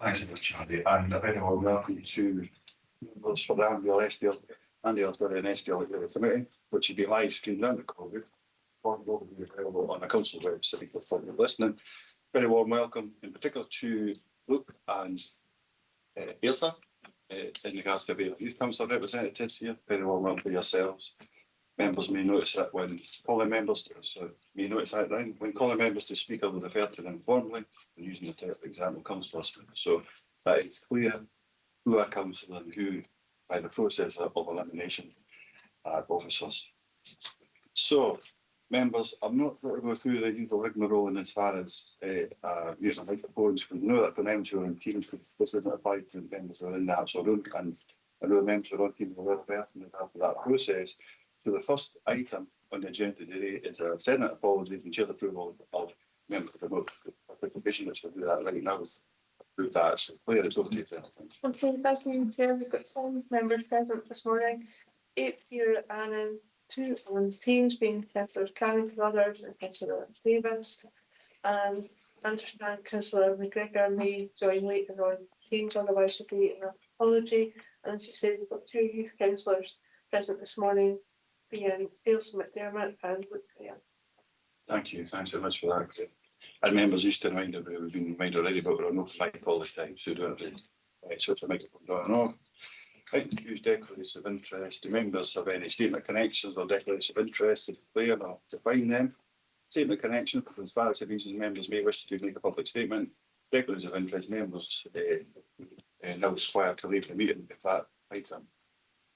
Thanks very much, Charlie, and a very warm welcome to members for the Annandale and Eskdale committee, which will be live streamed and recorded. Will be available on the council website for public listening. Very warm welcome, in particular to Luke and Ailsa, in regards to being youth council representatives here. Very warm welcome to yourselves. Members may notice that when calling members to speak, I will refer to them formally and using the type of example councillors. So that it's clear who are councillor and who, by the process of elimination, are officers. So, members, I'm not going to go through the usual rigmarole in as far as using microphones, because I know that the members who are on teams, this doesn't apply to the members who are in the actual room, and I know the members who are on teams are well aware of that process. So the first item on the agenda today is a Senate apology and chair approval of member remote participation, which will do that right now. Approve that. So clear, it's over to you. Okay, thank you, Chair. We've got some members present this morning. 8 here at Annan, 2 on Teams, being Councillor Canning, others, and Councillor Davis. And understand Councillor McGregor may join later on Teams, otherwise should be an apology. And as you said, we've got 2 youth councillors present this morning, being Ailsa McDermott and Luke Graham. Thank you. Thanks very much for that. And members used to remind everybody, we've been reminded already, but we're on notice all this time, so don't switch the microphone on and off. Right, to use declarations of interest. Do members have any statement connections or declarations of interest to declare or define them? Statement connection, as far as the reasons members may wish to make a public statement. Declarations of interest, members now required to leave the meeting if that item,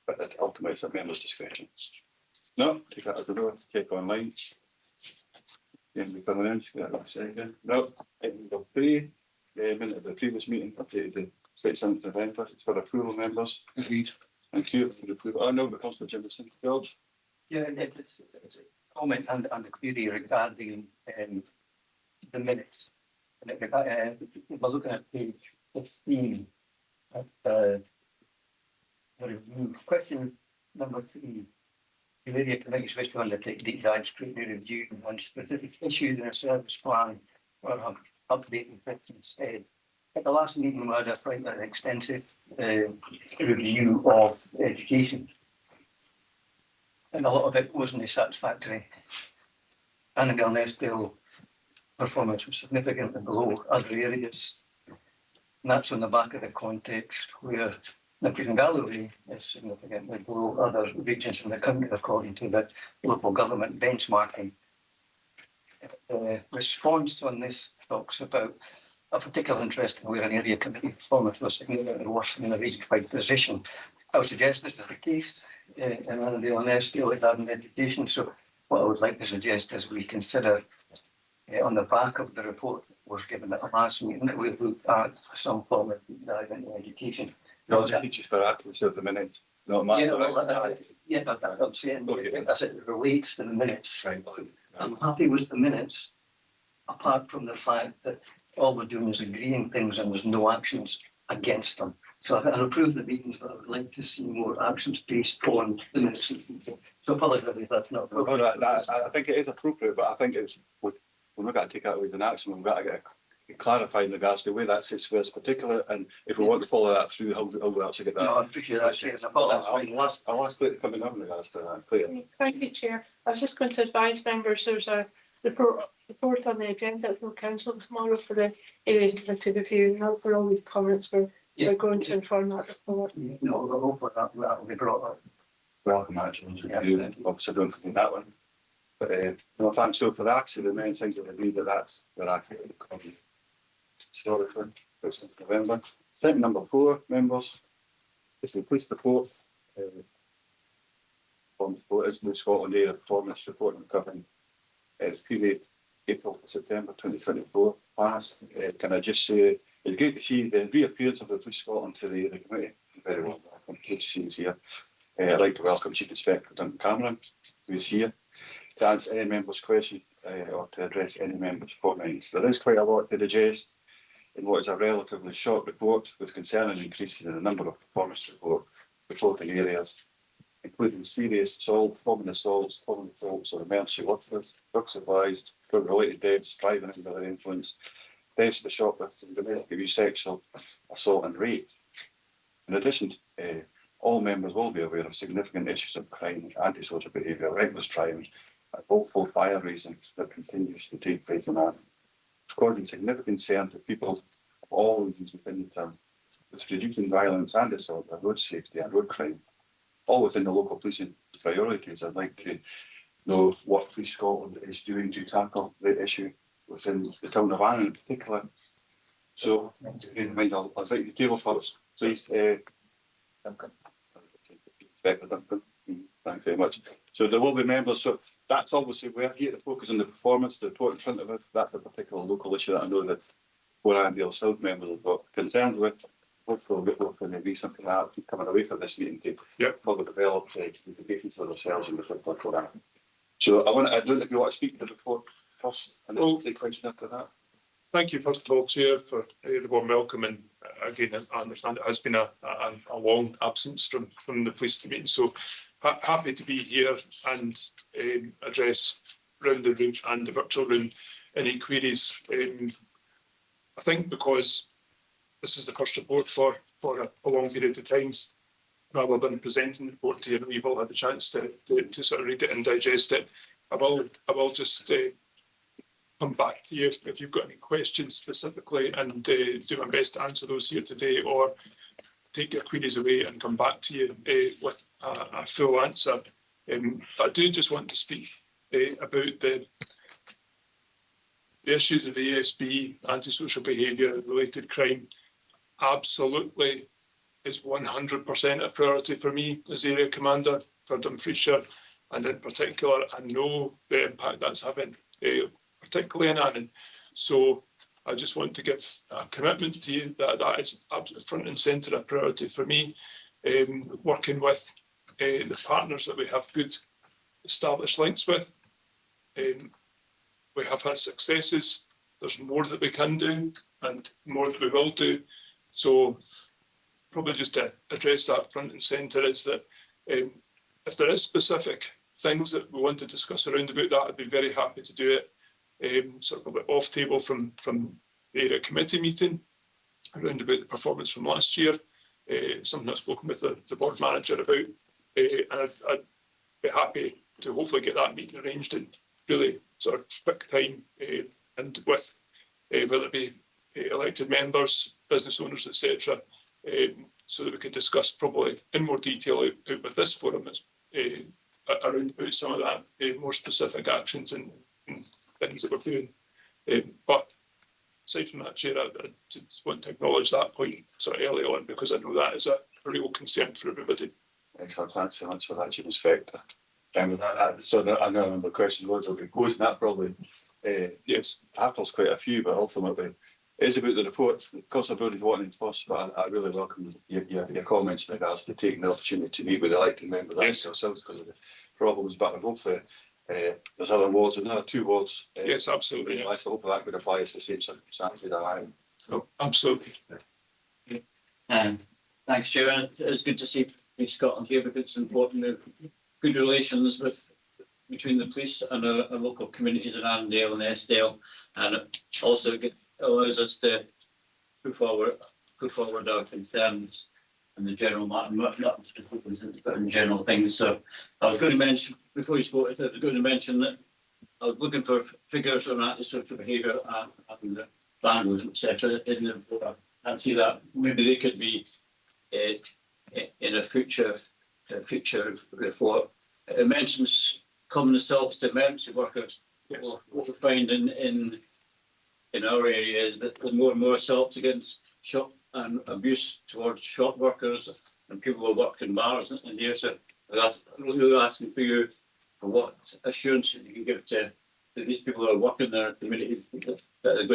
but that ultimately it's at members' discretion. No, take that as a door, check online. We come in, no, item number 3, minute of the previous meeting, updated the 27th of November. It's for approval, members. Agreed. Thank you. Oh no, but Councillor Jimison. George? Yeah, it's a comment and a query regarding the minutes. We're looking at page 15 at the review. Question number 3. The area committees wish to undertake deep dive scrutiny review on specific issues in a service plan or have updating fix instead. At the last meeting, we had a quite an extensive review of education, and a lot of it wasn't satisfactory. Annandale and Eskdale performance was significantly below other areas, and that's on the back of the context where the Galloway is significantly below other regions in the country according to the local government benchmarking. Response on this talks about a particular interest in where an area committee performance was significantly worse than a region-wide position. I would suggest this is the case in Annandale and Eskdale regarding education. So what I would like to suggest is we consider on the back of the report that was given at the last meeting that we've looked at some form of dive into education. No, the teachers for accuracy of the minutes. No, it matters. I'm saying as it relates to the minutes. Right. I'm happy with the minutes, apart from the fact that all we're doing is agreeing things and there's no actions against them. So I approve the meetings, but I would like to see more actions based on the minutes. So apologize if that's not appropriate. I think it is appropriate, but I think we're not going to take that away as an action. We've got to get clarified in regards to where that sits for us particular, and if we want to follow that through, how we actually get that. No, I appreciate that, Chair. I'll ask Claire to come in on regards to that. Claire. Thank you, Chair. I was just going to advise members there's a report on the agenda from Council tomorrow for the area committee review. Now for all these comments, we're going to inform that report. No, we'll hope that will be brought up. Welcome, actually. Obviously, don't forget that one. But no, thanks. So for actually the main things that agree that's where I feel historically, it's November. Statement number 4, members. Is the police report. Is the Scotland Area Performance Report covering period April to September 2024 past. Can I just say it's great to see the reappearance of the Police Scotland to the committee. Very well welcome. Good to see you here. I'd like to welcome Chief Inspector Duncan Cameron, who is here, to answer any members' questions or to address any members' comments. There is quite a lot to digest in what is a relatively short report with concerning increases in the number of performance reporting areas, including serious assault, common assaults or emergency workers, drug supplies, drug-related deaths, driving under the influence, theft of shoplifting, domestic abuse, sexual assault and rape. In addition, all members will be aware of significant issues of crime, antisocial behaviour, reckless driving, and awful fire raising that continues to take place in Ireland, causing significant concern to people of all regions within the town, with reducing violence and disorder, road safety and road crime, all within the local policing priorities. I'd like to know what Police Scotland is doing to tackle the issue within the town of Annan in particular. So, I'll invite the table first, please. Duncan. Thanks very much. So there will be members. So that's obviously we're here to focus on the performance, the report in front of us. That's a particular local issue that I know that four Annandale South members have got concerns with. Hopefully we'll get maybe something out coming away from this meeting to further develop implications for themselves in the particular for that. So I don't know if you want to speak to the report first and then take question after that. Thank you, first of all, Chair, for the warm welcome. And again, I understand it has been a long absence from the police meeting. So happy to be here and address round the room and the virtual room any queries. I think because this is the first report for a long period of time, rather than presenting the report to you, you've all had the chance to sort of read it and digest it. I will just come back to you if you've got any questions specifically, and do my best to answer those here today, or take your queries away and come back to you with a full answer. I do just want to speak about the issues of ASB, antisocial behaviour, related crime. Absolutely is 100% a priority for me as area commander for Dumfriesshire, and in particular I know the impact that's having, particularly in Annan. So I just want to give a commitment to you that that is absolutely front and centre a priority for me, working with the partners that we have good established links with. We have had successes. There's more that we can do and more that we will do. So probably just to address that front and centre is that if there is specific things that we want to discuss around about that, I'd be very happy to do it. Sort of off table from the area committee meeting around about the performance from last year. Something I've spoken with the board manager about, and I'd be happy to hopefully get that meeting arranged in really sort of quick time, and with whether it be elected members, business owners, etc., so that we could discuss probably in more detail out with this forum around about some of that more specific actions and things that we're doing. But aside from that, Chair, I just want to acknowledge that point sort of early on, because I know that is a real concern for everybody. Excellent, thanks so much for that, Chief Inspector. So I know the question loads will be posed, and that probably Yes, tackles quite a few, but ultimately it is about the report. Councillor Brody's wanting first, but I really welcome your comments in regards to taking the opportunity to meet with the elected members Yes. ourselves because of the problems, but hopefully there's other wards, another two wards. yes, absolutely. I hope that would apply to the same circumstances that I am. Oh, absolutely. Thanks, Chair. It's good to see Police Scotland here, because it's important to have good relations between the police and our local communities in Annandale and Eskdale, and it also allows us to put forward our concerns and the general matter, not specifically, but in general things. So I was going to mention, before you spoke, I was going to mention that I was looking for figures on antisocial behaviour and the language, etc. in the report. I can't see that. Maybe they could be in a future report. It mentions common assaults to emergency workers. Yes. What we find in our area is that there's more and more assaults against shop and abuse towards shop workers and people who work in bars and here. So I'm really asking for you for what assurance you can give to these people who are working in their community that they are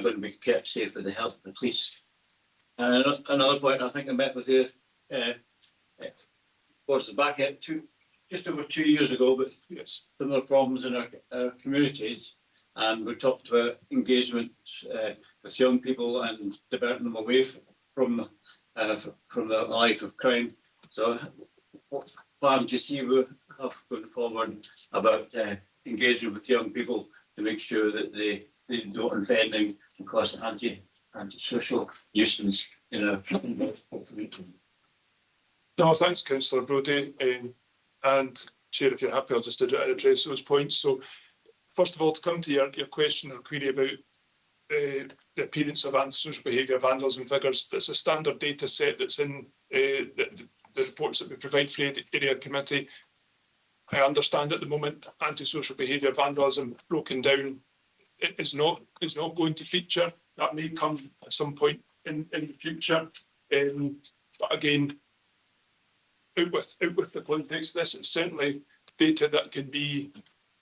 going to be kept safe with the help of the police. And another point, I think I met with you back at just over 2 years ago, but Yes. similar problems in our communities, and we talked about engagement with young people and diverting them away from the life of crime. So what plans do you see we have going forward about engaging with young people to make sure that they don't offending and cause anti-social nuisance, you know. No, thanks, Councillor Brodie. And Chair, if you're happy, I'll just address those points. So, first of all, to come to your question or query about the appearance of antisocial behaviour, vandalism figures, that's a standard data set that's in the reports that we provide for the area committee. I understand at the moment antisocial behaviour, vandalism broken down is not going to feature. That may come at some point in the future. But again, out with the context of this, it's certainly data that can be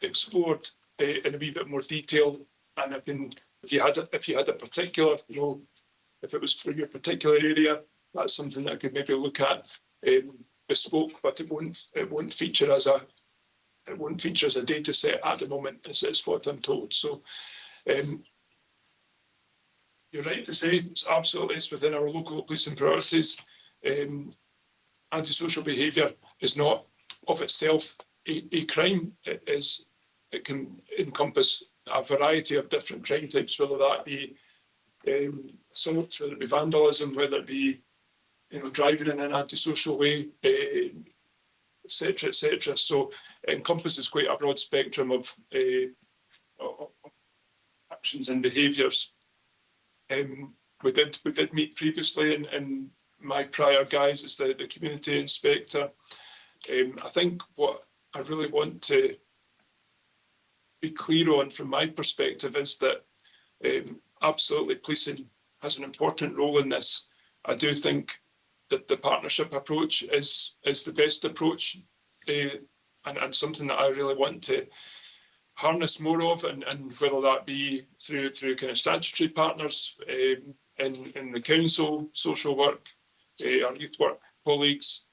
explored in a wee bit more detail. And if you had a particular, if it was for your particular area, that's something that I could maybe look at bespoke, but it won't feature as a data set at the moment, is what I'm told. So you're right to say it's within our local policing priorities. Antisocial behaviour is not of itself a crime. It can encompass a variety of different crime types, whether that be assaults, whether it be vandalism, whether it be driving in an antisocial way, etc., etc. So it encompasses quite a broad spectrum of actions and behaviours. We did meet previously in my prior guise as the community inspector. I think what I really want to be clear on from my perspective is that absolutely policing has an important role in this. I do think that the partnership approach is the best approach, and something that I really want to harness more of, and whether that be through kind of statutory partners in the council, social work, our youth work colleagues,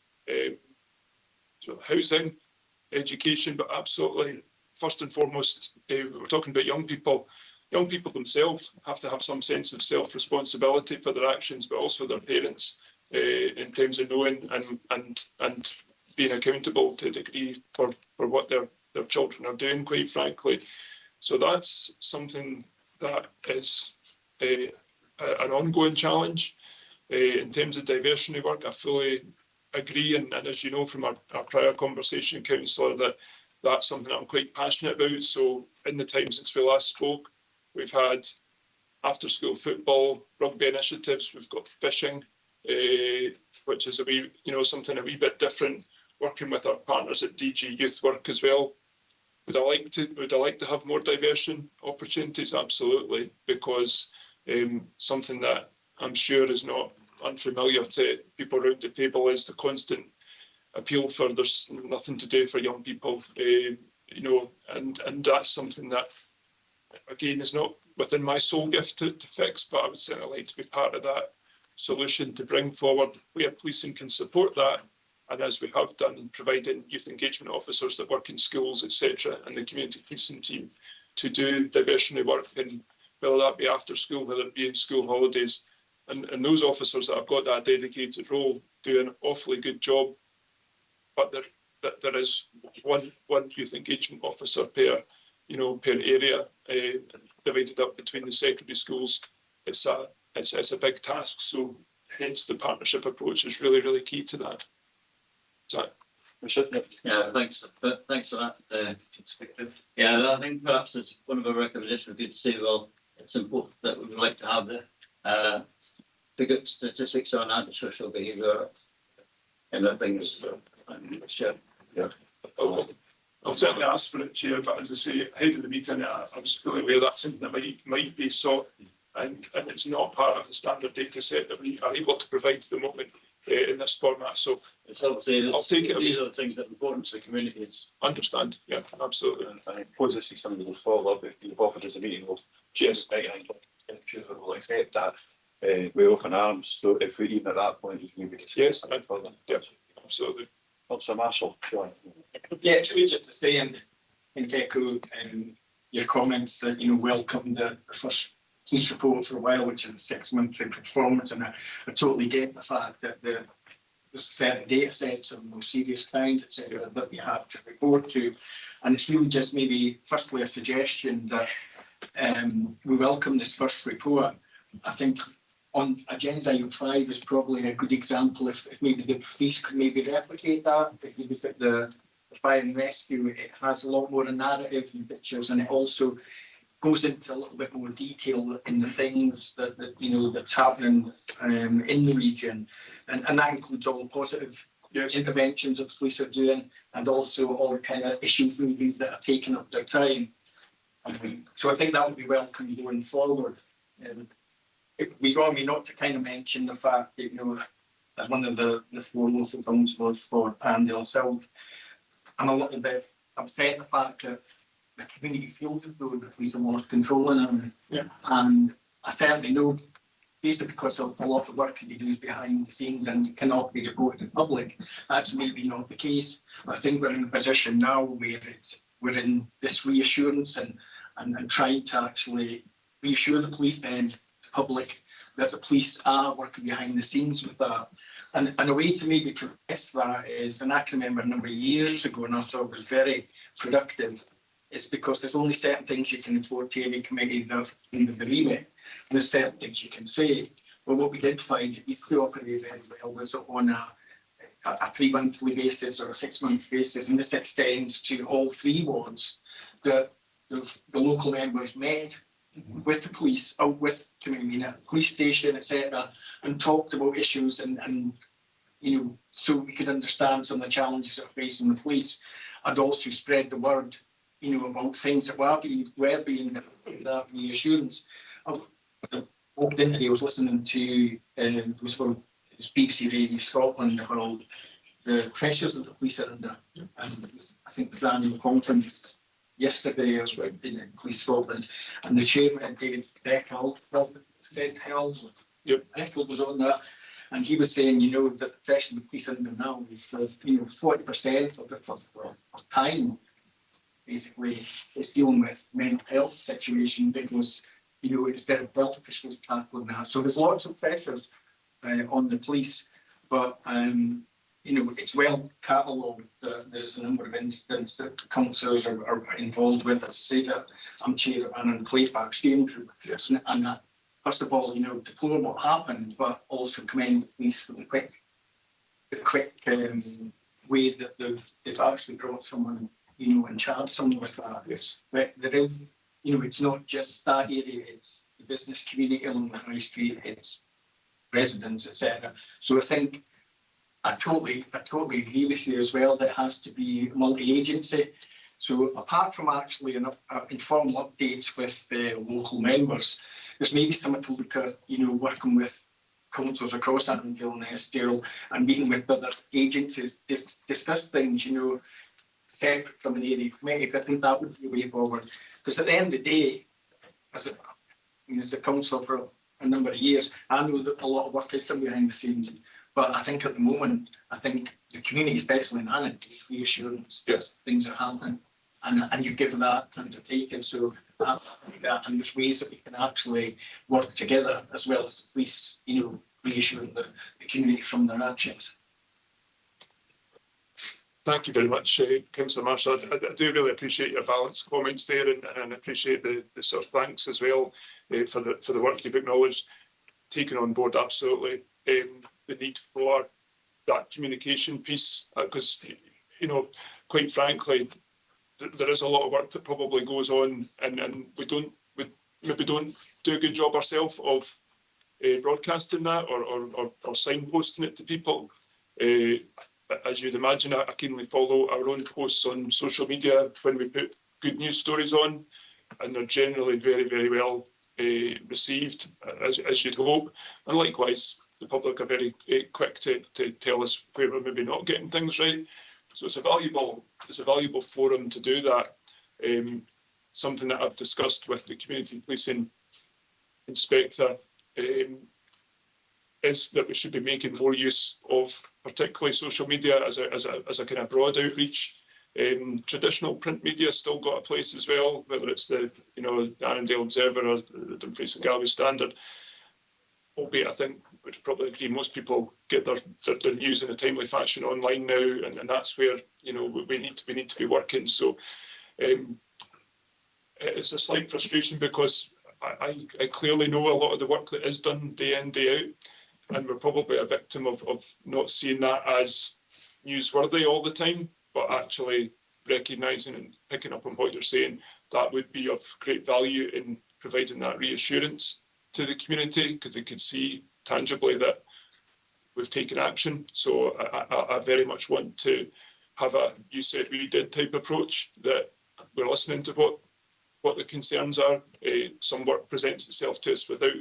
housing, education, but absolutely first and foremost, we're talking about young people. Young people themselves have to have some sense of self-responsibility for their actions, but also their parents in terms of knowing and being accountable to a degree for what their children are doing, quite frankly. So that's something that is an ongoing challenge. In terms of diversionary work, I fully agree, and as you know from our prior conversation, Councillor, that's something I'm quite passionate about. So in the time since we last spoke, we've had after-school football, rugby initiatives, we've got fishing, which is something a wee bit different, working with our partners at DG Youth Work as well. Would I like to have more diversion opportunities? Absolutely, because something that I'm sure is not unfamiliar to people around the table is the constant appeal for there's nothing to do for young people, and that's something that, again, is not within my sole gift to fix, but I would certainly like to be part of that solution to bring forward where policing can support that, and as we have done, providing youth engagement officers that work in schools, etc., and the community policing team to do diversionary work, and whether that be after school, whether it be in school holidays, and those officers that have got that dedicated role do an awfully good job. But there is one youth engagement officer per area, divided up between the secondary schools. It's a big task. So hence the partnership approach is really, really key to that. Yeah, thanks for that. Yeah, I think perhaps it's one of our recommendations. We could say, well, it's important that we would like to have the figure statistics on antisocial behaviour and other things. Sure. Yeah. I'll certainly ask for it, Chair, but as I say, ahead of the meeting, I was fully aware that's something that might be sought, and it's not part of the standard data set that we are able to provide at the moment in this format. So it's obviously I'll take it. These are the things that are important to the community. Understand? Yeah, absolutely. And I suppose this is something we'll follow up if you've offered us a meeting. Yes, I'm sure we'll accept that with open arms. So if we even at that point, you can maybe yes, further. Yep, absolutely. What's a Marshall? Sure. Yeah, actually, just to say and echo your comments that welcome the first police report for a while, which is a 6 month performance, and I totally get the fact that there's certain data sets of more serious crimes, etc., that we have to report to, and it's really just maybe firstly a suggestion that we welcome this first report. I think on agenda item 5 is probably a good example. If maybe the police could maybe replicate that. If you look at the fire and rescue, it has a lot more narrative and pictures, and it also goes into a little bit more detail in the things that you know that's happening in the region, and that includes all the positive interventions that the police are doing, and also all the kind of issues maybe that are taking up their time. So I think that would be welcome going forward. It would be wrong me not to kind of mention the fact that, you know, that one of the 4 local films was for Annandale South. I'm a little bit upset the fact that the community feels as though the police have lost control in them. Yeah. And I certainly know, basically because of a lot of work they do behind the scenes and cannot be reported in public, that's maybe not the case. I think we're in a position now where we're in this reassurance and trying to actually reassure the police and the public that the police are working behind the scenes with that. And a way to maybe progress that is, and I can remember a number of years ago, and I thought it was very productive, is because there's only certain things you can report to any committee that in the remit, and there's certain things you can say. But what we did find, we cooperated very well, was on a 3-monthly basis or a 6-month basis, and this extends to all 3 wards, that the local members met with the police, out with community, police station, etc., and talked about issues and you know, so we could understand some of the challenges that are facing the police, and also spread the word, you know, about things that were being that reassurance. I walked in today, I was listening to it was about BBC Radio Scotland about the pressures that the police are under, and I think the annual conference yesterday as well in Police Scotland, and the chairman David Beckell was on that, and he was saying, you know, that the pressure the police are under now is, you know, 40% of the time basically is dealing with mental health situation because, you know, instead of health officials tackling that. So there's lots of pressures on the police, but you know, it's well catalogued that there's a number of incidents that councillors are involved with. As I say, that I'm chair of an Playback Steering Group, and that, first of all, you know, deplore what happened, but also commend the police for the quick way that they've actually brought someone, you know, and charged someone with that. Yes. But there is, you know, it's not just that area, it's the business community along the high street, it's residents, etc. So I think I totally agree with you as well. That has to be multi-agency. So apart from actually informal updates with the local members, there's maybe something to look at, you know, working with councils across Annandale and Eskdale and meeting with other agencies, discuss things, you know, separate from an area committee. I think that would be a way forward. Because at the end of the day, as a council for a number of years, I know that a lot of work is done behind the scenes. But I think at the moment, I think the community, especially in Annandale, is reassurance that things are happening, and you give that time to take it. So and there's ways that we can actually work together as well as the police, you know, reassuring the community from their actions. Thank you very much, Councillor Marshall. I do really appreciate your balanced comments there, and appreciate the sort of thanks as well for the work you've acknowledged, taken on board absolutely. The need for that communication piece, because you know, quite frankly, there is a lot of work that probably goes on, and we maybe don't do a good job ourselves of broadcasting that or signposting it to people. As you'd imagine, I keenly follow our own posts on social media when we put good news stories on, and they're generally very, very well received, as you'd hope. And likewise, the public are very quick to tell us where we're maybe not getting things right. So it's a valuable forum to do that. Something that I've discussed with the community policing inspector is that we should be making more use of particularly social media as a kind of broad outreach. Traditional print media still got a place as well, whether it's the Annandale Observer or the Dumfries and Galway Standard. Albeit, I think would probably agree most people get their news in a timely fashion online now, and that's where we need to be working. So it's a slight frustration because I clearly know a lot of the work that is done day in, day out, and we're probably a victim of not seeing that as newsworthy all the time, but actually recognising and picking up on what you're saying, that would be of great value in providing that reassurance to the community, because they could see tangibly that we've taken action. So I very much want to have a you said we did type approach, that we're listening to what the concerns are. Some work presents itself to us without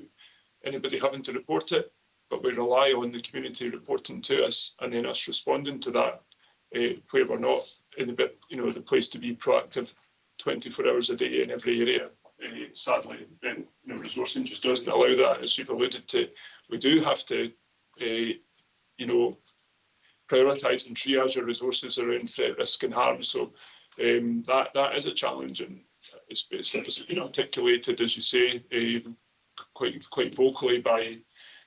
anybody having to report it, but we rely on the community reporting to us and then us responding to that, where we're not in the place to be proactive 24 hours a day in every area. Sadly, resourcing just doesn't allow that, as you've alluded to. We do have to, prioritise and triage our resources around threat, risk and harm. So that is a challenge, and it's been articulated, as you say, quite vocally by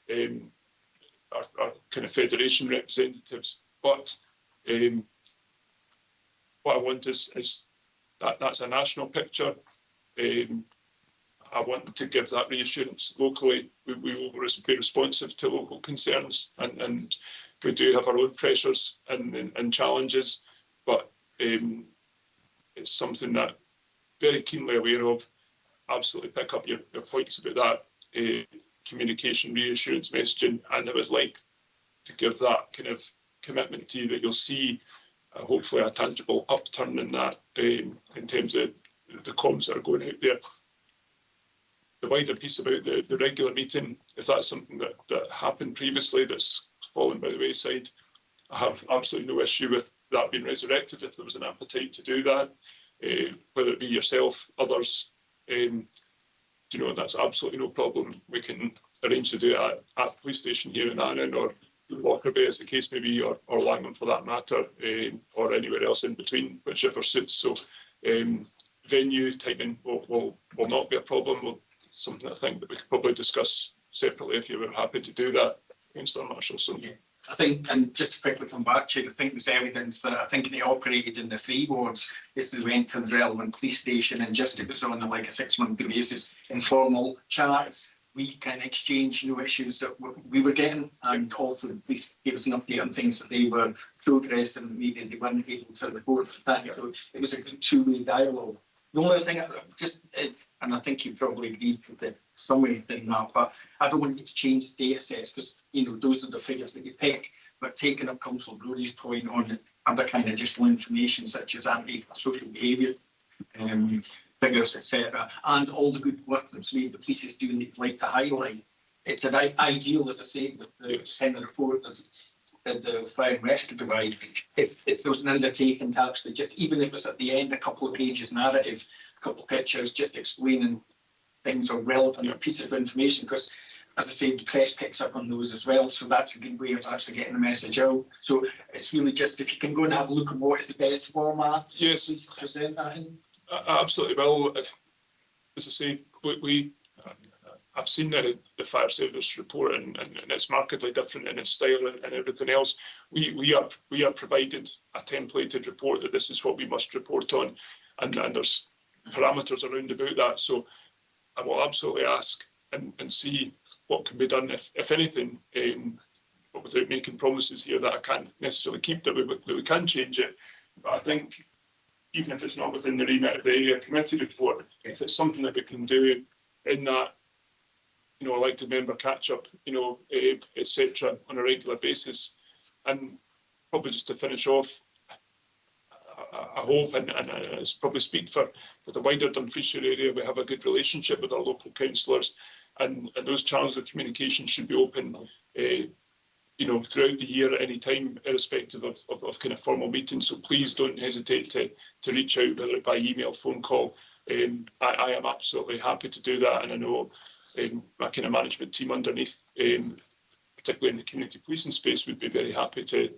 our kind of federation representatives. But what I want is that's a national picture. I want to give that reassurance locally. We will be responsive to local concerns, and we do have our own pressures and challenges, but it's something that very keenly aware of. Absolutely pick up your points about that communication, reassurance, messaging, and I would like to give that kind of commitment to you that you'll see hopefully a tangible upturn in that in terms of the comms that are going out there. The wider piece about the regular meeting, if that's something that happened previously that's fallen by the wayside, I have absolutely no issue with that being resurrected if there was an appetite to do that, whether it be yourself, others. That's absolutely no problem. We can arrange to do it at the police station here in Annan, or Lockerbie as the case may be, or Langland for that matter, or anywhere else in between, whichever suits. So venue timing will not be a problem. Something I think that we could probably discuss separately if you were happy to do that, Councillor Marshall. So yeah, I think, and just to quickly come back to it, I think there's evidence that I think they operated in the 3 wards is they went to the relevant police station and just it was on like a 6-monthly basis, informal chats. We can exchange issues that we were getting, and also the police gave us an update on things that they were progressing and maybe they weren't able to report that. So it was a good 2-way dialogue. The only thing and I think you probably agreed with the summary thing now, but I don't want you to change the data sets because those are the figures that you pick, but taking up Councillor Brody's point on other kind of additional information such as anti-social behaviour figures, etc., and all the good work that's made the police is doing, they'd like to highlight. It's an ideal, as I say, with the kind of report that the Fire and Rescue provide. If there was an undertaking to actually just, even if it's at the end, a couple of pages narrative, a couple of pictures, just explaining things or relevant piece of information, because as I say, the press picks up on those as well. So that's a good way of actually getting the message out. So it's really just if you can go and have a look at what is the best format. Yes, please present that in. Absolutely. Well, as I say, I've seen the fire service report and it's markedly different in its style and everything else. We are provided a templated report that this is what we must report on, and there's parameters around about that. So I will absolutely ask and see what can be done, if anything, but without making promises here that I can't necessarily keep, that we can change it. But I think even if it's not within the remit of the area committee report, if it's something that we can do in that, elected member catch up, etc., on a regular basis. And probably just to finish off, I hope, and I probably speak for the wider Dumfriesshire area, we have a good relationship with our local councillors, and those channels of communication should be open, throughout the year at any time, irrespective of kind of formal meetings. So please don't hesitate to reach out, whether by email, phone call. I am absolutely happy to do that, and I know my kind of management team underneath, particularly in the community policing space, would be very happy to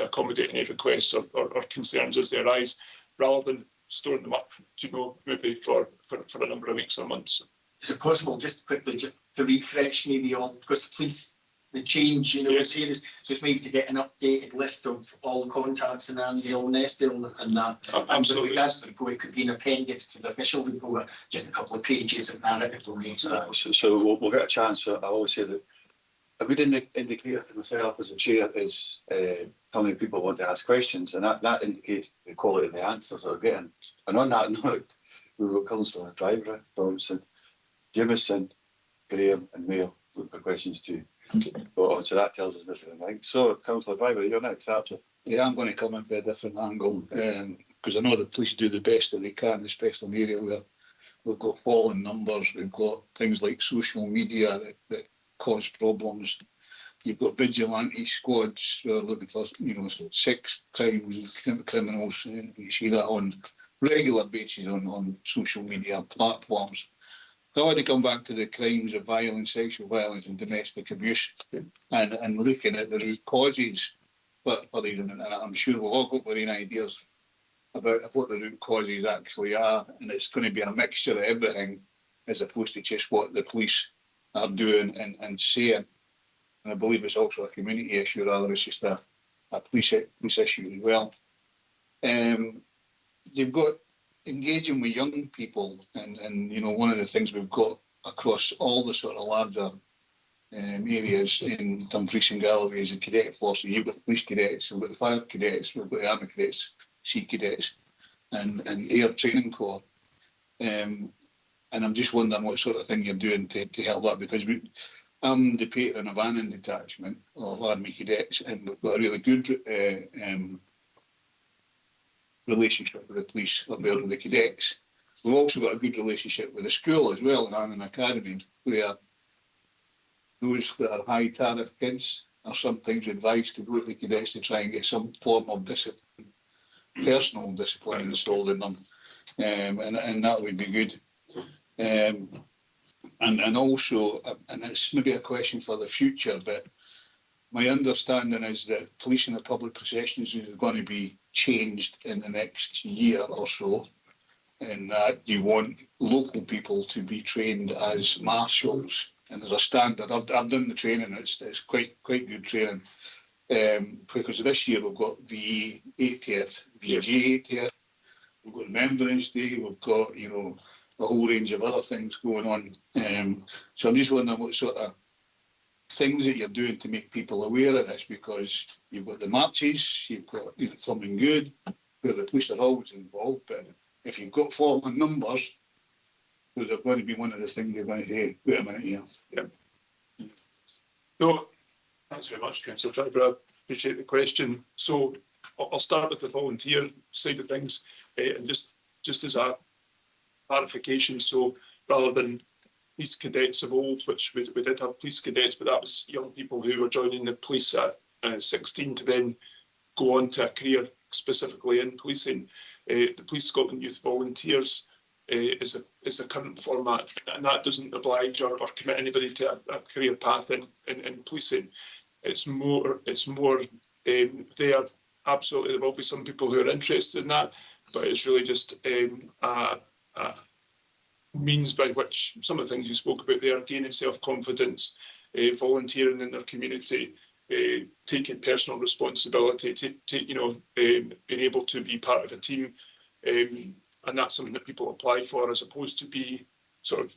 accommodate any requests or concerns as they arise, rather than storing them up, maybe for a number of weeks or months. Is it possible, just quickly, just to refresh maybe on, because the police the change, you know, Yes. series. So it's maybe to get an updated list of all contacts in Annandale and Eskdale and that. And with Absolutely. regards to the report, it could be an appendix to the official report, just a couple of pages of narrative on each of that. So we'll get a chance. I always say that a good indicator to myself as a chair is how many people want to ask questions, and that indicates the quality of the answers they're getting. And on that note, we've got Councillor Driver, Thompson, Jimison, Graham and Mail looking for questions too. So that tells us different things. So, Councillor Driver, you're next, after. Yeah, I'm going to come in from a different angle because I know the police do the best that they can, especially in the area where we've got falling numbers, we've got things like social media that cause problems. You've got vigilante squads who are looking for, you know, sex crimes, criminals. You see that on regular basis on social media platforms. I want to come back to the crimes of violence, sexual violence and domestic abuse and looking at the root causes for these. And I'm sure we've all got our own ideas about what the root causes actually are. And it's going to be a mixture of everything as opposed to just what the police are doing and saying. And I believe it's also a community issue rather than it's just a police issue as well. You've got engaging with young people and you know, one of the things we've got across all the sort of larger areas in Dumfries and Galloway is the cadet force. So you've got the police cadets, we've got the fire cadets, we've got the army cadets, sea cadets and air training corps. And I'm just wondering what sort of thing you're doing to help that, because I'm the patron of Annandale detachment of army cadets and we've got a really good relationship with the police up there with the cadets. We've also got a good relationship with the school as well, in Annandale Academy, where those that are high tariff kids are sometimes advised to go to the cadets to try and get some form of discipline, personal discipline installed in them, and that would be good. And also, and it's maybe a question for the future, but my understanding is that policing of public processions is going to be changed in the next year or so, and that you want local people to be trained as marshals. And there's a standard. I've done the training. It's quite good training. Because this year we've got VA 80th, VG 80th, we've got Remembrance Day, we've got, you know, a whole range of other things going on. So I'm just wondering what sort of things that you're doing to make people aware of this, because you've got the marches, you've got, you know, something good, where the police are always involved, but if you've got falling numbers, they're going to be one of the things you're going to say, wait a minute here. Yeah. No, thanks very much, Councillor Driver. I appreciate the question. So I'll start with the volunteer side of things, and just as a clarification. So rather than police cadets of old, which we did have police cadets, but that was young people who were joining the police at 16 to then go on to a career specifically in policing. The Police Scotland Youth Volunteers is the current format, and that doesn't oblige or commit anybody to a career path in policing. It's more there. Absolutely, there will be some people who are interested in that, but it's really just a means by which some of the things you spoke about there, gaining self-confidence, volunteering in their community, taking personal responsibility, being able to be part of a team, and that's something that people apply for as opposed to be sort of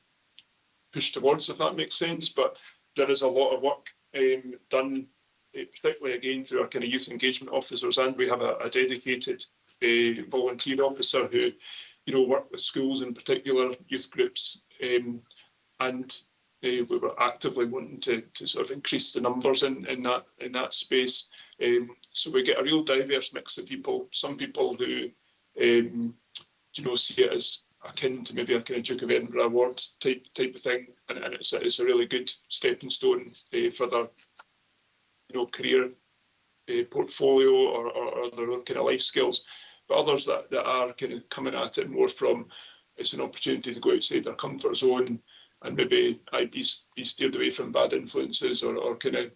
pushed towards, if that makes sense. But there is a lot of work done, particularly again through our kind of youth engagement officers, and we have a dedicated volunteer officer who, you know, work with schools in particular, youth groups, and we were actively wanting to sort of increase the numbers in that space. So we get a real diverse mix of people. Some people who see it as akin to maybe a kind of Duke of Edinburgh award type of thing, and it's a really good stepping stone for their career portfolio or their own kind of life skills. But others that are kind of coming at it more from, it's an opportunity to go outside their comfort zone and maybe be steered away from bad influences or kind of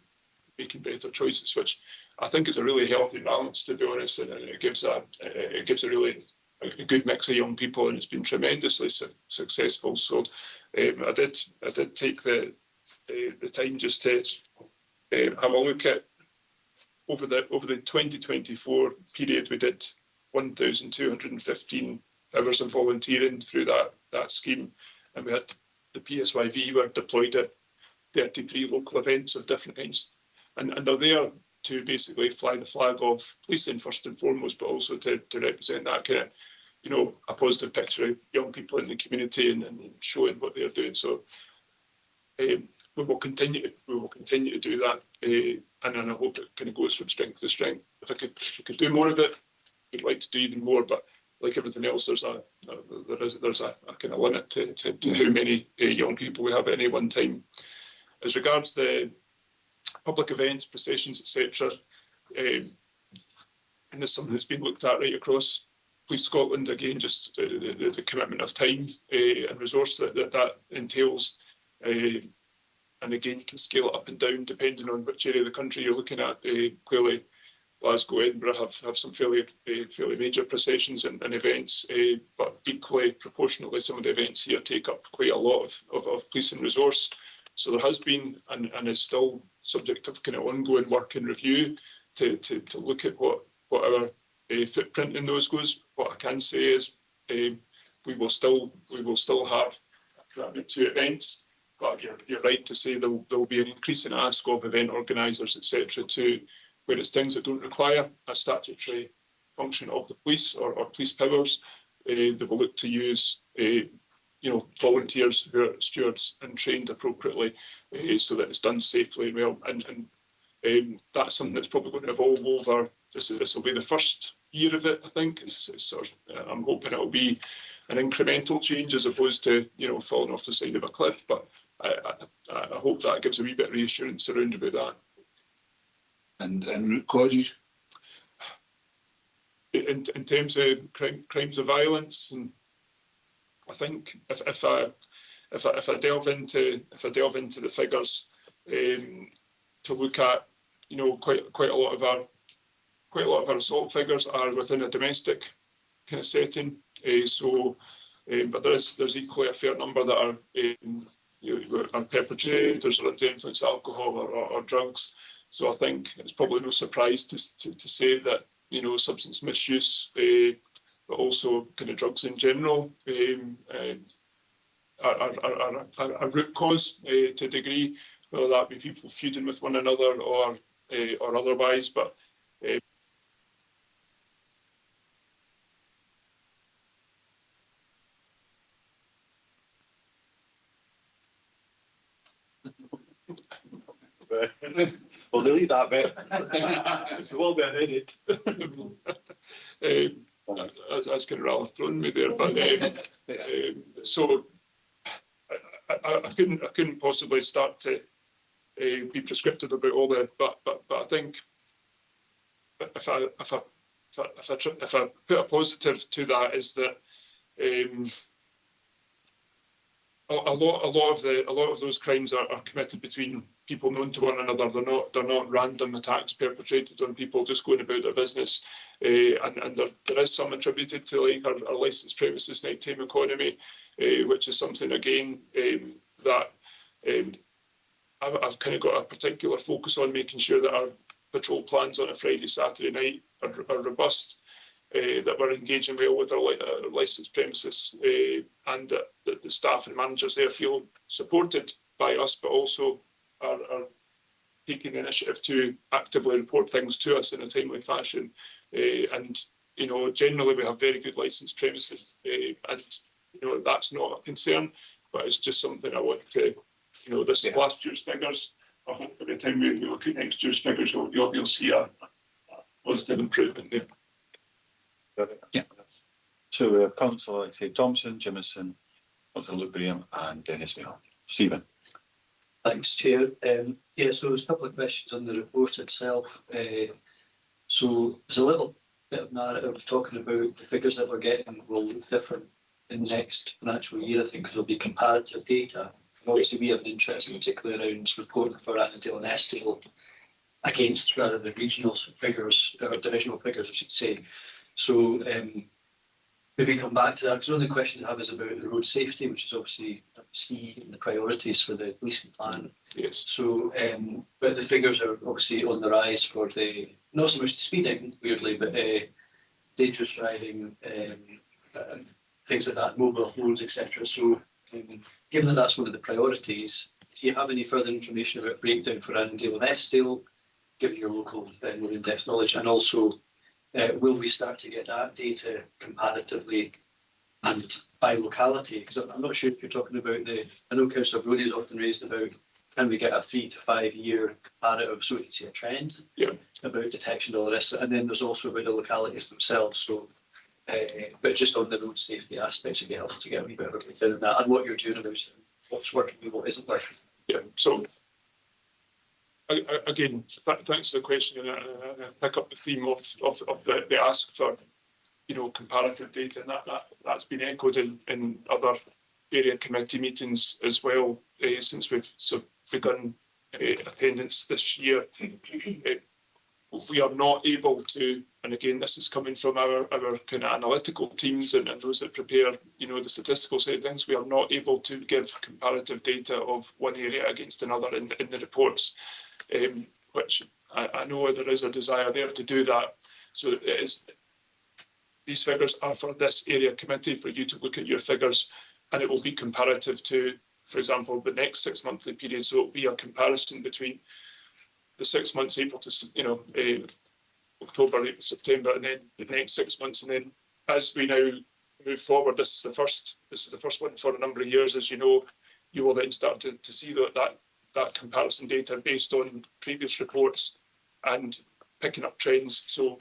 making better choices, which I think is a really healthy balance, to be honest, and it gives a really a good mix of young people, and it's been tremendously successful. So I did take the time just to have a look at over the 2024 period, we did 1,215 hours of volunteering through that scheme, and we had the PSYV were deployed at 33 local events of different kinds, and they're there to basically fly the flag of policing first and foremost, but also to represent that kind of, a positive picture of young people in the community and showing what they're doing. So we will continue to do that, and I hope it kind of goes from strength to strength. If I could do more of it, I'd like to do even more, but like everything else, there's a kind of limit to how many young people we have at any one time. As regards the public events, processions, etc., and there's something that's been looked at right across Police Scotland, again, just the commitment of time and resource that entails. And again, you can scale it up and down depending on which area of the country you're looking at. Clearly, Glasgow, Edinburgh have some fairly major processions and events, but equally, proportionately, some of the events here take up quite a lot of police and resource. So there has been and is still subject of kind of ongoing work and review to look at what our footprint in those goes. What I can say is we will still have 2 events, but you're right to say there will be an increasing ask of event organisers, etc., to where it's things that don't require a statutory function of the police or police powers. They will look to use volunteers who are stewards and trained appropriately, so that it's done safely and well. And that's something that's probably going to evolve over. This will be the first year of it, I think. I'm hoping it'll be an incremental change as opposed to falling off the side of a cliff. But I hope that gives a wee bit of reassurance around about that. And root causes. In terms of crimes of violence, and I think if I delve into the figures, to look at quite a lot of our assault figures are within a domestic kind of setting. But there's equally a fair number that are perpetrators or under influence of alcohol or drugs. So I think it's probably no surprise to say that substance misuse, but also kind of drugs in general, are a root cause to a degree, whether that be people feuding with one another or otherwise. But We'll delete that bit. It's a little bit edit. That's kind of rather thrown me there, but so I couldn't possibly start to be prescriptive about all that. But I think if I put a positive to that is that a lot of those crimes are committed between people known to one another. They're not random attacks perpetrated on people just going about their business. And there is some attributed to like our licensed premises nighttime economy, which is something again that I've kind of got a particular focus on, making sure that our patrol plans on a Friday, Saturday night are robust. That we're engaging well with our licensed premises, and that the staff and managers there feel supported by us, but also are taking the initiative to actively report things to us in a timely fashion. And generally we have very good licensed premises, and that's not a concern, but it's just something I want to. This is last year's figures. I hope by the time we look at next year's figures, you'll see a positive improvement there. Yeah. So Councillor Alexei Thompson, Jimison, Councillor Luke Graham and Dennis Mail. Stephen. Thanks, Chair. So there's a couple of questions on the report itself. So there's a little bit of narrative talking about the figures that we're getting will look different in the next financial year, I think, because there'll be comparative data. And obviously we have an interest, particularly around reporting for Annandale and Eskdale against the regional figures, or divisional figures, I should say. So maybe come back to that, because the only question I have is about the road safety, which is obviously C in the priorities for the policing plan. Yes. So, but the figures are obviously on the rise for not so much the speeding, weirdly, but dangerous driving, things like that, mobile roads, etc. So, given that that's one of the priorities, do you have any further information about breakdown for Annandale and Eskdale, given your local more in-depth knowledge, and also will we start to get that data comparatively and by locality? Because I'm not sure if you're talking about I know Councillor Brody has often raised about, can we get a 3 to 5 year comparative so we can see a trend about detection, all this, and then there's also about the localities themselves. So, but just on the road safety aspects, it'd be helpful to get a wee bit of a breakdown of that and what you're doing about it, what's working and what isn't working. Yeah. So again, thanks for the question, and I pick up the theme of the ask for, comparative data, and that's been echoed in other area committee meetings as well, since we've sort of begun attendance this year. We are not able to, and again, this is coming from our kind of analytical teams and those that prepare, the statistical side of things. We are not able to give comparative data of one area against another in the reports, which I know there is a desire there to do that. So these figures are for this area committee for you to look at your figures, and it will be comparative to, for example, the next 6 monthly period. So it will be a comparison between the 6 months, April to October, September, and then the next 6 months. And then as we now move forward, this is the first one for a number of years. As you know, you will then start to see that comparison data based on previous reports and picking up trends. So,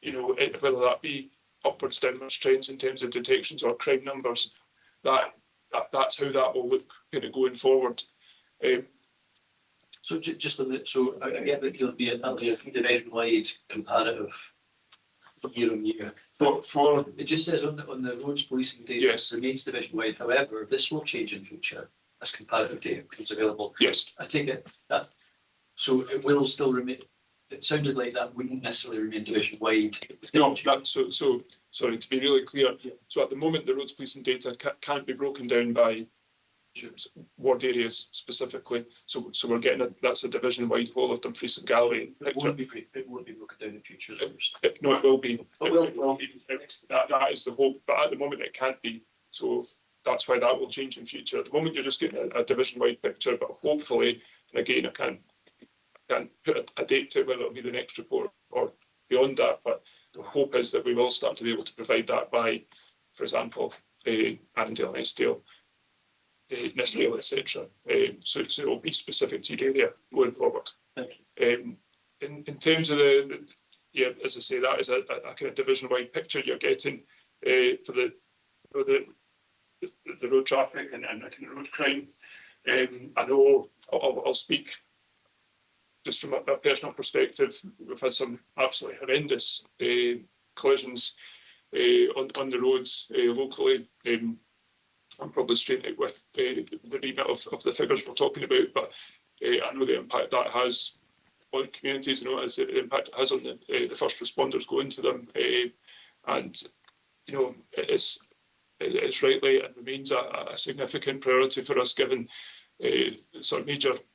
whether that be upwards, downwards trends in terms of detections or crime numbers, that's how that will look kind of going forward. So just on that, so I get that there'll be a division-wide comparative year on year. For it just says on the roads policing data, yes, remains division-wide. However, this will change in future as comparative data becomes available. Yes, I take it that so it will still remain. It sounded like that wouldn't necessarily remain division-wide. No, so sorry to be really clear. Yeah. So at the moment, the roads policing data can't be broken down by ward areas specifically. So we're getting that's a division-wide whole of Dumfries and Galloway. It won't be broken down in future. No, it will be. It will be. That is the hope, but at the moment it can't be. So that's why that will change in future. At the moment, you're just getting a division-wide picture, but hopefully, and again, I can't put a date to whether it'll be the next report or beyond that, but the hope is that we will start to be able to provide that by, for example, Annandale and Eskdale, Eskdale, etc. So it will be specific to your area going forward. Thank you. In terms of as I say, that is a kind of division-wide picture you're getting for the road traffic and kind of road crime. I know I'll speak just from a personal perspective. We've had some absolutely horrendous collisions on the roads locally. I'm probably straight out with the remit of the figures we're talking about, but I know the impact that has on communities, as the impact it has on the first responders going to them, and it's rightly and remains a significant priority for us, given sort of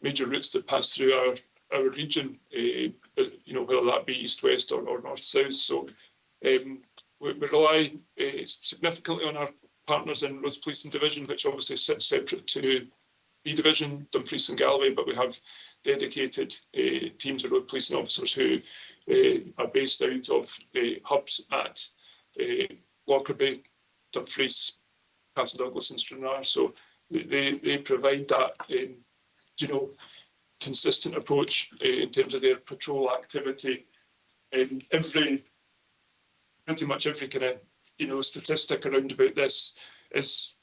major routes that pass through our region, whether that be east-west or north-south. So we rely significantly on our partners in Roads Policing Division, which obviously sits separate to B Division, Dumfries and Galloway, but we have dedicated teams of road policing officers who are based out of hubs at Lockerbie, Dumfries, Castle Douglas and Stranraer. So they provide that consistent approach in terms of their patrol activity. Pretty much every kind of statistic around about this is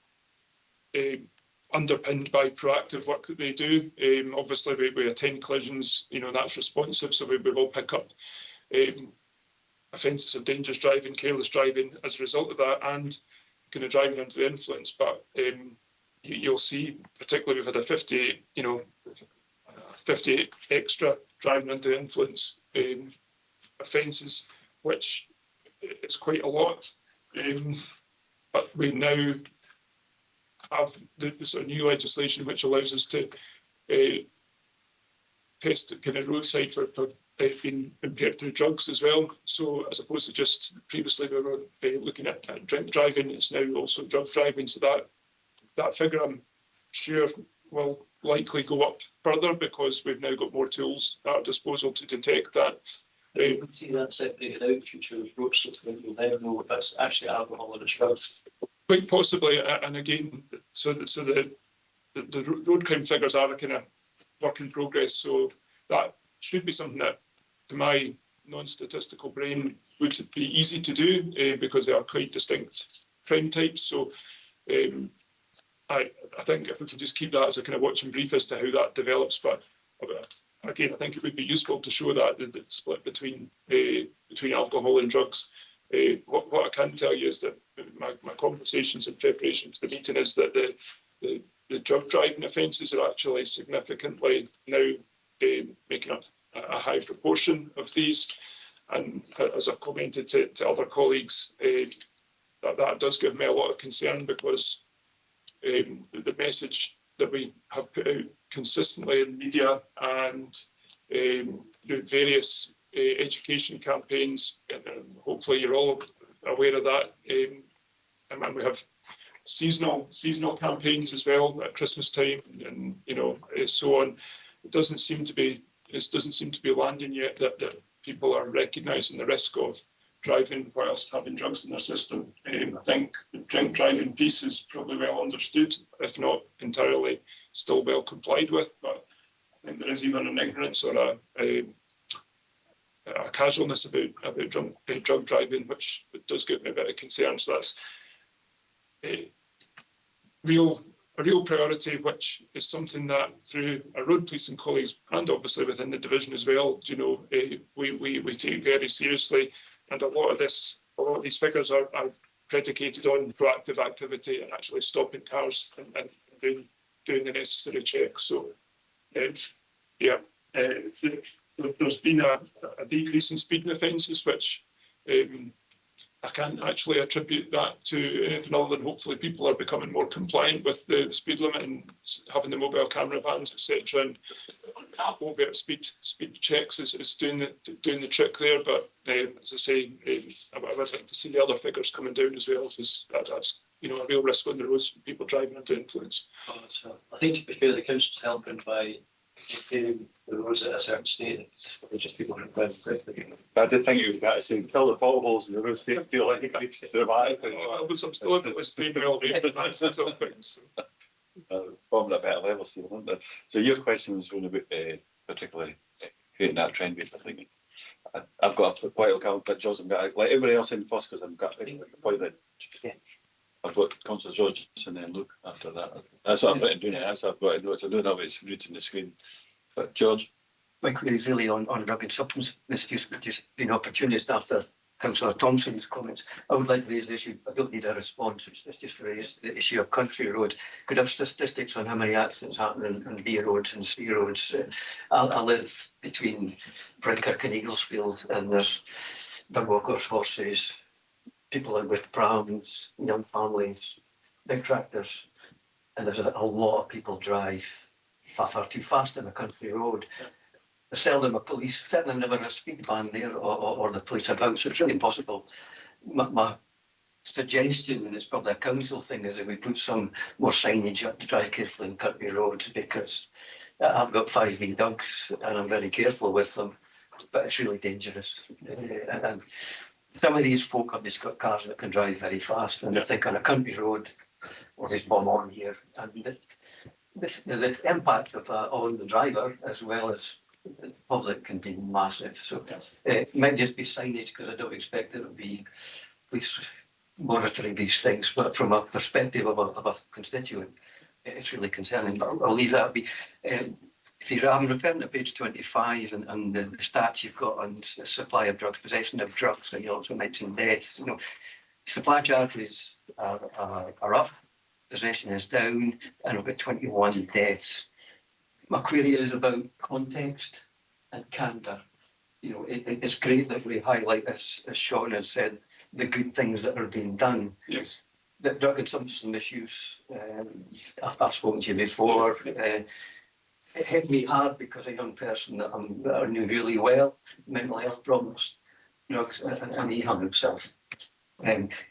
underpinned by proactive work that they do. Obviously, we attend collisions, that's responsive, so we will pick up offences of dangerous driving, careless driving as a result of that, and kind of driving under the influence. But you'll see, particularly, we've had a 50 extra driving under the influence offences, which is quite a lot. but we now have the sort of new legislation which allows us to test kind of roadside for being impaired through drugs as well. So as opposed to just previously we were looking at drink driving, it's now also drug driving. So that figure I'm sure will likely go up further because we've now got more tools at our disposal to detect that. You can see that separated out, future roads, so you'll never know if that's actually alcohol or the drugs. Quite possibly, and again, so the road crime figures are a kind of work in progress. So that should be something that, to my non-statistical brain, would be easy to do because they are quite distinct crime types. So I think if we could just keep that as a kind of watch and brief as to how that develops, but again, I think it would be useful to show that the split between alcohol and drugs. What I can tell you is that my conversations in preparation to the meeting is that the drug driving offences are actually significantly now making up a high proportion of these. And as I've commented to other colleagues, that does give me a lot of concern because the message that we have put out consistently in media and through various education campaigns, and hopefully you're all aware of that. And we have seasonal campaigns as well at Christmas time, and so on. It doesn't seem to be landing yet that people are recognising the risk of driving whilst having drugs in their system. I think the drink driving piece is probably well understood, if not entirely still well complied with, but I think there is even an ignorance or a casualness about drug driving, which does give me a bit of concern. So that's a real priority, which is something that through our road policing colleagues and obviously within the division as well, we take very seriously. And a lot of these figures are predicated on proactive activity and actually stopping cars and doing the necessary checks. So, there's been a decrease in speeding offences, which I can't actually attribute that to anything other than hopefully people are becoming more compliant with the speed limit and having the mobile camera vans, etc. And overt speed checks is doing the trick there. But as I say, I would like to see the other figures coming down as well, because that's a real risk on the roads for people driving under influence. I think, to be fair, the council's helping by maintaining the roads at a certain state. It's just people who drive quickly. I did think you were about to say fill the potholes in the roads. Feel like it's dramatic. I'm still in the staying well, but that's all things. Probably a better level, Stephen, isn't it? So your question was really about particularly creating that trend-based thinking. I've got quite a couple of George. I've got like everybody else in first because I've got quite a. I've got Councillor George and then Luke after that. That's what I'm going to do now. That's what I've got to do. I don't know if it's rooted in the screen. But George. My query is really on drug and substance misuse, just being opportunist after Councillor Thompson's comments. I would like to raise the issue. I don't need a response. It's just to raise the issue of country roads. Could I have statistics on how many accidents happen on B roads and C roads? I live between Brinkirk and Eaglesfield, and there's dog walkers, horses, people with prams, young families, big tractors, and there's a lot of people drive far too fast on a country road. There's seldom a police, certainly never a speed ban there or the police about, so it's really impossible. My suggestion, and it's probably a council thing, is that we put some more signage up to drive carefully on country roads, because I've got 5 wee dogs and I'm very careful with them, but it's really dangerous. And some of these folk have just got cars that can drive very fast, and I think on a country road, or this bomb on here, and the impact of that on the driver as well as the public can be massive. So it might just be signage, because I don't expect it to be police monitoring these things, but from a perspective of a constituent, it's really concerning. But I'll leave that be. If I'm referring to page 25 and the stats you've got on supply of drugs, possession of drugs, and you also mentioned death. Supply charges are up, possession is down, and we've got 21 deaths. My query is about context and candour. It's great that we highlight, as Sean has said, the good things that are being done. Yes. the drug and substance misuse, I've spoken to you before, it hit me hard because a young person that I knew really well, mental health problems, drugs, and he hung himself.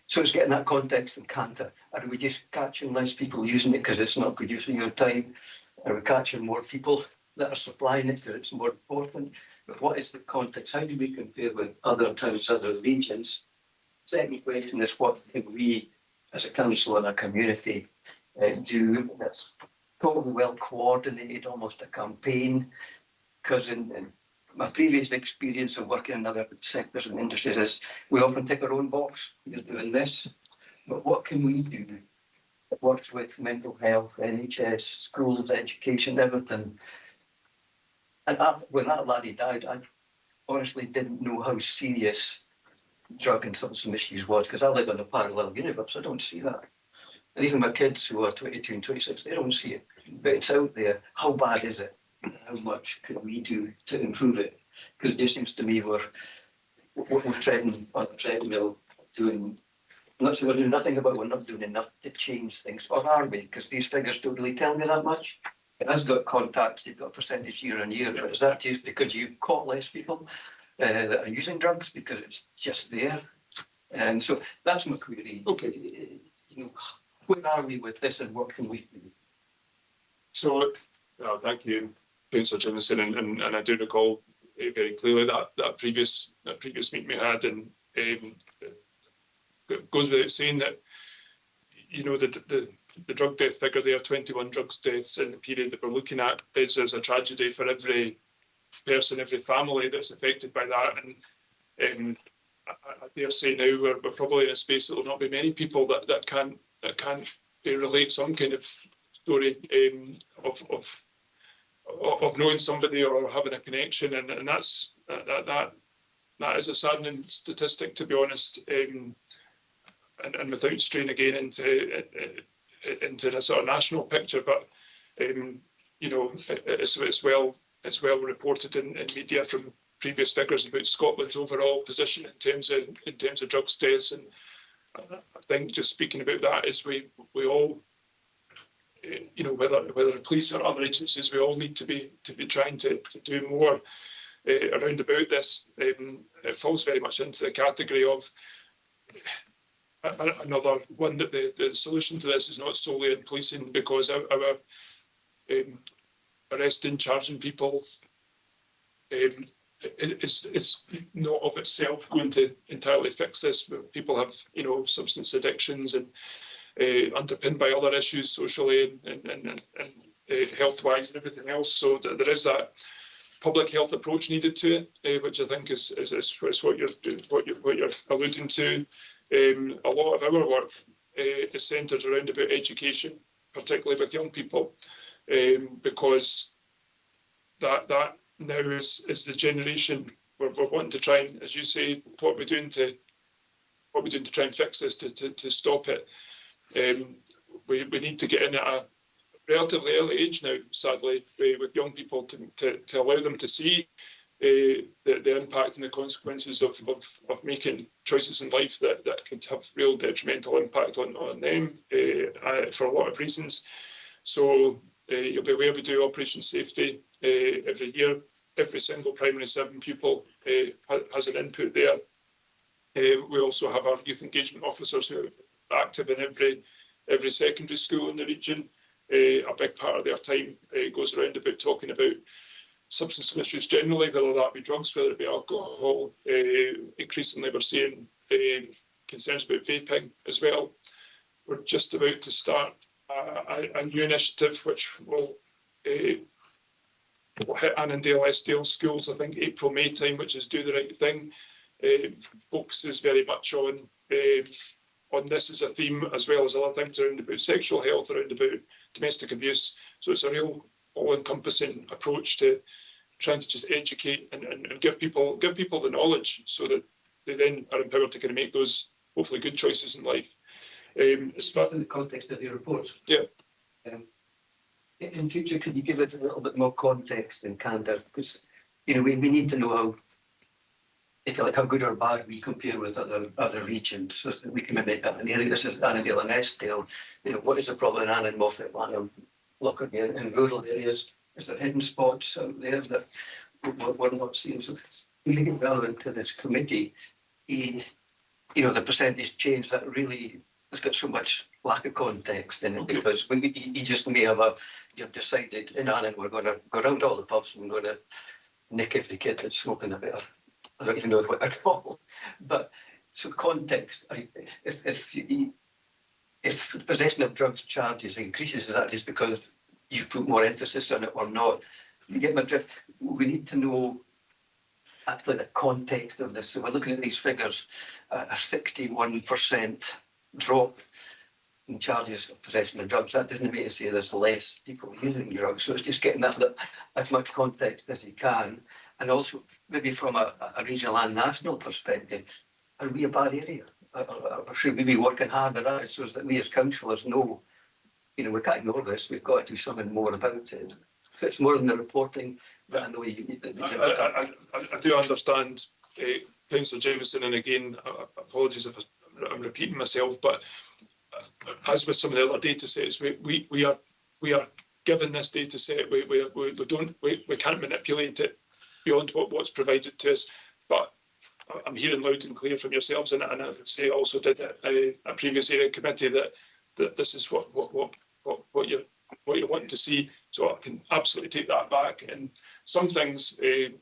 So it's getting that context and canter. Are we just catching less people using it because it's not producing your time? Are we catching more people that are supplying it because it's more important? But what is the context? How do we compare with other towns, other regions? Second question is, what can we as a council and a community do that's probably well coordinated, almost a campaign? Because in my previous experience of working in other sectors and industries is we often tick our own box. You're doing this, but what can we do that works with mental health, NHS, schools, education, everything? And when that laddie died, I honestly didn't know how serious drug and substance misuse was, because I live in a parallel universe. I don't see that. And even my kids who are 22 and 26, they don't see it. But it's out there. How bad is it? How much can we do to improve it? Because it just seems to me we're treading on a treadmill, doing, not so we're doing nothing about it, we're not doing enough to change things. Or are we? Because these figures don't really tell me that much. It has got contacts, they've got a percentage year on year, but is that just because you've caught less people that are using drugs because it's just there? And so that's my query. Okay. You know, where are we with this and what can we do? So, thank you, Councillor Jamieson, and I do recall very clearly that previous meeting we had, and it goes without saying that, you know, the drug death figure there, 21 drugs deaths in the period that we're looking at, is a tragedy for every person, every family that's affected by that. And I dare say now we're probably in a space that will not be many people that can't relate some kind of story of knowing somebody or having a connection, and that is a saddening statistic, to be honest. And without straying again into the sort of national picture, but you know, it's well reported in media from previous figures about Scotland's overall position in terms of drugs deaths. And I think just speaking about that is we all, you know, whether the police or other agencies, we all need to be trying to do more around about this. It falls very much into the category of another one that the solution to this is not solely in policing, because our arresting, charging people it's not of itself going to entirely fix this. People have, you know, substance addictions and underpinned by other issues socially and health-wise and everything else. So there is that public health approach needed to it, which I think is what you're alluding to. A lot of our work is centred around about education, particularly with young people, because that now is the generation we're wanting to try and, as you say, what we're doing to try and fix this, to stop it. We need to get in at a relatively early age now, sadly, with young people to allow them to see the impact and the consequences of making choices in life that could have real detrimental impact on them for a lot of reasons. So you'll be aware we do Operation Safety every year. Every single primary 7 pupil has an input there. We also have our youth engagement officers who are active in every secondary school in the region. A big part of their time goes around about talking about substance misuse generally, whether that be drugs, whether it be alcohol. Increasingly, we're seeing concerns about vaping as well. We're just about to start a new initiative which will hit Annandale, Eskdale schools, I think April, May time, which is Do the Right Thing. Focuses very much on this as a theme, as well as other things around about sexual health, around about domestic abuse. So it's a real all-encompassing approach to trying to just educate and give people the knowledge so that they then are empowered to kind of make those hopefully good choices in life. It's part in the context of your reports. Yeah. In future, could you give it a little bit more context and candor? Because, you know, we need to know how if you like, how good or bad we compare with other regions. So we can maybe an area, this is Annandale and Eskdale, you know, what is the problem in Annan, Moffat, Lanham, Lockerbie, in rural areas? Is there hidden spots out there that we're not seeing? So we think it's relevant to this committee. You know, the percentage change that really has got so much lack of context in it, Okay. because when you just may have you've decided in Annan we're going to go around all the pubs and we're going to nick every kid that's smoking a bit of, I don't even know what they're called. But so context, if possession of drugs charges increases, is that just because you've put more emphasis on it or not? You get my drift. We need to know actually the context of this. So we're looking at these figures, a 61% drop in charges of possession of drugs. That doesn't mean to say there's less people using drugs. So it's just getting that as much context as you can. And also maybe from a regional and national perspective, are we a bad area? Or should we be working harder at it so that we as councillors know, you know, we can't ignore this, we've got to do something more about it. So it's more than the reporting, but I know I do understand, Councillor Jameson, and again, apologies if I'm repeating myself, but as with some of the other data sets, we are given this data set. We can't manipulate it beyond what's provided to us. But I'm hearing loud and clear from yourselves, and I would say also did a previous area committee that this is what you're wanting to see. So I can absolutely take that back. And some things that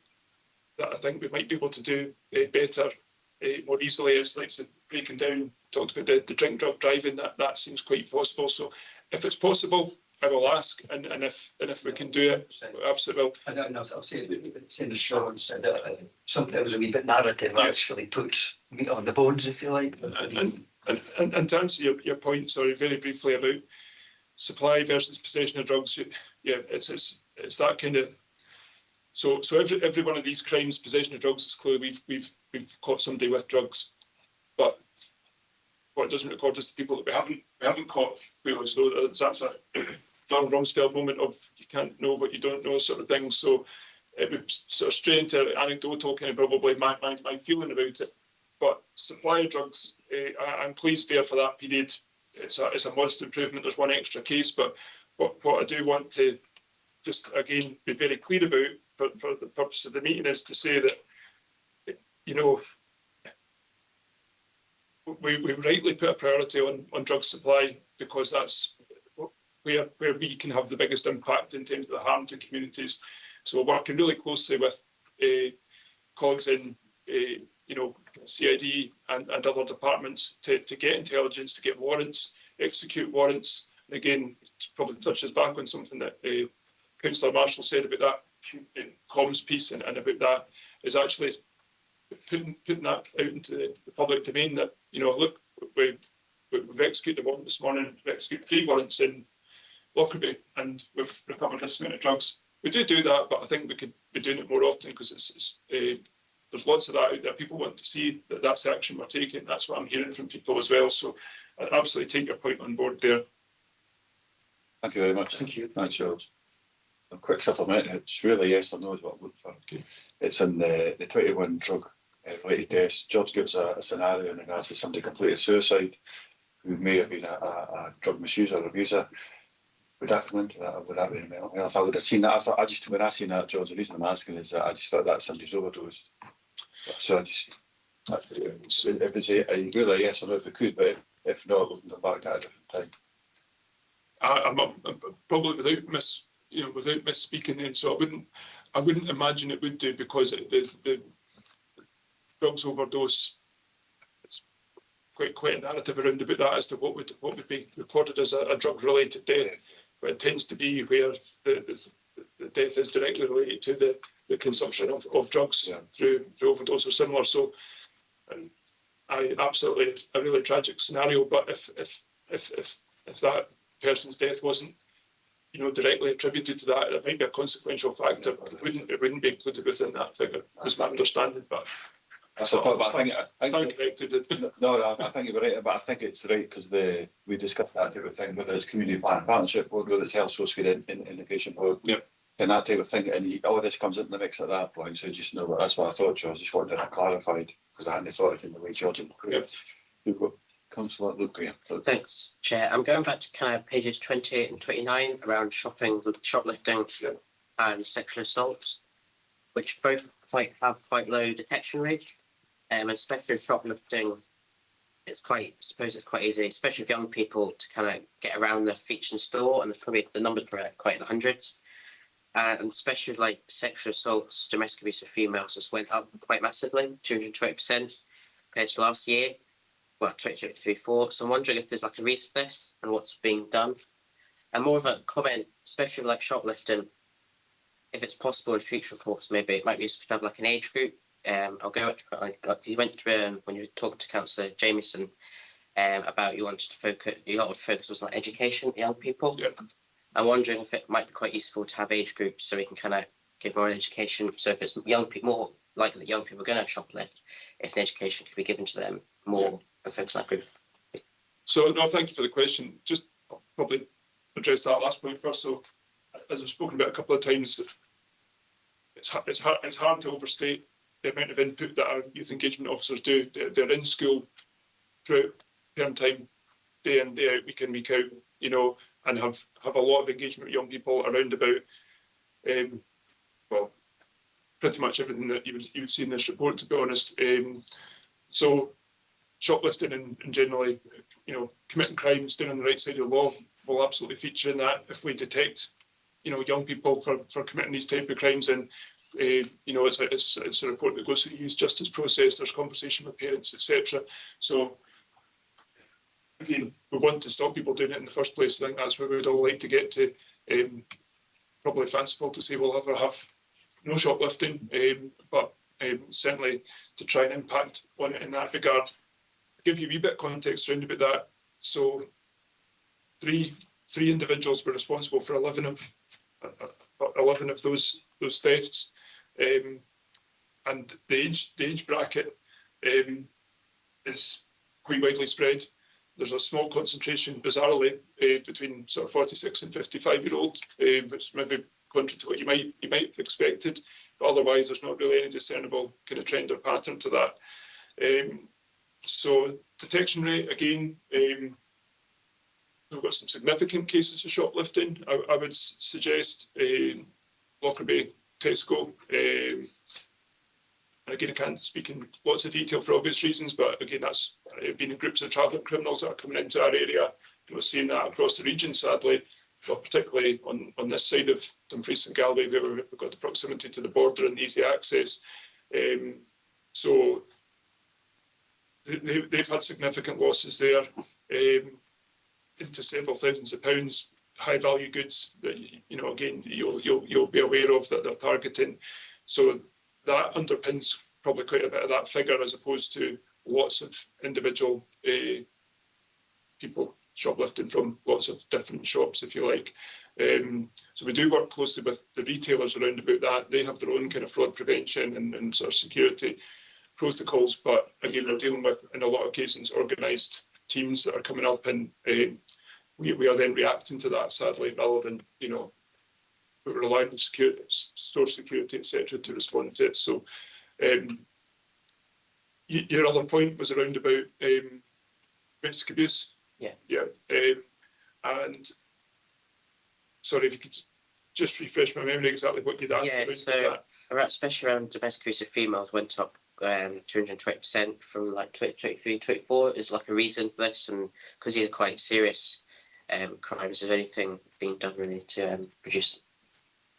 I think we might be able to do better, more easily, is like breaking down. Talked about the drink drug driving. That seems quite possible. So if it's possible, I will ask, and if we can do it, we absolutely will. I don't know. I'll say the Sean said sometimes a wee bit narrative actually puts meat on the bones, if you like. And to answer your point, sorry, very briefly about supply versus possession of drugs, yeah, it's that kind of. So every one of these crimes, possession of drugs, is clear we've caught somebody with drugs, but what it doesn't record is the people that we haven't caught. So that's a Donald Rumsfeld moment of you can't know what you don't know sort of thing. So it would sort of stray into anecdotal kind of probably my feeling about it. But supply of drugs, I'm pleased there for that period. It's a modest improvement. There's one extra case, but what I do want to just again be very clear about for the purpose of the meeting is to say that, you know, we rightly put a priority on drug supply because that's where we can have the biggest impact in terms of the harm to communities. So we're working really closely with colleagues in CID and other departments to get intelligence, to get warrants, execute warrants. And again, it probably touches back on something that Councillor Marshall said about that comms piece and about that is actually putting that out into the public domain that, you know, look, we've executed a warrant this morning, we've executed 3 warrants in Lockerbie and we've recovered this amount of drugs. We do that, but I think we could be doing it more often because there's lots of that out there. People want to see that that's the action we're taking. That's what I'm hearing from people as well. So I absolutely take your point on board there. Thank you very much. Thank you. Thanks, George. A quick supplement. It's really yes or no is what I'm looking for. Okay. It's in the 21 drug related deaths. George gives a scenario in regards to somebody completed suicide who may have been a drug misuser or abuser. Would that come into that, or would that be mental health? I would have seen that. When I seen that, George, the reason I'm asking is that I just thought that's somebody's overdose. So that's if it's a really yes or no, if it could, but if not, we can come back to that at a different time. I'm probably without misspeaking then, so I wouldn't imagine it would do because the drugs overdose. It's quite a narrative around about that as to what would be recorded as a drug related death, but it tends to be where the death is directly related to the consumption of drugs through overdose or similar. So I absolutely a really tragic scenario, but if that person's death wasn't, you know, directly attributed to that, it might be a consequential factor. It wouldn't be included within that figure, is my understanding. But that's what I thought. But I think corrected. I think you're right, but I think it's right because we discussed that type of thing, whether it's community plan partnership board, whether it's health social care integration board. Yeah. and that type of thing, and all this comes into the mix at that point, so just know that's what I thought, George, just wanted that clarified, because I hadn't thought it in the way George had put it. You've got Councillor Luke here. Thanks, Chair. I'm going back to kind of pages 28 and 29 around shoplifting and sexual assaults, which both have quite low detection rate, and especially with shoplifting, I suppose it's quite easy, especially with young people, to kind of get around the feature in store, and there's probably the numbers are quite in the hundreds. And especially with like sexual assaults, domestic abuse of females just went up quite massively, 220% compared to last year. Well, 2023-4. So I'm wondering if there's like a reason for this and what's being done. And more of a comment, especially with like shoplifting, if it's possible in future reports, maybe it might be useful to have like an age group. I'll go like you went through when you were talking to Councillor Jamieson about you wanted to focus, a lot of focus was on education, young people. Yeah. I'm wondering if it might be quite useful to have age groups so we can kind of give more education. So if it's young people, more likely that young people are going to shoplift, if the education could be given to them more and focus on that group. So no, thank you for the question. Just I'll probably address that last point first. So as I've spoken about a couple of times, it's hard to overstate the amount of input that our youth engagement officers do. They're in school throughout term time, day in, day out, week in, week out, you know, and have a lot of engagement with young people around about, well, pretty much everything that you would see in this report, to be honest. So shoplifting and generally, you know, committing crimes, doing on the right side of the law will absolutely feature in that if we detect, you know, young people for committing these type of crimes. And you know, it's a report that goes through the youth justice process. There's conversation with parents, etc. So again, we want to stop people doing it in the first place. I think that's where we would all like to get to. Probably fanciful to say we'll ever have no shoplifting, but certainly to try and impact on it in that regard. I'll give you a wee bit of context around about that. So three individuals were responsible for 11 of those thefts, and the age bracket is quite widely spread. There's a small concentration, bizarrely, between sort of 46 and 55-year-old, which maybe contrary to what you might have expected, but otherwise there's not really any discernible kind of trend or pattern to that. So detection rate, again, we've got some significant cases of shoplifting. I would suggest Lockerbie, Tesco, and again, I can't speak in lots of detail for obvious reasons, but again, that's been in groups of travelling criminals that are coming into our area. And we're seeing that across the region, sadly, but particularly on this side of Dumfries and Galway, where we've got the proximity to the border and easy access. So they've had significant losses there, into several thousands of pounds, high value goods that, you know, again, you'll be aware of that they're targeting. So that underpins probably quite a bit of that figure, as opposed to lots of individual people shoplifting from lots of different shops, if you like. So we do work closely with the retailers around about that. They have their own kind of fraud prevention and sort of security protocols, but again, we're dealing with, in a lot of occasions, organised teams that are coming up, and we are then reacting to that, sadly, rather than, you know, we're relying on security, store security, etc., to respond to it. So your other point was around about domestic abuse. Yeah. And sorry, if you could just refresh my memory exactly what you'd asked. Yeah, so especially around domestic abuse of females went up 220% from like 2023, 24 is like a reason for this, and because these are quite serious crimes. Is there anything being done really to reduce?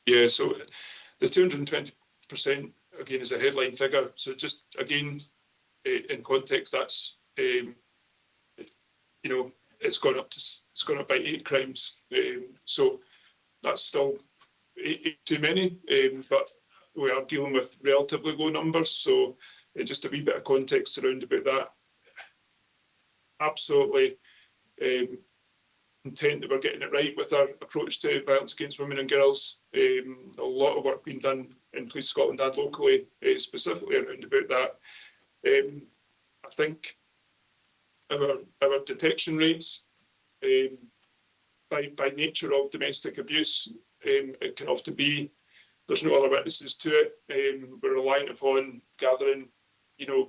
Yeah, so the 220% again is a headline figure. So just again, in context, that's you know, it's gone up by 8 crimes. So that's still 8 too many, but we are dealing with relatively low numbers. So just a wee bit of context around about that. Absolutely intent that we're getting it right with our approach to violence against women and girls. A lot of work being done in Police Scotland and locally, specifically around about that. I think our detection rates, by nature of domestic abuse, It can often be there's no other witnesses to it. We're relying upon gathering,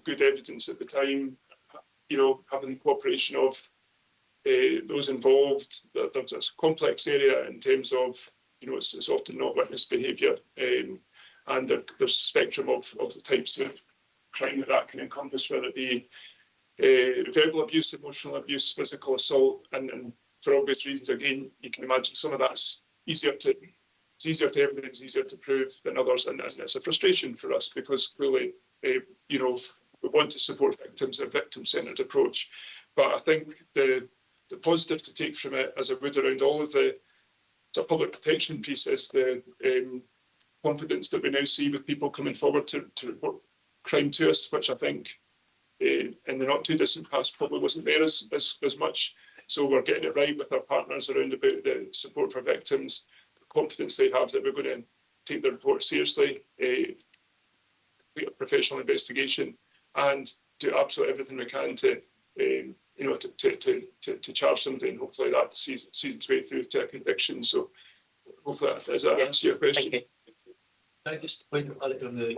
good evidence at the time, having the cooperation of those involved. There's a complex area in terms of, it's often not witness behaviour, and there's a spectrum of the types of crime that can encompass, whether it be verbal abuse, emotional abuse, physical assault, and for obvious reasons, again, you can imagine some of that's easier to evidence, easier to prove than others, and it's a frustration for us because clearly, we want to support victims, a victim-centred approach. But I think the positive to take from it, as I would around all of the public protection piece, is the confidence that we now see with people coming forward to report crime to us, which I think in the not too distant past probably wasn't there as much. So we're getting it right with our partners around about the support for victims, the confidence they have that we're going to take the report seriously, complete a professional investigation, and do absolutely everything we can to charge somebody, and hopefully that sees its way through to a conviction. So hopefully that does answer your question. Thank you. Can I just point out on the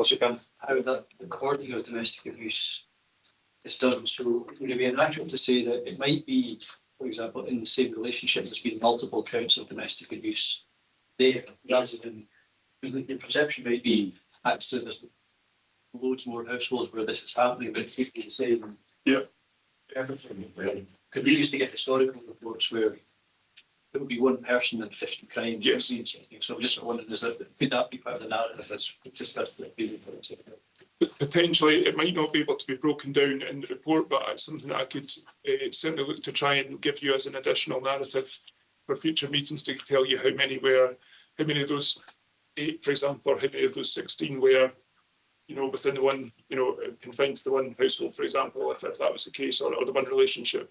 how that recording of domestic abuse is done? So would it be inaccurate to say that it might be, for example, in the same relationship, there's been multiple counts of domestic abuse there, rather than the perception might be actually there's loads more households where this is happening, but it's keeping the same. Yeah. Everything. Because we used to get historical reports where there would be one person and 50 crimes. Yes. So I'm just wondering, could that be part of the narrative? That's just that's potentially, it might not be able to be broken down in the report, but it's something that I could certainly look to try and give you as an additional narrative for future meetings, to tell you how many of those 8, for example, or how many of those 16 were, within the one, confined to the one household, for example, if that was the case, or the one relationship.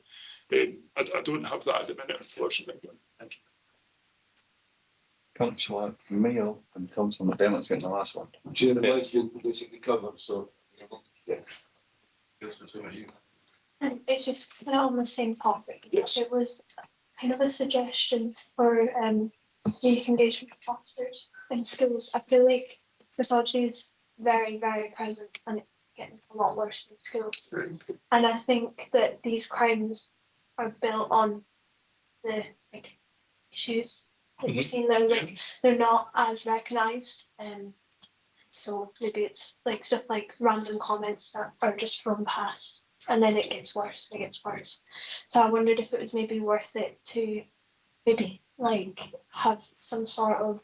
I don't have that at the minute, unfortunately. Thank you. Councillor Mayo and Councillor McDermott's getting the last one. Basically covered, so yeah. It's just kind of on the same topic. Yes. It was kind of a suggestion for youth engagement officers in schools. I feel like misogyny is very, very present, and it's getting a lot worse in schools. And I think that these crimes are built on the issues that you're seeing now. They're not as recognised, so maybe it's stuff like random comments that are just thrown past, and then it gets worse and it gets worse. So I wondered if it was maybe worth it to maybe have some sort of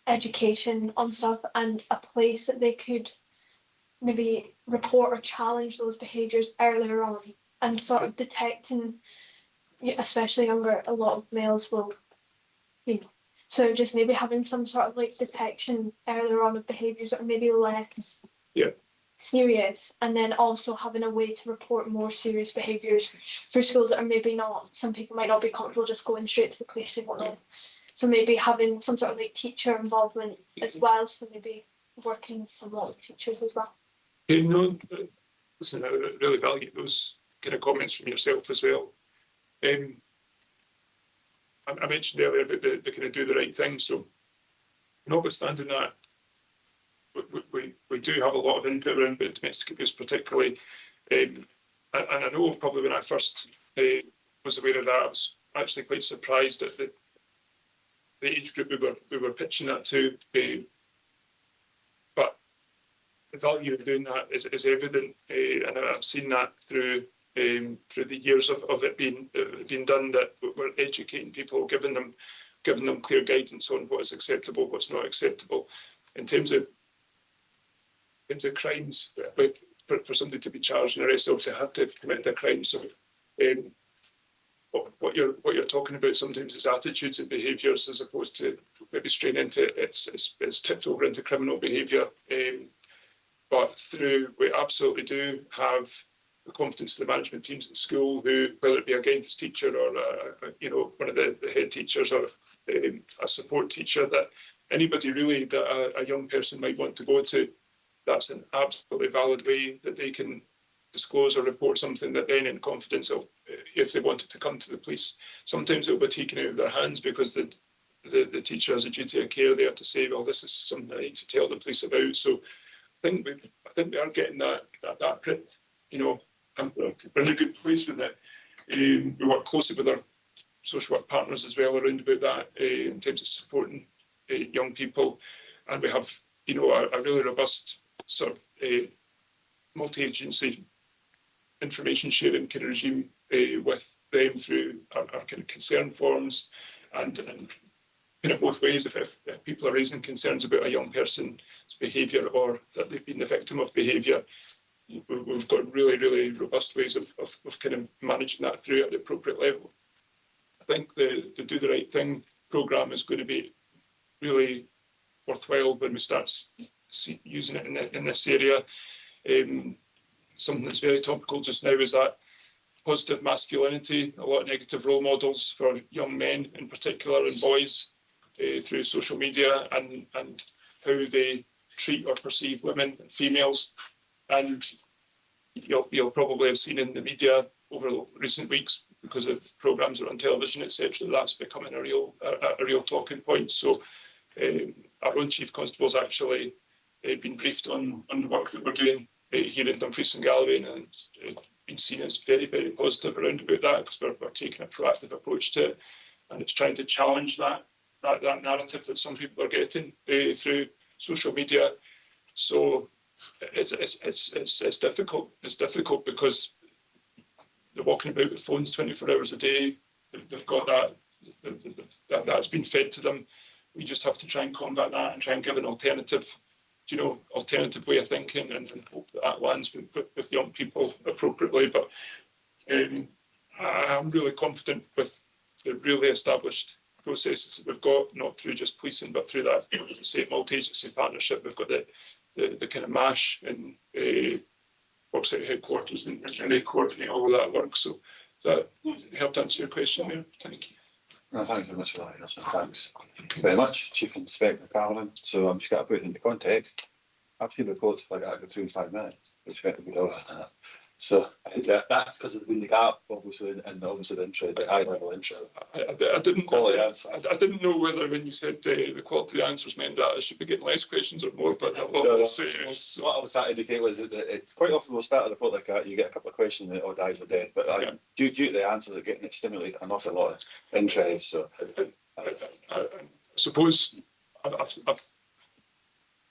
education on stuff, and a place that they could maybe report or challenge those behaviours earlier on, and sort of detecting, especially younger, a lot of males will, so just maybe having some sort of detection earlier on of behaviours that are maybe less serious, and then also having a way to report more serious behaviours for schools that are maybe not, some people might not be comfortable just going straight to the police and whatnot. So maybe having some sort of teacher involvement as well, so maybe working somewhat with teachers as well. No, listen, I really value those kind of comments from yourself as well. I mentioned earlier about the kind of do the right thing. So notwithstanding that, we do have a lot of input around domestic abuse particularly. And I know probably when I first was aware of that, I was actually quite surprised at the age group we were pitching that to. But the value of doing that is evident, and I've seen that through the years of it being done, that we're educating people, giving them clear guidance on what is acceptable, what's not acceptable. In terms of crimes, for somebody to be charged and arrested, obviously have to have committed a crime. So what you're talking about sometimes is attitudes and behaviours, as opposed to maybe straying into it's tipped over into criminal behaviour. But we absolutely do have the confidence of the management teams at school, who, whether it be a guidance teacher or one of the head teachers, or a support teacher, that anybody really that a young person might want to go to, that's an absolutely valid way that they can disclose or report something that then in confidence, if they wanted to come to the police, sometimes it will be taken out of their hands because the teacher has a duty of care there to say, well, this is something I need to tell the police about. So I think we are getting that print, you know, and we're in a good place with it. We work closely with our social work partners as well around about that in terms of supporting young people, and we have, you know, a really robust sort of multi-agency information sharing kind of regime with them through our kind of concern forms and kind of both ways. If people are raising concerns about a young person's behaviour or that they've been the victim of behaviour, we've got really, really robust ways of kind of managing that through at the appropriate level. I think the Do the Right Thing programme is going to be really worthwhile when we start using it in this area. Something that's very topical just now is that positive masculinity, a lot of negative role models for young men in particular and boys through social media and how they treat or perceive women and females. And you'll probably have seen in the media over recent weeks, because of programmes on television, etc., that's becoming a real talking point. So our own Chief Constable's actually been briefed on the work that we're doing here in Dumfries and Galloway, and it's been seen as very, very positive around about that, because we're taking a proactive approach to it, and it's trying to challenge that narrative that some people are getting through social media. So it's difficult. It's difficult because they're walking about with phones 24 hours a day. They've got that's been fed to them. We just have to try and combat that and try and give an alternative way of thinking, and hope that lands with young people appropriately. But I'm really confident with the really established processes that we've got, not through just policing, but through that multi-agency partnership. We've got the kind of MASH and works out headquarters and they coordinate all of that work. So that helped answer your question there. Thank you. No, thank you very much for that, Alison. Thanks very much, Chief Inspector Carlin. So I'm just going to put it into context. I've seen reports for like 3 to 5 minutes. It's going to be over that. So that's because of the gap, obviously, and obviously the intro, the high level intro. I didn't quality answers. I didn't know whether when you said the quality of the answers meant that I should be getting less questions or more, but What I was trying to indicate was that quite often we'll start a report like that, you get a couple of questions and all eyes are dead. But due to the answers, are getting it stimulated an awful lot of interest. So I suppose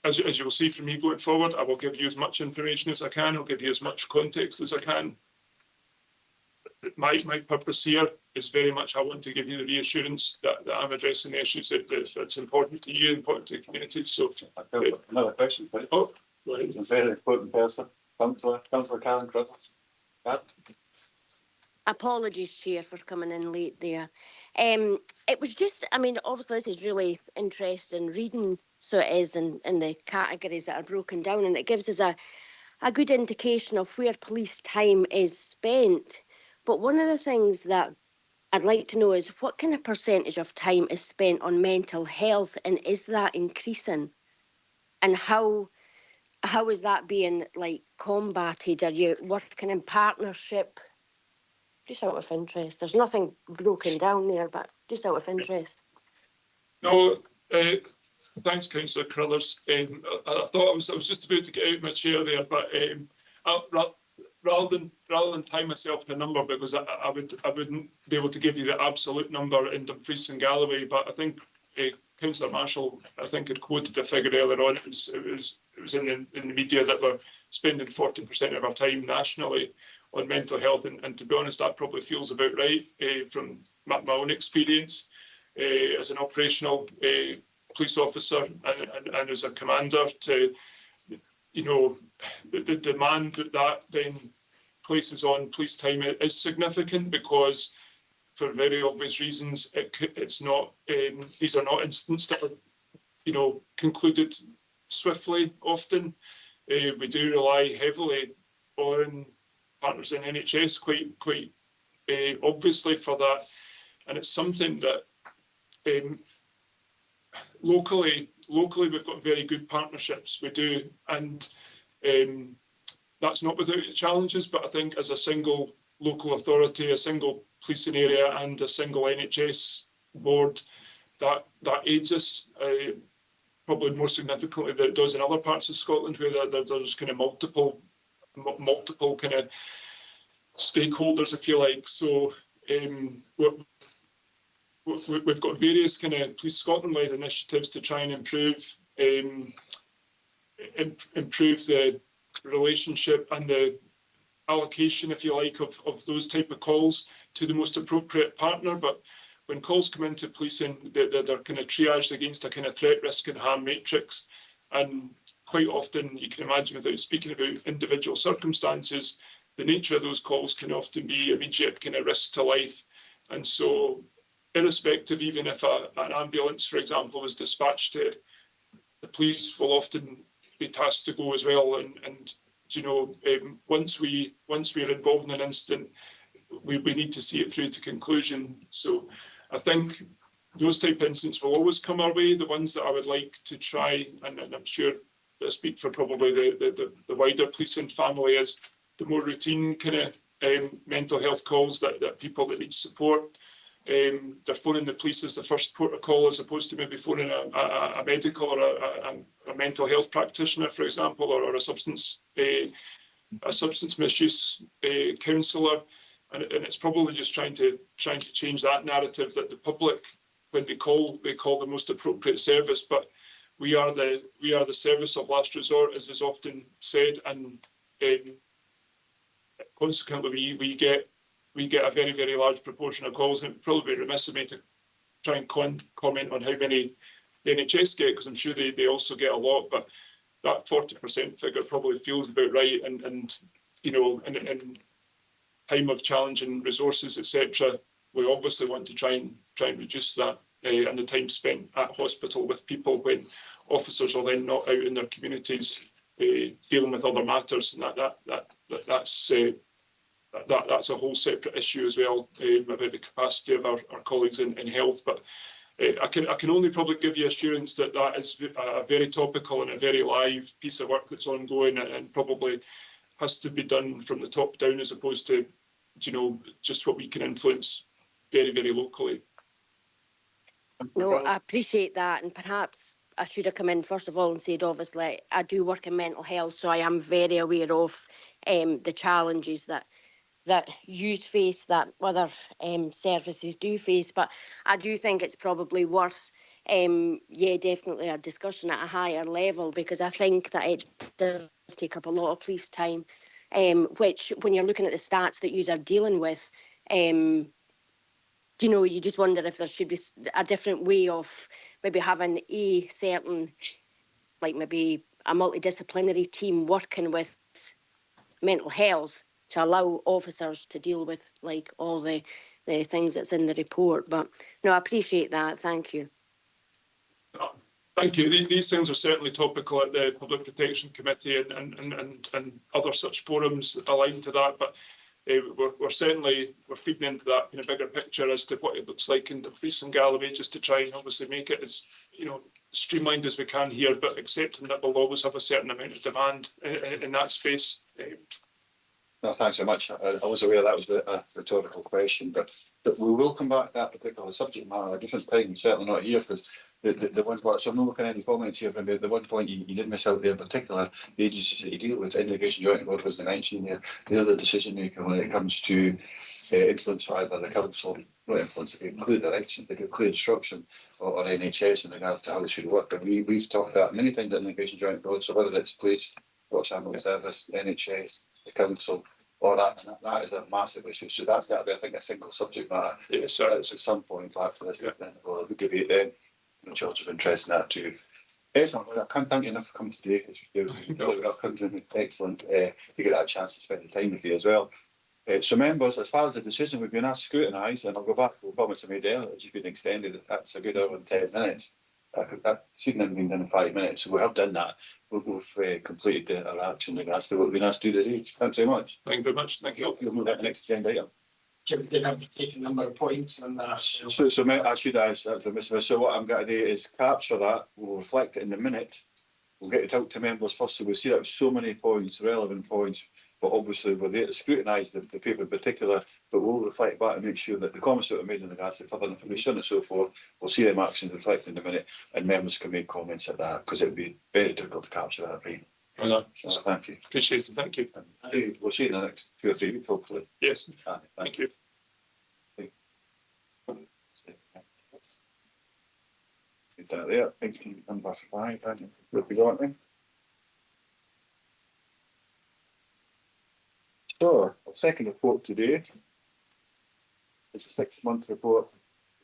as you will see from me going forward, I will give you as much information as I can. I'll give you as much context as I can. My purpose here is very much, I want to give you the reassurance that I'm addressing the issues that's important to you, important to the community. So another question, please. Oh, go ahead. A very important person. Councillor Karen Critters. Apologies, Chair, for coming in late there. It was just, I mean, obviously this is really interesting reading, so it is in the categories that are broken down, and it gives us a good indication of where police time is spent. But one of the things that I'd like to know is what kind of percentage of time is spent on mental health, and is that increasing? And how is that being like combated? Are you working in partnership? Just out of interest. There's nothing broken down there, but just out of interest. No, thanks, Councillor Crullers. I thought I was just about to get out of my chair there, but rather than tie myself to a number, because I wouldn't be able to give you the absolute number in Dumfries and Galloway, but I think Councillor Marshall, I think, had quoted a figure earlier on. It was in the media that we're spending 40% of our time nationally on mental health, and to be honest, that probably feels about right from my own experience as an operational police officer and as a commander. To the demand that then places on police time is significant, because for very obvious reasons it's not these are not incidents that are concluded swiftly. Often we do rely heavily on partners in NHS quite obviously for that, and it's something that locally we've got very good partnerships. We do, and that's not without its challenges, but I think as a single local authority, a single policing area and a single NHS board, that aids us probably more significantly than it does in other parts of Scotland, where there's kind of multiple kind of stakeholders, if you like. So we've got various kind of Police Scotland-led initiatives to try and improve the relationship and the allocation, if you like, of those type of calls to the most appropriate partner. But when calls come into policing, they're kind of triaged against a kind of threat, risk and harm matrix. And quite often, you can imagine, without speaking about individual circumstances, the nature of those calls can often be immediate kind of risk to life. And so irrespective, even if an ambulance, for example, was dispatched to, the police will often be tasked to go as well. And you know, once we're involved in an incident, we need to see it through to conclusion. So I think those type of incidents will always come our way. The ones that I would like to try, and I'm sure I speak for probably the wider policing family, is the more routine kind of mental health calls that people that need support. They're phoning the police as the first port of call, as opposed to maybe phoning a medical or a mental health practitioner, for example, or a substance misuse counsellor. And it's probably just trying to change that narrative, that the public, when they call the most appropriate service, but we are the service of last resort, as is often said, and consequently we get a very, very large proportion of calls. And it would probably be remiss of me to try and comment on how many the NHS get, because I'm sure they also get a lot, but that 40% figure probably feels about right. And you know, in time of challenge and resources, etc., we obviously want to try and reduce that and the time spent at hospital with people when officers are then not out in their communities dealing with other matters, and that's a whole separate issue as well, about the capacity of our colleagues in health. But I can only probably give you assurance that is a very topical and a very live piece of work that's ongoing, and probably has to be done from the top down, as opposed to, you know, just what we can influence very, very locally. No, I appreciate that, and perhaps I should have come in first of all and said, obviously, I do work in mental health, so I am very aware of the challenges that youth face, that other services do face. But I do think it's probably worth, definitely a discussion at a higher level, because I think that it does take up a lot of police time, which, when you're looking at the stats that you are dealing with, you know, you just wonder if there should be a different way of maybe having a certain, like maybe a multidisciplinary team working with mental health to allow officers to deal with like all the things that's in the report. But no, I appreciate that. Thank you. Thank you. These things are certainly topical at the Public Protection Committee and other such forums aligned to that. But we're feeding into that in a bigger picture as to what it looks like in Dumfries and Galloway, just to try and obviously make it as, you know, streamlined as we can here, but accepting that we'll always have a certain amount of demand in that space. No, thanks so much. I was aware that was a rhetorical question, but we will come back to that particular subject matter at a different time. Certainly not here, because the one part, so I'm not looking at any comments here, but the one point you did miss out there in particular, the agencies that you deal with, Immigration Joint Board was the mention there. The other decision maker when it comes to influence either the council, not influence, they give clear direction, they give clear instruction, or NHS in regards to how it should work. But we've talked about many times at Immigration Joint Board, so whether it's police, Scottish Ambulance Service, NHS, the council, or that is a massive issue. So that's got to be, I think, a single subject matter. Yes, so it's at some point back for this. Yeah. Then we'll give you in charge of interest in that too. Excellent. Well, I can't thank you enough for coming today. It's really welcome and excellent to get that chance to spend the time with you as well. So members, as far as the decision, we've been asked to scrutinise, and I'll go back to the comments I made earlier, as you've been extended, that's a good hour and 10 minutes. That shouldn't have been done in 5 minutes, so we have done that. We've completed our action, and that's what we've been asked to do today. Thanks very much. Thank you very much. Thank you. You'll move on to the next agenda item. We did have to take a number of points on that. So I should ask that for Mr. So what I'm going to do is capture that. We'll reflect it in the minute. we'll get it out to members first, so we'll see out so many points, relevant points, but obviously we're there to scrutinise the paper in particular, but we'll reflect back and make sure that the comments that were made in the guys, the further information and so forth, we'll see them actions reflected in a minute, and members can make comments at that, because it would be very difficult to capture that, right? Well, So, thank you. appreciate it, thank you. We'll see you in the next 2 or 3 weeks, hopefully. Yes, Aye, thank you. Get that there. Thank you. Number 5, and what we got then? So, our second report today is a 6-month report,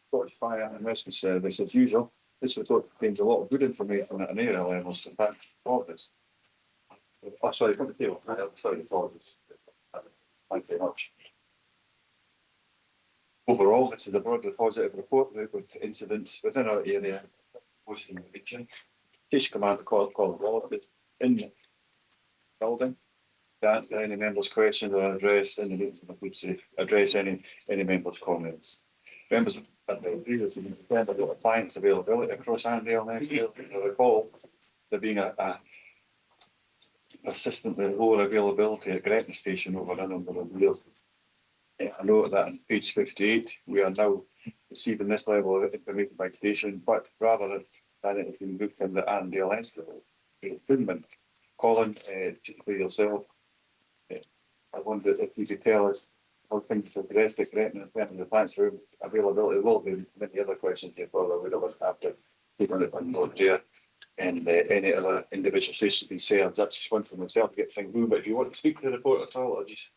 Scottish Fire and Rescue Service. As usual, this report contains a lot of good information at an area level. So, thank you for this. Oh, sorry, from the table. Sorry for this. Thank you very much. Overall, this is a broadly positive report with incidents within our area, mostly in the region. Station Commander call in the building to answer any members' questions or address any members' comments. Members have been previously concerned about appliance availability across Annandale and Eskdale. I recall there being a persistently lower availability at Gretna Station over a number of years. I note that on page 58, we are now receiving this level of information by station, but rather than it has been booked in the Annandale and Eskdale improvement. Colin, just for yourself, I wonder if you could tell us how things progressed at Gretna in terms of the plants availability. There will be many other questions here further. We don't have to keep on it on board there. And any other individual stations being served. That's just one for myself to get things moving. But if you want to speak to the report at all, I'll just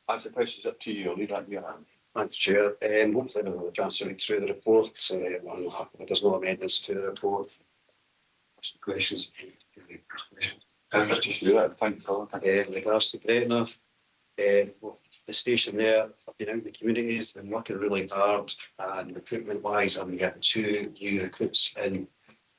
ask the questions up to you. I'll leave that in your hand. Thanks, Chair. Hopefully we'll have a chance to read through the report. There's no amendments to the report. Some questions. Let's just do that. Thank you, Colin. In regards to Gretna, the station there, I've been out in the communities, been working really hard, and recruitment wise, I'm getting 2 new recruits in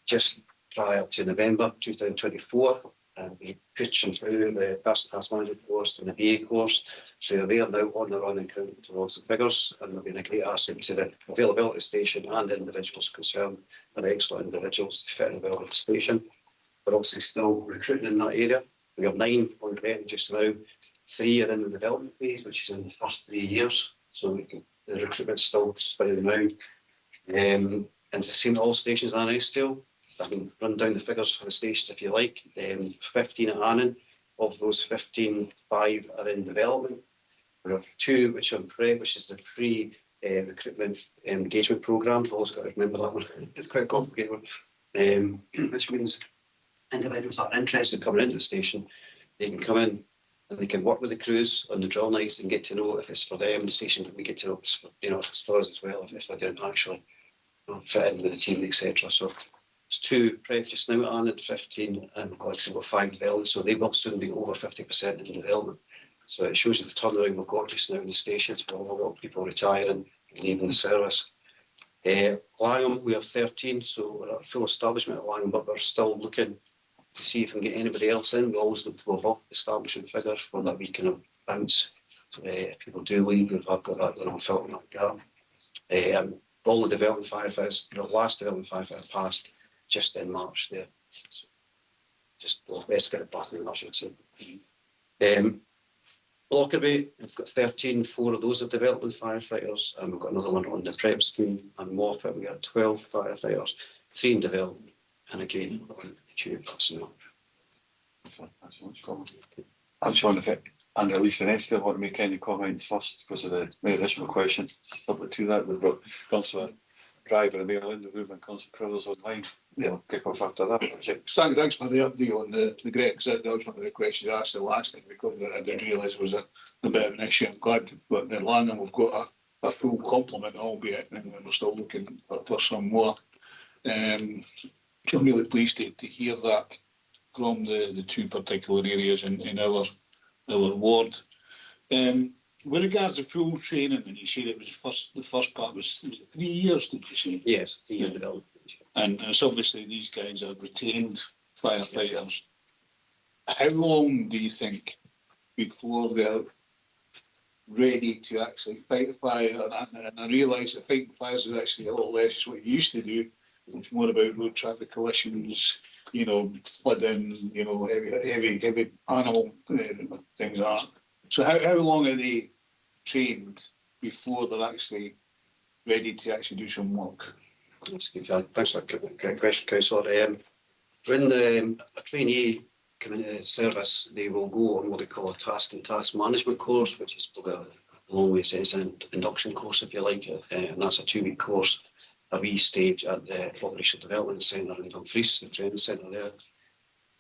just prior to November 2024. And we pushing through the personal task management course and the BA course. So they are now on the run and counting towards the figures, and they've been a great asset to the availability station and individuals concerned. They're excellent individuals fitting well with the station. We're obviously still recruiting in that area. We have 9 on Gretna just now. 3 are in the development phase, which is in the first 3 years. So the recruitment's still spinning around. And it's the same at all stations on Eskdale. I can run down the figures for the stations if you like. 15 at Annan. Of those 15, 5 are in development. We have 2 which are in prep, which is the pre-recruitment engagement programme. I've always got to remember that one. It's quite a complicated one. Which means individuals that are interested in coming into the station, they can come in and they can work with the crews on the drill nights and get to know if it's for them. The station can we get to know if it's for us as well, if they're going to actually fit in with the team, etc. So there's 2 prep just now at Annan, 15, and we've got like about 5 development, so they will soon be over 50% in development. So it shows you the turnaround we've got just now in the stations for a lot of people retiring and leaving the service. Langham, we have 13, so we're at full establishment at Langham, but we're still looking to see if we can get anybody else in. We always look to above establishment figures for that we can bounce. If people do leave, we've got that, then I'm filling that gap. All the development firefighters, the last development firefighter passed just in March there. So just best get it past in March, I should say. Lockerbie, we've got 13, 4 of those are development firefighters, and we've got another one on the prep scheme. And Moffat, we got 12 firefighters, 3 in development, and again, on tube personnel. Thanks so much, Colin. I'm just wondering if Annalise and Esther want to make any comments first because of the additional question. Subject to that, we've got Councillor Driver and Mayor in the room and Councillor Crowther's online. We'll kick off after that. Thanks for the update on the Gretna, because that was one of the questions I asked the last time we covered it. I didn't realise was a bit of an issue. I'm glad that in Langham we've got a full complement, albeit, and we're still looking for some more. I'm really pleased to hear that from the 2 particular areas in our ward. With regards to full training, and you said it was the first part was 3 years, did you say? Yes, 3 years development. And it's obviously these guys are retained firefighters. How long do you think before they're ready to actually fight a fire? And I realise that fighting fires is actually a lot less what you used to do. It's more about road traffic collisions, you know, flooding, you know, heavy animal things are. So how long are they trained before they're actually ready to actually do some work? That's good. Thanks for that good question, Councillor. When a trainee come into the service, they will go on what they call a task and task management course, which is probably a long way says an induction course, if you like, and that's a 2-week course, a wee stage at the Operational Development Centre in Dumfries, the training centre there.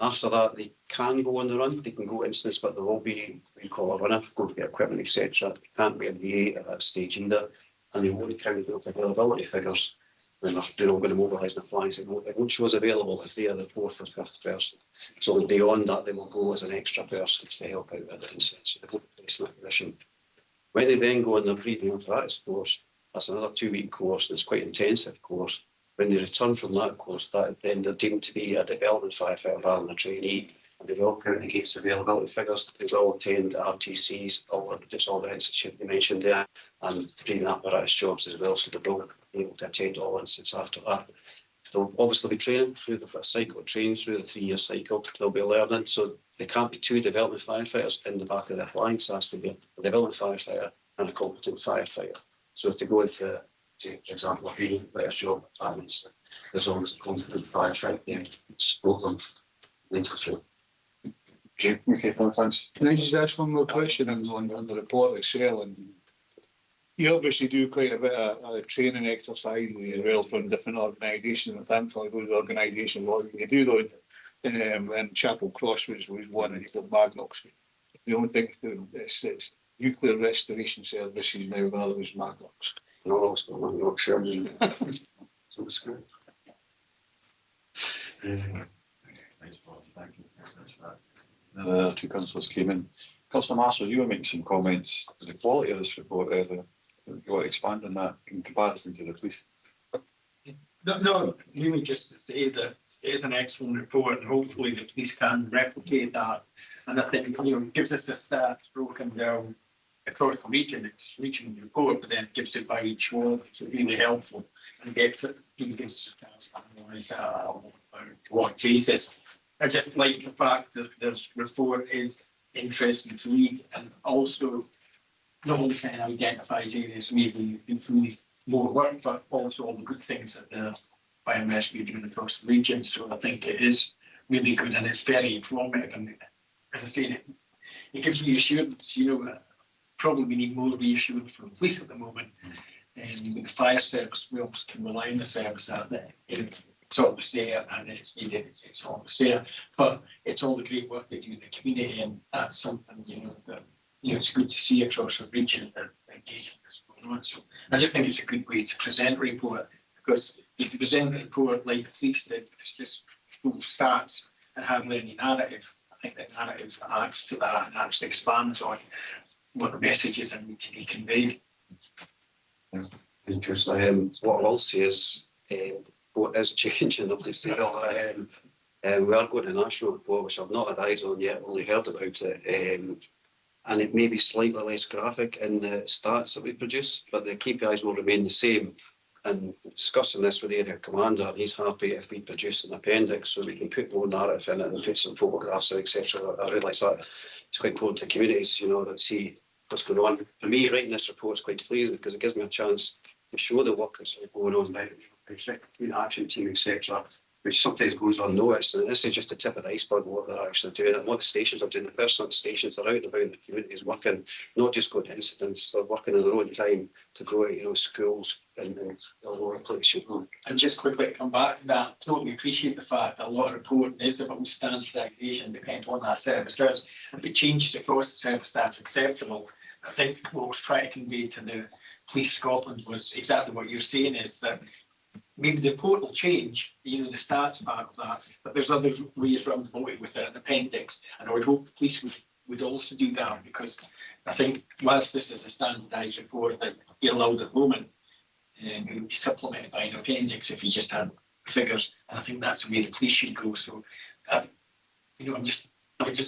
After that, they can go on the run. They can go instance, but there will be, we call a runner, going to get equipment, etc. Can't be a VA at that stage either, and they won't count those availability figures when they're going to mobilise the flags. It won't show as available if they are the 4th or 5th person. So beyond that, they will go as an extra person to help out at the instance. So they won't place in that position. When they then go on their breathing apparatus course, that's another 2-week course, and it's quite an intensive course. When they return from that course, that then they're deemed to be a development firefighter rather than a trainee. And they've all counted against availability figures. They've all attained RTCs, all the instances you mentioned there, and breathing apparatus jobs as well. So they're all able to attend all instances after that. They'll obviously be training through the cycle, training through the 3-year cycle. They'll be learning. So there can't be 2 development firefighters in the back of their flags. There has to be a development firefighter and a competent firefighter. So if they go into, for example, a breathing apparatus job, that means there's always a competent firefighter there to support them. Okay, thanks. Can I just ask one more question on the report itself? And you obviously do quite a bit of training exercise as well from different organisations, and thankfully those organisations, what you do though, and Chapel Cross was one, and you've got Magnox. The only thing it's nuclear restoration services now rather than Magnox. No, it's not Magnox, sure. So it's good. Thank you. The 2 councillors came in. Councillor Marshall, you were making some comments on the quality of this report earlier. You want to expand on that in comparison to the police? No, really just to say that it is an excellent report, and hopefully the police can replicate that. And I think, it gives us the stats broken down across the region. It's regional report, but then it gives it by each one. It's really helpful and gives us a chance to analyse a lot of cases. I just like the fact that this report is interesting to read, and also not only kind of identifies areas maybe need more work, but also all the good things that the fire and rescue doing across the region. So I think it is really good, and it's very informative. And as I say, it gives reassurance. Probably we need more reassurance from the police at the moment. And with the fire service, we almost can rely on the service that it's always there, and it's needed. It's always there, but it's all the great work they do in the community, and that's something that it's good to see across the region that engagement is going on. So I just think it's a good way to present a report, because if you present a report like the police did, it's just full stats and hardly any narrative. I think that narrative adds to that and actually expands on what the messages are need to be conveyed. Because what I will say is what is changing, obviously. We are going to a national report, which I've not had eyes on yet, only heard about it. And it may be slightly less graphic in the stats that we produce, but the KPIs will remain the same. And discussing this with the area commander, and he's happy if we produce an appendix so we can put more narrative in it and put some photographs in, etc. I realise that it's quite important to communities, to see what's going on. For me, writing this report is quite pleasing because it gives me a chance to show the work that's going on now, the action team, etc., which sometimes goes unnoticed. And this is just the tip of the iceberg of what they're actually doing and what the stations are doing. The person at the stations are out and about in the communities working, not just going to incidents, they're working in their own time to go to schools and all over the place. And just quickly come back to that, totally appreciate the fact that a lot of reporting is about standardisation, depending on that service does. If it changes across the service, that's acceptable. I think what I was trying to convey to the Police Scotland was exactly what you're saying, is that maybe the report will change, the stats part of that, but there's other ways around the way with an appendix. And I would hope the police would also do that, because I think whilst this is a standardised report that you're allowed at the moment, it would be supplemented by an appendix if you just had figures. And I think that's the way the police should go. So, I'm just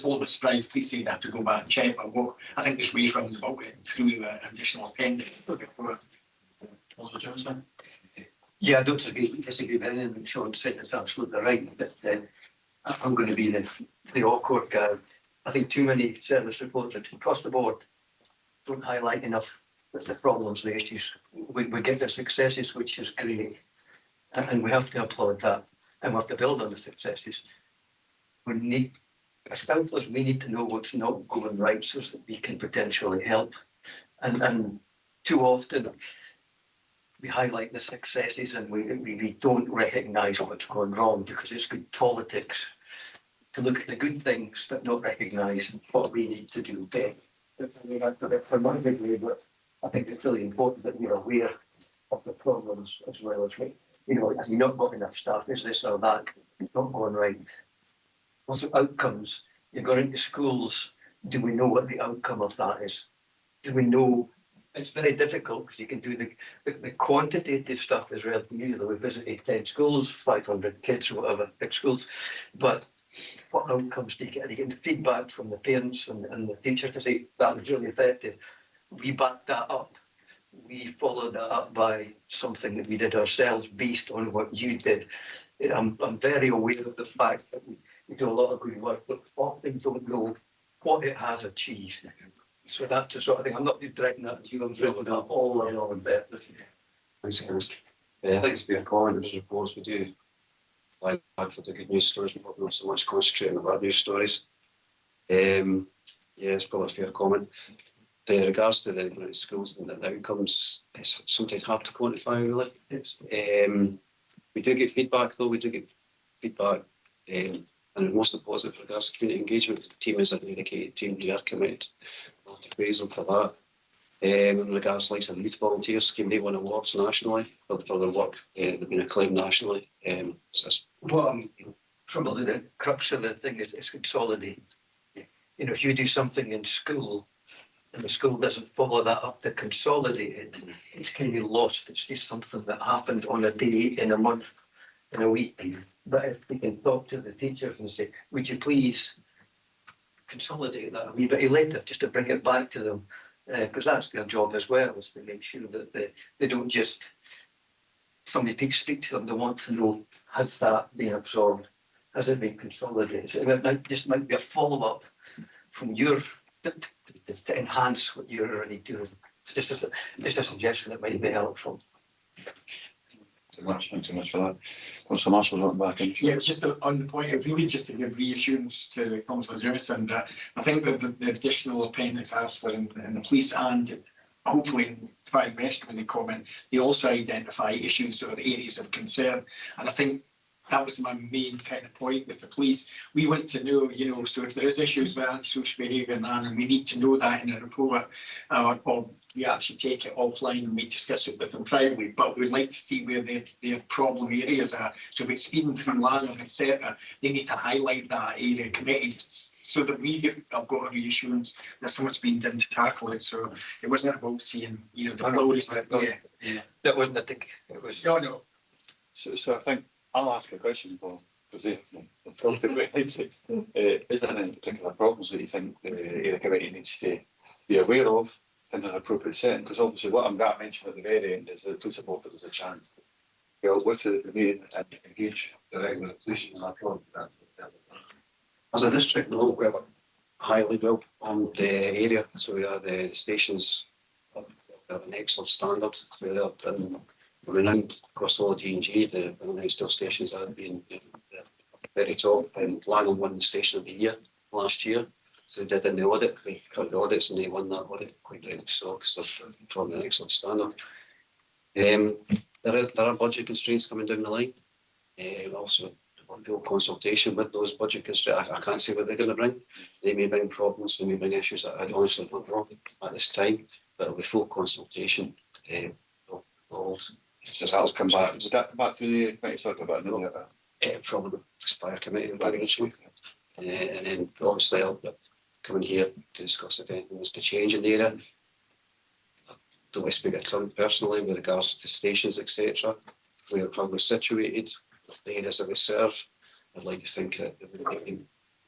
always surprised the police say they have to go back and check, but I think there's ways around about it through an additional appendix. Yeah, I don't disagree with anything that Sean said. It's absolutely right. But I'm going to be the awkward guy. I think too many service reports across the board don't highlight enough the problems, the issues. We get the successes, which is great, and we have to applaud that, and we have to build on the successes. We need, as councillors, we need to know what's not going right so that we can potentially help. And too often we highlight the successes and we don't recognise what's going wrong, because it's good politics to look at the good things but not recognise what we need to do better. I mean, that's a bit formatively, but I think it's really important that we're aware of the problems as well as we, you know, have you not got enough staff, is this or that not going right? Also outcomes, you go into schools, do we know what the outcome of that is? Do we know? It's very difficult because you can do the quantitative stuff is relatively easy. We visited 10 schools, 500 kids, whatever, big schools. But what outcomes do you get? Are you getting feedback from the parents and the teachers to say that was really effective? We backed that up. We followed that up by something that we did ourselves based on what you did. I'm very aware of the fact that we do a lot of good work, but often don't know what it has achieved. So that's the sort of thing. I'm not directing that to you, I'm directing that all along and better. Thanks, Chris. I think it's been a comment in the reports we do. Like for the good news stories, we're not so much concentrating on bad news stories. Yeah, it's probably a fair comment. In regards to the schools and the outcomes, it's sometimes hard to quantify, really. We do get feedback, though. We do get feedback, and most of the positive regards to community engagement. The team is a dedicated team. We are committed. I have to praise them for that. In regards to like the youth volunteer scheme, they won awards nationally for their work. They've been acclaimed nationally. Well, probably the crux of the thing is consolidate. You know, if you do something in school and the school doesn't follow that up to consolidate it, it's kind of lost. It's just something that happened on a day, in a month, in a week. But if we can talk to the teachers and say, would you please consolidate that a wee bit later, just to bring it back to them, because that's their job as well, is to make sure that they don't just, somebody speak to them, they want to know, has that been absorbed? Has it been consolidated? And it might be a follow-up from your, to enhance what you're already doing. It's just a suggestion that might be helpful. Thanks so much for that. Councillor Marshall, not back in. Yeah, it's just on the point of really just to give reassurance to Councillor Jemison that I think that the additional appendix asked for in the police, and hopefully in Five West, when they comment, they also identify issues or areas of concern. And I think that was my main kind of point with the police. We want to know, you know, so if there is issues with antisocial behaviour and we need to know that in a report, or we actually take it offline and we discuss it with them privately, but we'd like to see where their problem areas are. So if it's speeding through Lanham, etc., they need to highlight that area committee so that we have got a reassurance that someone's been done to tackle it. So it wasn't about seeing, you know, the flows. That wasn't a thing. It was. No. So I think I'll ask a question, Paul. Is there any particular problems that you think the area committee needs to be aware of in an appropriate setting? Because obviously what I'm going to mention at the very end is the police have offered us a chance to go with the meeting and engage directly with the police in that problem. As a district, we're highly built on the area, so we are the stations have an excellent standard. We are renowned across all G&G. The Annandale stations have been very top, and Lanham won the station of the year last year. So they did in the audit, we cut the audits and they won that audit quite rightly so, because they're from an excellent standard. There are budget constraints coming down the line. Also, full consultation with those budget constraints. I can't say what they're going to bring. They may bring problems, they may bring issues that I honestly don't know at this time, but it'll be full consultation. Just that'll come back. Does that come back to the committee? Sorry about it. Probably the fire committee eventually. And then obviously I'll come in here to discuss if anything was to change in the area. The way speak at current personally with regards to stations, etc. Where we're situated, the areas that we serve, I'd like to think that there wouldn't be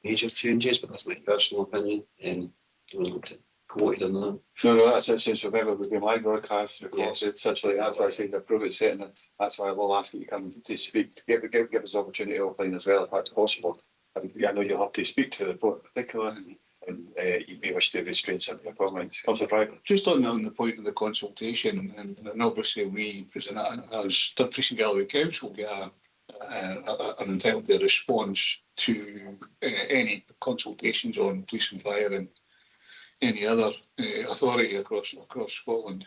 major changes, but that's my personal opinion. And I'm not to quote it on that. No, that's it. Since remember we've been live broadcast, recorded, such like that's why I say the appropriate setting, and that's why I will ask you to come to speak, give us the opportunity offline as well, if that's possible. I know you'll have to speak to the report in particular, and you may wish to restrain some of your comments. Councillor Driver. Just on the point of the consultation, and obviously we, as Dumfries and Galloway Council, get an entitled to a response to any consultations on police and fire and any other authority across Scotland.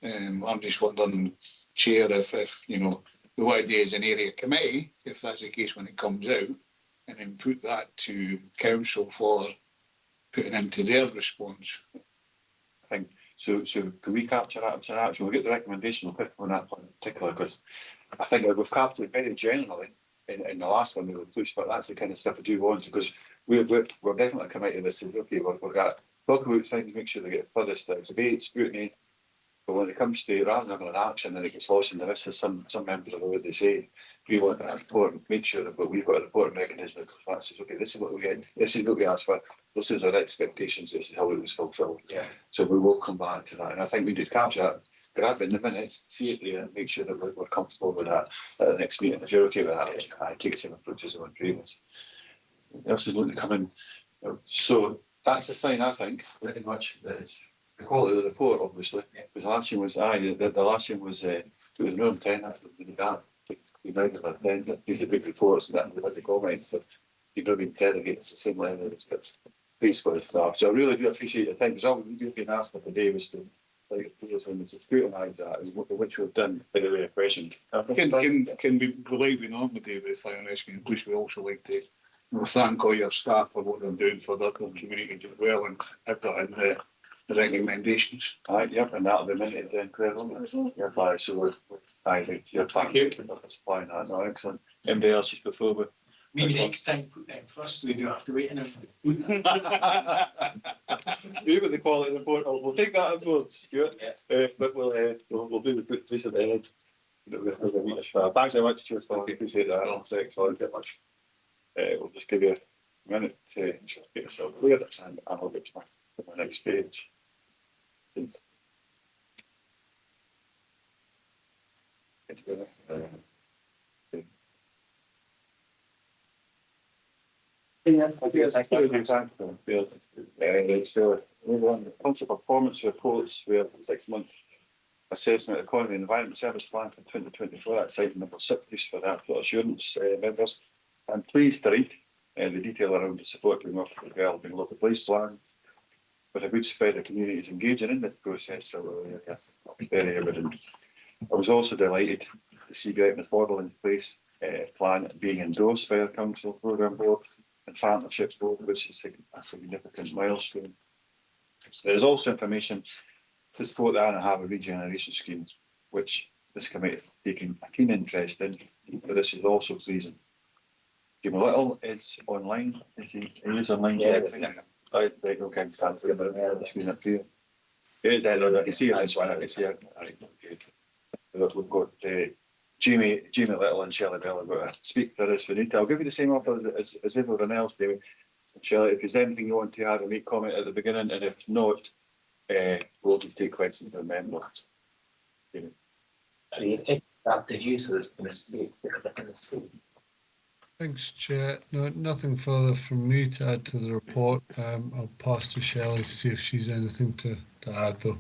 I'm just wondering, Chair, if you know, the idea is an area committee, if that's the case when it comes out, and then put that to council for putting into their response. I think so. Can we capture that as an action? We'll get the recommendation. We'll pick on that one in particular, because I think we've captured it very generally in the last one we were pushed, but that's the kind of stuff we do want, because we're definitely a committee that says, okay, we've got to talk about things, make sure they get furthest debate, scrutiny. But when it comes to rather than having an action, then it gets lost in the rest of some members of what they say. We want a report, make sure that we've got a reporting mechanism that says, okay, this is what we get, this is what we asked for, this is our expectations, this is how it was fulfilled. Yeah. So we will come back to that. And I think we did capture that, grab it in the minutes, see it there, and make sure that we're comfortable with that at the next meeting. If you're okay with that, I take the same approaches on previous. Else is looking to come in. So that's a sign, I think, pretty much, that it's the quality of the report, obviously, because the last year was the last year was it was no intent after that. We might have had these are big reports and that we had to comment, but you've not been interrogated at the same level as it's faced with staff. So I really do appreciate your time, because all we've been asked for today was to scrutinise that, which we've done very, very efficient. Can we, like we normally do with fire and rescue, please we also like to thank all your staff for what they're doing for their communities as well, and have that in the recommendations. Yep, and that'll be minted then, Claire, won't it? Yeah, fine, so we're thank you for supplying that. No, excellent. Anybody else just before we? Maybe next time put them first, so we don't have to wait in it. Maybe the quality report, we'll take that on board, Stuart. Yeah. But we'll do the put this at the end. Thanks very much, Stuart. I appreciate that. That's excellent. Very much. We'll just give you a minute to get yourself cleared, and I'll get to my next page. So we want the council performance reports. We have a 6-month assessment economy and environment service plan for 2024. That's item number 6 for that for assurance members. I'm pleased to read the detail around the support being offered for developing local police plan with a good spread of communities engaging in this process. So that's very evident. I was also delighted to see Greatness model in place plan being endorsed by our council programme board and partnerships board, which is a significant milestone. There's also information to support the Anna Harbour regeneration scheme, which this committee is taking a keen interest in, but this is also pleasing. Jimmy Little is online. He is online. Yeah. Right, okay. Thanks for the screen up here. I can see this one. I can see it. We've got Jamie Little and Shelley Bell have got to speak for us. I'll give you the same offer as everyone else, David. Shelley, if there's anything you want to add or make comment at the beginning, and if not, we'll just take questions from members. Thanks, Chair. No, nothing further from me to add to the report. I'll pass to Shelley to see if she's anything to add, though.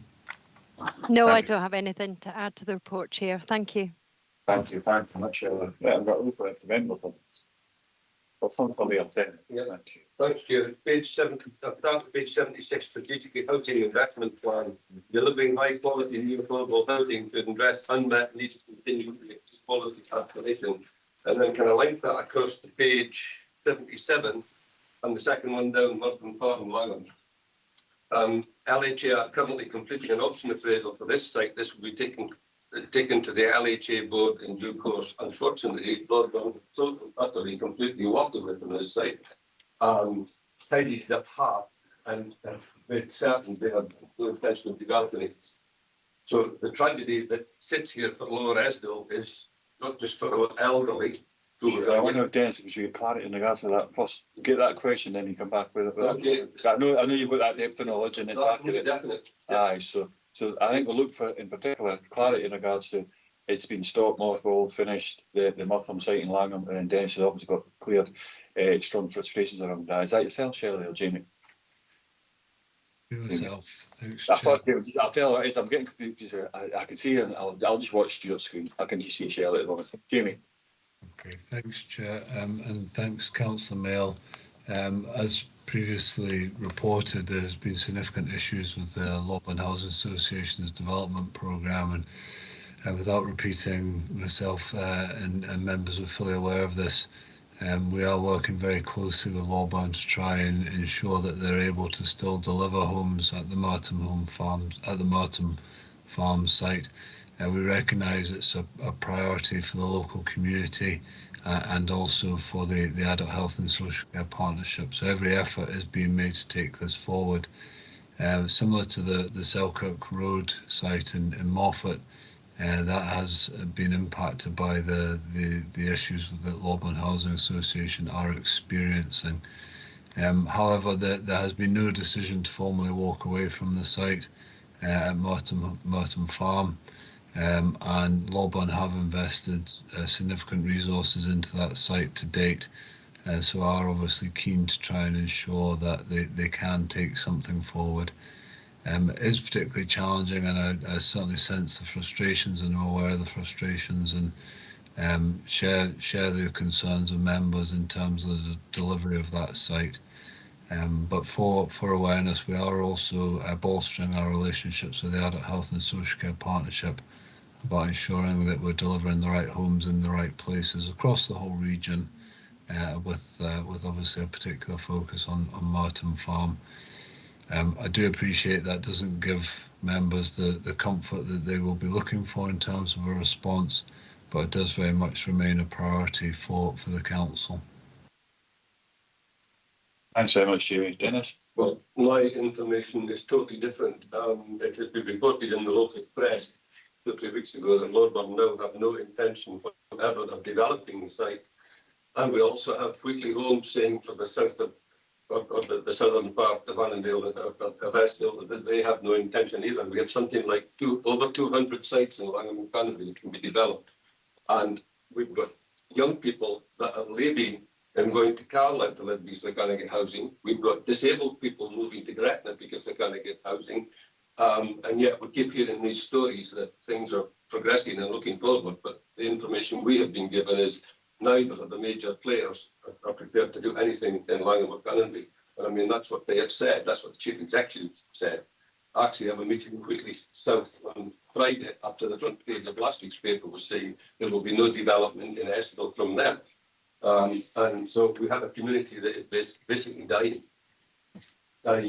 No, I don't have anything to add to the report, Chair. Thank you. Thank you very much, Shelley. Yeah, I've got a little bit of members. Thanks, Chair. Page 70, page 76, strategic housing investment plan, delivering high quality new affordable housing to address unmet needs to continue quality transformation. And then can I link that across to page 77 and the second one down, Northern Farm Island. LHA are currently completing an option appraisal for this site. This will be taken to the LHA board in due course. Unfortunately, Lord so utterly completely walked away from this site, tidied it up half and made certain they had no intention of developing it. So the tragedy that sits here for Lower Eskdale is not just for our elderly. I want to know, Dennis, if you get clarity in regards to that first. Get that question, then you come back with it. Okay. I know you've got that depth of knowledge in it. Definitely. Aye, so I think we'll look for, in particular, clarity in regards to it's been stopped, mothballed, finished. The Murtham site in Langham, and then Dennis has obviously got clear strong frustrations around that. Is that yourself, Shelley, or Jamie? Myself. Thanks, I Chair. thought, I'll tell you what it is, I'm getting confused. I can see, and I'll just watch Stuart's screen. I can just see Shelley at the moment. Jamie. Okay, thanks, Chair, and thanks, Councillor Mail. As previously reported, there's been significant issues with the Lobban Housing Association's development programme, and without repeating myself, and members are fully aware of this, we are working very closely with Lobban to try and ensure that they're able to still deliver homes at the Martham Farm site. We recognise it's a priority for the local community and also for the Adult Health and Social Care Partnership. So every effort is being made to take this forward. Similar to the Selkirk Road site in Moffat, that has been impacted by the issues that Lobban Housing Association are experiencing. However, there has been no decision to formally walk away from the site at Martham Farm. And Lobban have invested significant resources into that site to date, so are obviously keen to try and ensure that they can take something forward. It is particularly challenging, and I certainly sense the frustrations and am aware of the frustrations, and share the concerns of members in terms of the delivery of that site. But for awareness, we are also bolstering our relationships with the Adult Health and Social Care Partnership about ensuring that we're delivering the right homes in the right places across the whole region, with obviously a particular focus on Martham Farm. I do appreciate that doesn't give members the comfort that they will be looking for in terms of a response, but it does very much remain a priority for the council. Thanks very much, Jamie. Dennis? Well, my information is totally different. It has been reported in the local press 2 or 3 weeks ago that Lobban now have no intention whatever of developing the site. And we also have Wheatley Homes saying for the south of or the southern part of Annandale of Eskdale that they have no intention either. We have something like over 200 sites in Langham and Canterbury that can be developed. And we've got young people that are leaving and going to Carlisle to live because they can't get housing. We've got disabled people moving to Gretna because they can't get housing. And yet we keep hearing these stories that things are progressing and looking forward. But the information we have been given is neither of the major players are prepared to do anything in Langham or Canterbury. And I mean, that's what they have said. That's what the chief executive said. Actually, I have a meeting with Wheatley South on Friday after the front page of last week's paper was saying there will be no development in Eskdale from them. And so we have a community that is basically dying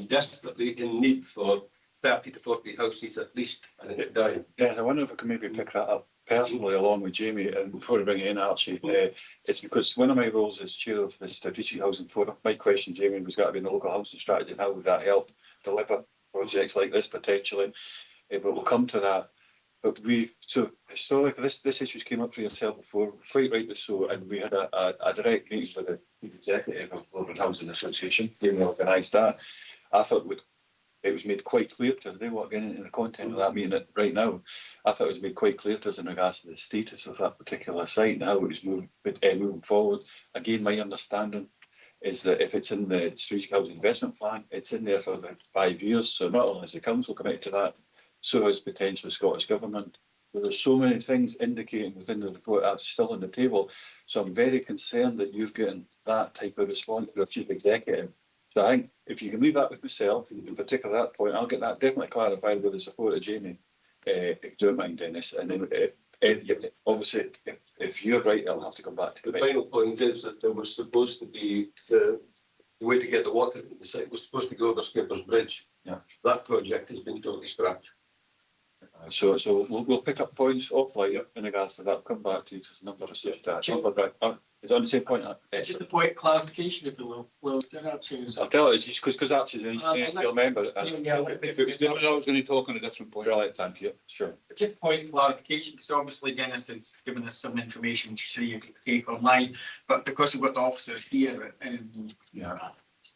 desperately in need for 30 to 40 houses at least, and it's dying. Yeah, I wonder if I can maybe pick that up personally along with Jamie, and before I bring it in, Archie, it's because one of my roles as chair of the Strategic Housing Forum. My question, Jamie, was going to be in the local housing strategy. How would that help deliver projects like this potentially? But we'll come to that. But so historically, this issues came up for yourself before, quite rightly so, and we had a direct meeting with the chief executive of the Lobban Housing Association. They organised that. I thought it was made quite clear to us. They won't get into the content of that meeting right now. I thought it was made quite clear to us in regards to the status of that particular site and how it was moving forward. Again, my understanding is that if it's in the Strategic Housing Investment Plan, it's in there for the 5 years. So not only is the council committed to that, so is potentially Scottish Government. But there's so many things indicating within the report that's still on the table. So I'm very concerned that you've gotten that type of response from your chief executive. So I think if you can leave that with myself, in particular that point, I'll get that definitely clarified with the support of Jamie, if you don't mind, Dennis. And then obviously, if you're right, I'll have to come back to the final point is that there was supposed to be the way to get the water into the site was supposed to go over Skipper's Bridge. Yeah. That project has been totally scrapped. So we'll pick up points offline in regards to that. I'll come back to you because number of such that. Is it on the same point? Just a point of clarification, if you will. Well, I'll tell you, it's just because Archie's an Eskdale member. If it was different, I was going to talk on a different point. Right, thank you. Sure. Just a point of clarification, because obviously Dennis has given us some information to see you can take online, but because we've got the officers here,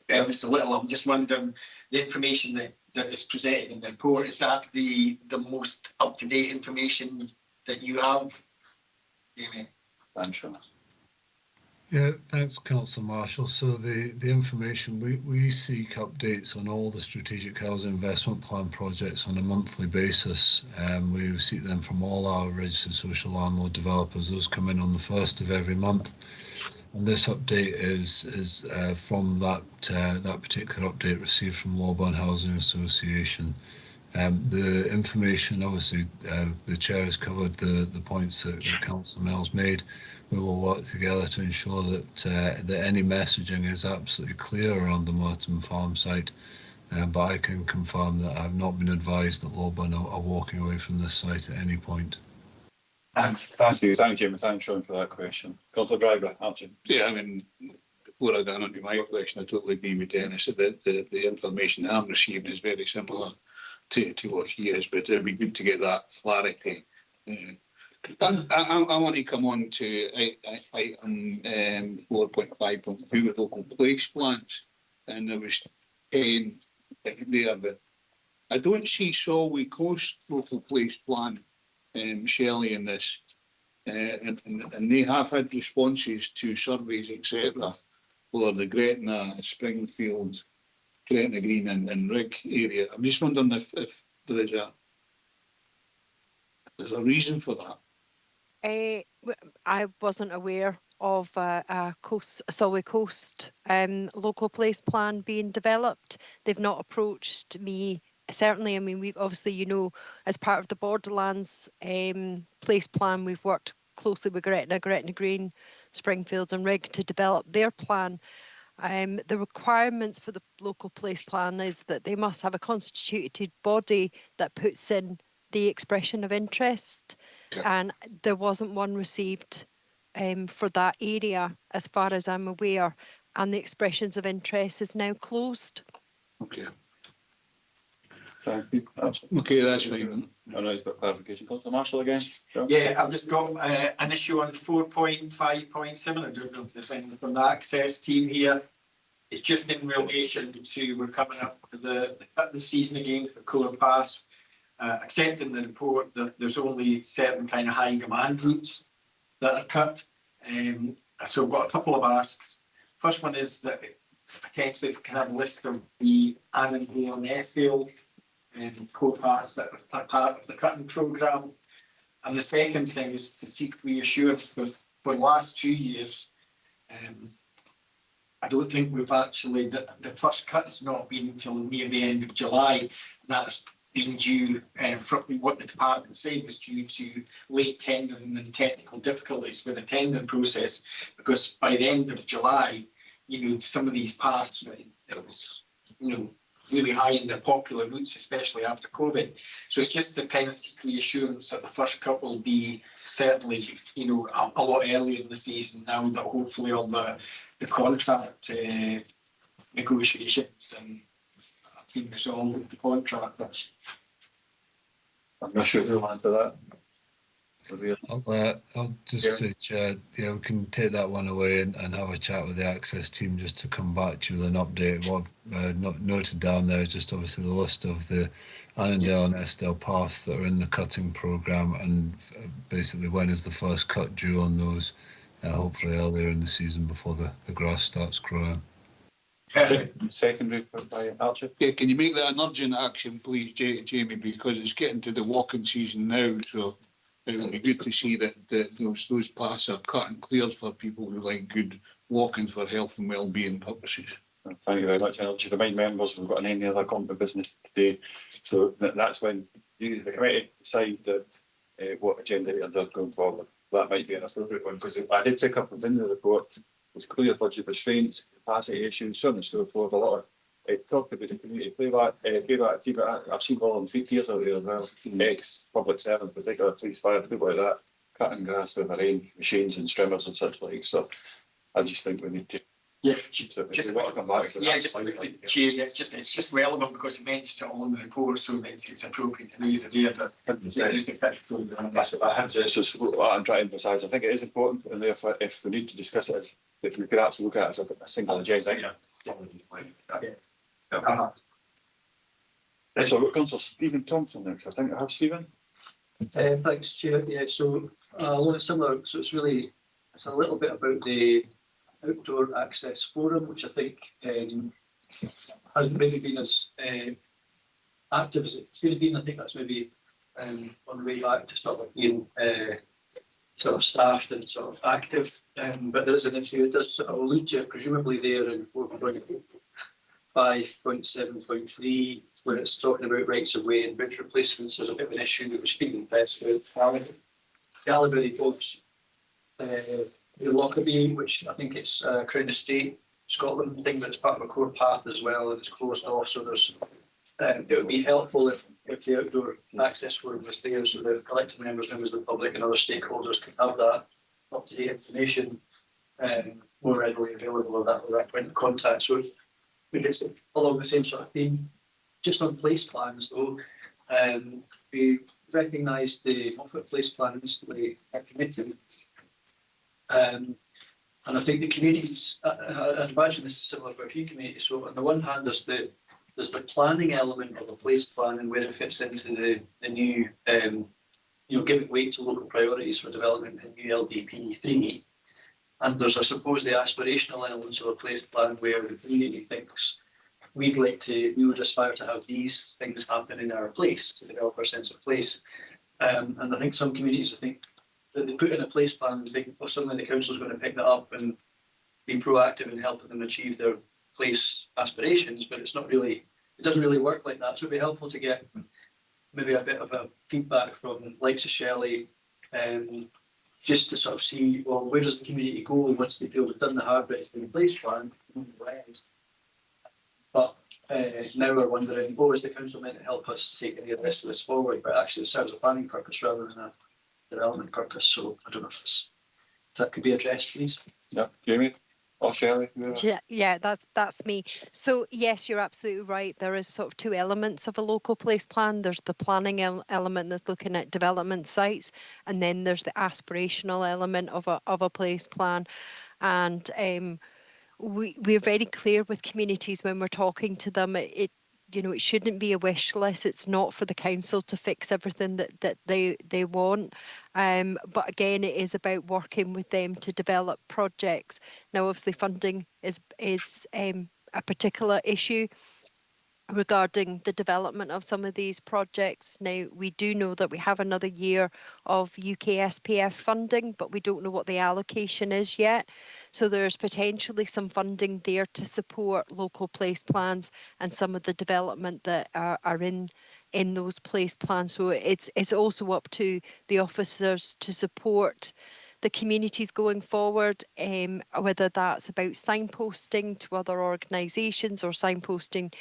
Mr. Little, I'm just wondering, the information that is presented in the report, is that the most up-to-date information that you have, Jamie? I'm sure. Yeah, thanks, Councillor Marshall. So the information, we seek updates on all the strategic housing investment plan projects on a monthly basis. We seek them from all our registered social landlord developers. Those come in on the 1st of every month. And this update is from that particular update received from Lawburn Housing Association. The information, obviously, the chair has covered the points that Councillor Mills made. We will work together to ensure that any messaging is absolutely clear around the Merton Farm site. But I can confirm that I've not been advised that Lawburn are walking away from this site at any point. Thanks. Thank you, Jamie. Thanks, Sean, for that question. Councillor Driver, Archie. Yeah, I mean, before I get on to my question, I totally agree with Dennis that the information I'm receiving is very similar to what he is, but it'd be good to get that clarity. I want to come on to item 4.5.2 with local place plans, and there was 10 there, but I don't see Solway Coast local place plan, Shelley, in this, and they have had responses to surveys, etc., for the Gretna, Springfield, Gretna Green and Rig area. I'm just wondering if there's a reason for that. I wasn't aware of a Solway Coast local place plan being developed. They've not approached me. Certainly, I mean, we've obviously, as part of the Borderlands place plan, we've worked closely with Gretna Green, Springfield and Rig to develop their plan. The requirements for the local place plan is that they must have a constituted body that puts in the expression of interest, and there wasn't one received for that area as far as I'm aware, and the expressions of interest is now closed. Okay. Thank you. Okay, that's fine. All right, got clarification. Councillor Marshall again. Sure. Yeah, I've just got an issue on 4.5.7. I don't know if there's anything from the access team here. It's just in relation to, we're coming up to the cutting season again for Core Pass. Accepting the report that there's only certain kind of high demand routes that are cut. So I've got a couple of asks. First one is that potentially if we can have a list of the Annandale and Eskdale Core Pass that are part of the cutting programme. And the second thing is to seek reassurance for the last 2 years. I don't think we've actually, the first cut has not been until near the end of July. That's been due, from what the department said, was due to late tendering and technical difficulties with the tendering process, because by the end of July, some of these paths, it was, really high in the popular routes, especially after COVID. So it's just to kind of seek reassurance that the first cut will be certainly, a lot earlier in the season now that hopefully all the contract negotiations and been resolved with the contractors. I'm not sure who'll answer that. I'll just say, Chair, we can take that one away and have a chat with the access team just to come back to you with an update. What I've noted down there is just obviously the list of the Annandale and Eskdale paths that are in the cutting programme, and basically when is the first cut due on those, hopefully earlier in the season before the grass starts growing. Secondary by Archie. Yeah, can you make that an urgent action, please, Jamie, because it's getting to the walking season now, so it would be good to see that those paths are cut and cleared for people who like good walking for health and well-being purposes. Thank you very much. And I'll just remind members we've got any other company business today, so that's when the committee decide that what agenda items are going forward. That might be an appropriate one, because I did take up within the report. There's clear budget restraints, capacity issues, so on and so forth. A lot of talk about the community playback. I've seen volunteers out there as well, ex-public servants, particularly police, fire, people like that, cutting grass with their own machines and strimmers and such like. So I just think we need to. Yeah, just come back. Just quickly, it's just relevant because it mentions it all in the report, so it's appropriate to raise it here. But there is a cut programme. That's what I'm trying to emphasise. I think it is important, and therefore, if we need to discuss it, if we could actually look at it as a single agenda. So we've got Councillor Stephen Thompson next. I think I have Stephen. Thanks, Chair. Yeah, so a lot of similar, so it's a little bit about the outdoor access forum, which I think hasn't maybe been as active as it should have been. I think that's maybe on the way back to sort of being sort of staffed and sort of active. But there is an issue, it does sort of allude to it, presumably there in 4.5.7.3, where it's talking about rights of way and bridge replacements. There's a bit of an issue that was speaking best with Gallagher folks. The Lockerbie, which I think it's Crown Estate, Scotland thing, but it's part of a core path as well, and it's closed off. So there's it would be helpful if the outdoor access forum was there, so the collective members of the public and other stakeholders can have that up-to-date information more readily available at that point of contact. So maybe it's along the same sort of theme. Just on place plans though, we recognise the Moffat Place Plan recently committed. And I think the communities, I'd imagine this is similar for a few communities. So on the one hand, there's the planning element of the place plan and where it fits into the new, giving weight to local priorities for development in new LDP 3. And there's, I suppose, the aspirational elements of a place plan where the community thinks we would aspire to have these things happen in our place to develop our sense of place. And I think some communities, that they put in a place plan and think, well, suddenly the council is going to pick that up and be proactive in helping them achieve their place aspirations, but it doesn't really work like that. So it'd be helpful to get maybe a bit of a feedback from likes of Shelley, just to sort of see, well, where does the community go once they feel they've done the hard bit in the place plan? But now we're wondering, is the council meant to help us take any of the rest of this forward? But actually it serves a planning purpose rather than a development purpose. So I don't know if that could be addressed, please. Yeah, Jamie or Shelley? Yeah, that's me. So yes, you're absolutely right. There is sort of two elements of a local place plan. There's the planning element that's looking at development sites, and then there's the aspirational element of a place plan. And we're very clear with communities when we're talking to them. It shouldn't be a wish list. It's not for the council to fix everything that they want. But again, it is about working with them to develop projects. Now, obviously, funding is a particular issue regarding the development of some of these projects. Now, we do know that we have another year of UK SPF funding, but we don't know what the allocation is yet. So there's potentially some funding there to support local place plans and some of the development that are in those place plans. So it's also up to the officers to support the communities going forward, whether that's about signposting to other organisations or signposting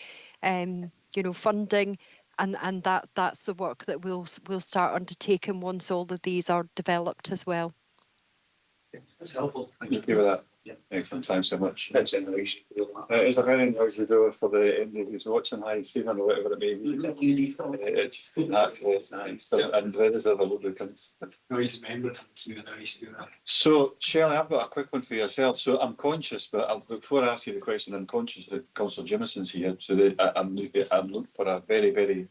funding, and that's the work that we'll start undertaking once all of these are developed as well. That's helpful. Thank you for that. Yeah. Excellent, thanks so much. That's in relation to Is there anything else we do for the who's watching live streaming or whatever it may be? It's access, nice. And there is other lubricants. Noise member to the nice. So, Shelley, I've got a quick one for yourself. So I'm conscious, but before I ask you the question, I'm conscious that Councillor Jimieson's here. So I'm looking for a very, very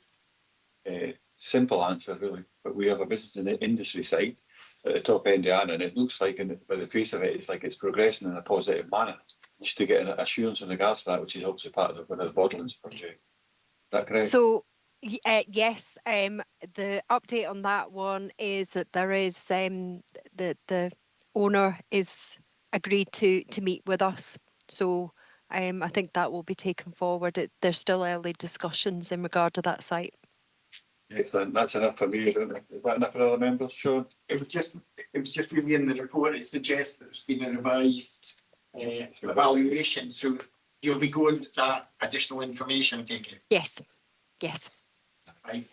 simple answer, really. But we have a business in the industry side at the top end of Annan, and it looks like, by the face of it, it's like it's progressing in a positive manner. Just to get an assurance in regards to that, which is obviously part of the Borderlands project. Is that correct? So, yes, the update on that one is that there is the owner is agreed to meet with us. So I think that will be taken forward. There's still early discussions in regard to that site. Excellent. That's enough for me, isn't it? Is that enough for other members, Sean? It was just really in the report. It suggests that there's been a revised evaluation. So you'll be going with that additional information, I take it? Yes. Right.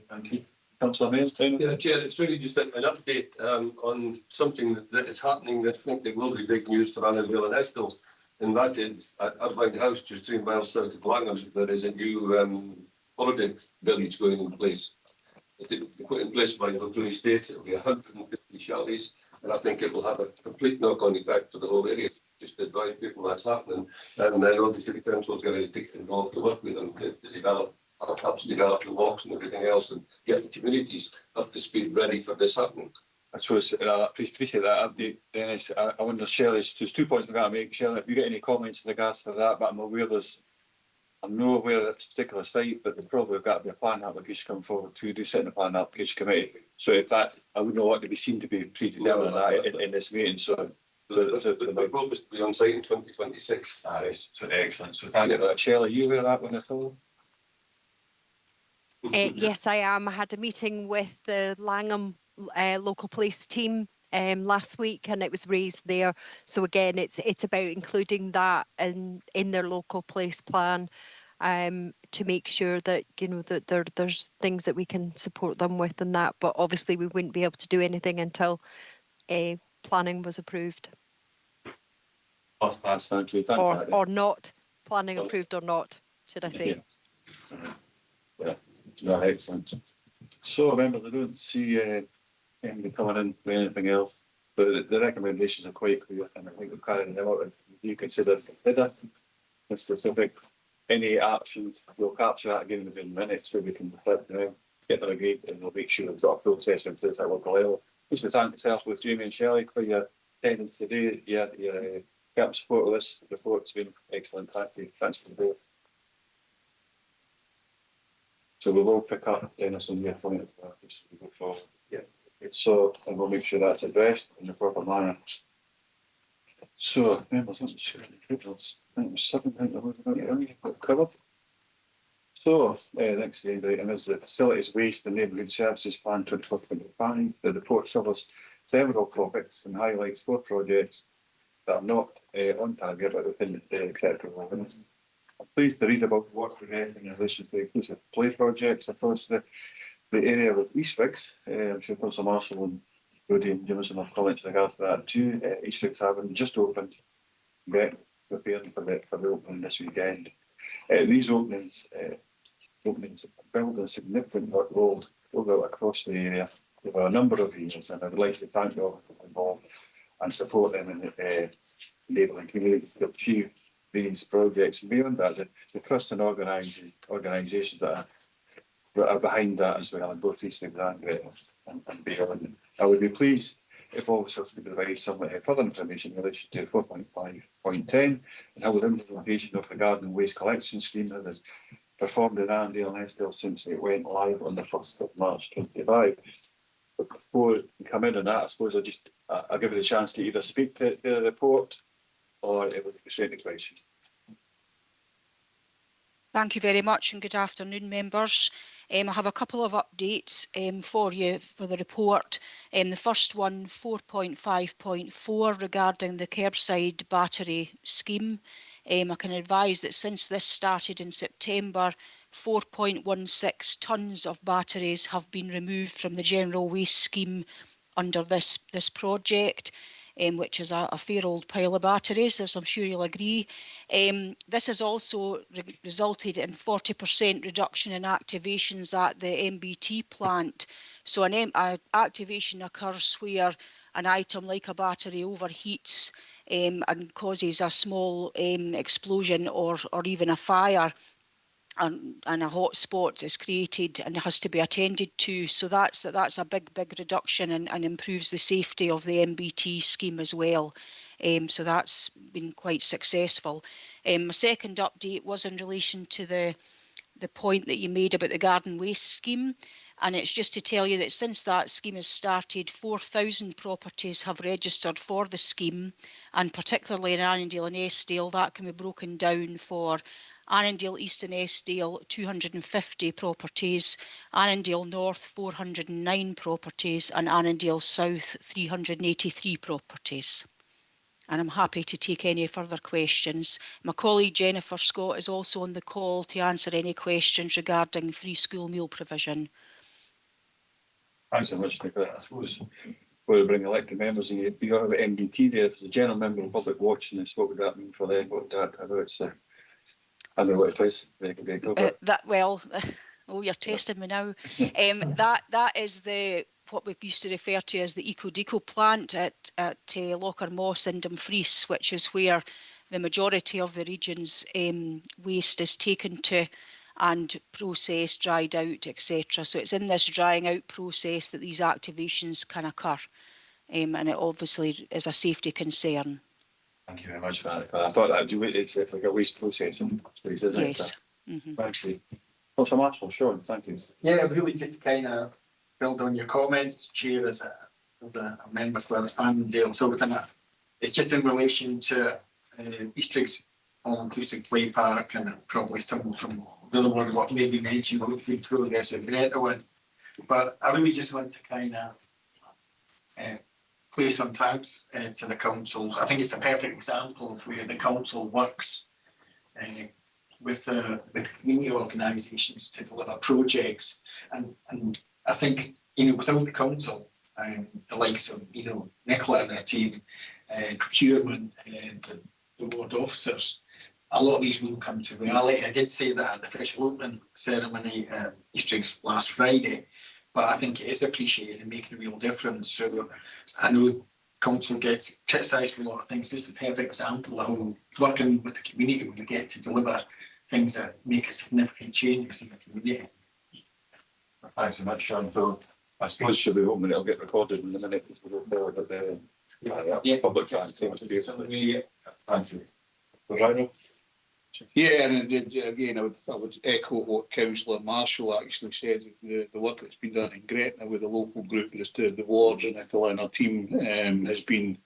Thank you. Councillor Mains, Yeah, Chair, it's really just an update on something that is happening that I think there will be big news for Annandale and Eskdale. And that is at Irvine House, just 3 miles south of Langham's, there is a new holiday village going in place. If it will be put in place by the local estate, it will be 150 chalets, and I think it will have a complete knock-on effect for the whole area. Just to advise people that's happening, and then obviously the council's going to take involved to work with them to develop perhaps develop the walks and everything else and get the communities up to speed ready for this happening. I suppose I appreciate that update, Dennis. I wonder, Shelley, there's 2 points I've got to make. Shelley, if you get any comments in regards to that, but I'm not aware of that particular site, but there's probably got to be a plan application come forward to do sit in the plan application committee. So if that, I wouldn't want to be seen to be predetermined in this meeting. So the probe is to be on site in 2026. So excellent. So thank you for that. Shelley, you aware of that one at all? Yes, I am. I had a meeting with the Langham local police team last week, and it was raised there. So again, it's about including that in their local police plan, to make sure that that there's things that we can support them with and that. But obviously, we wouldn't be able to do anything until planning was approved, Thank you. or not planning approved or not, should I say? Yeah, excellent. So members, I don't see anybody coming in with anything else, but the recommendations are quite clear, and I think we're carrying them out. If you consider in specific any actions, we'll capture that again within minutes so we can reflect them, get them agreed, and we'll make sure we've got a process in place at local level. Just to thank yourself with Jamie and Shelley for your attendance today. Your help support of this report has been excellent. Thank you. Thanks for the both. So we will pick up Dennis on your point as we go forward. Yeah. So, and we'll make sure that's addressed in the proper manner. So, members, I'm sure I think it was 7 covered. So, next item is the Facilities Waste and Neighbourhood Services Plan 2025. The report covers several topics and highlights 4 projects that are not on target but within the acceptable limits. I'm pleased to read about the work progressing in relation to inclusive play projects across the area with Eastricks. I'm sure Councillor Marshall and Rudy and Jameson have comments in regards to that too. Eastricks having just opened, getting prepared for the opening this weekend. These openings build a significant workload across the area over a number of years, and I would like to thank all involved and support them in enabling communities to achieve these projects. And beyond that, the trust and organisations that are behind that as well, in both Eastern and beyond. I would be pleased if officers could provide some further information in relation to 4.5.10 and how the implementation of the garden waste collection scheme has performed in Annandale and Eskdale since it went live on the 1st of March 2025. But before we come in on that, I suppose I'll give you the chance to either speak to the report or it would be straight to question. Thank you very much and good afternoon, members. I have a couple of updates for you for the report. The first one, 4.5.4, regarding the curbside battery scheme. I can advise that since this started in September, 4.16 tonnes of batteries have been removed from the general waste scheme under this project. Which is a fair old pile of batteries, as I'm sure you'll agree. This has also resulted in 40% reduction in activations at the MBT plant. So an activation occurs where an item like a battery overheats and causes a small explosion or even a fire. And a hot spot is created and has to be attended to. So that's a big reduction and improves the safety of the MBT scheme as well. So that's been quite successful. My second update was in relation to the point that you made about the garden waste scheme. And it's just to tell you that since that scheme has started, 4,000 properties have registered for the scheme, and particularly in Annandale and Eskdale, that can be broken down for Annandale East and Eskdale, 250 properties, Annandale North, 409 properties, and Annandale South, 383 properties. And I'm happy to take any further questions. My colleague Jennifer Scott is also on the call to answer any questions regarding free school meal provision. Thanks so much, Nicola. I suppose we'll bring elected members in. If you have an MBT there, if there's a general member of the public watching this, what would that mean for them? What would that, I don't know what it is. You're testing me now. That is what we used to refer to as the Eco-Deco plant at Locher Moss in Dumfries, which is where the majority of the region's waste is taken to. and processed, dried out, etc. So it's in this drying out process that these activations can occur, and it obviously is a safety concern. Thank you very much for that. I thought that it's like a waste processing space, isn't it? Yes. Mhm. Thank you. Also, Marshall, Sean, thank you. Yeah, really good to kind of build on your comments, Chair, as a member for Annandale. So it's just in relation to Eastrig's all-inclusive play park, and probably someone from the other one what maybe mentioned about food progress and Greta one. But I really just want to kind of place some thanks to the council. I think it's a perfect example of where the council works with community organisations to deliver projects. And I think, without the council, the likes of, Nicola and her team, procurement and the ward officers, a lot of these will come to reality. I did say that at the official opening ceremony at Eastrig's last Friday, but I think it is appreciated and making a real difference. So I know council gets criticised for a lot of things. This is a perfect example of how working with the community we get to deliver things that make a significant change in the community. Thanks so much, Sean. So I suppose she'll be home and it'll get recorded in a minute as we go forward, but public side seems to do something. Thank you. Right. Yeah, and again, I would echo what Councillor Marshall actually said. The work that's been done in Gretna with the local group, the wards and Nicola and our team has been,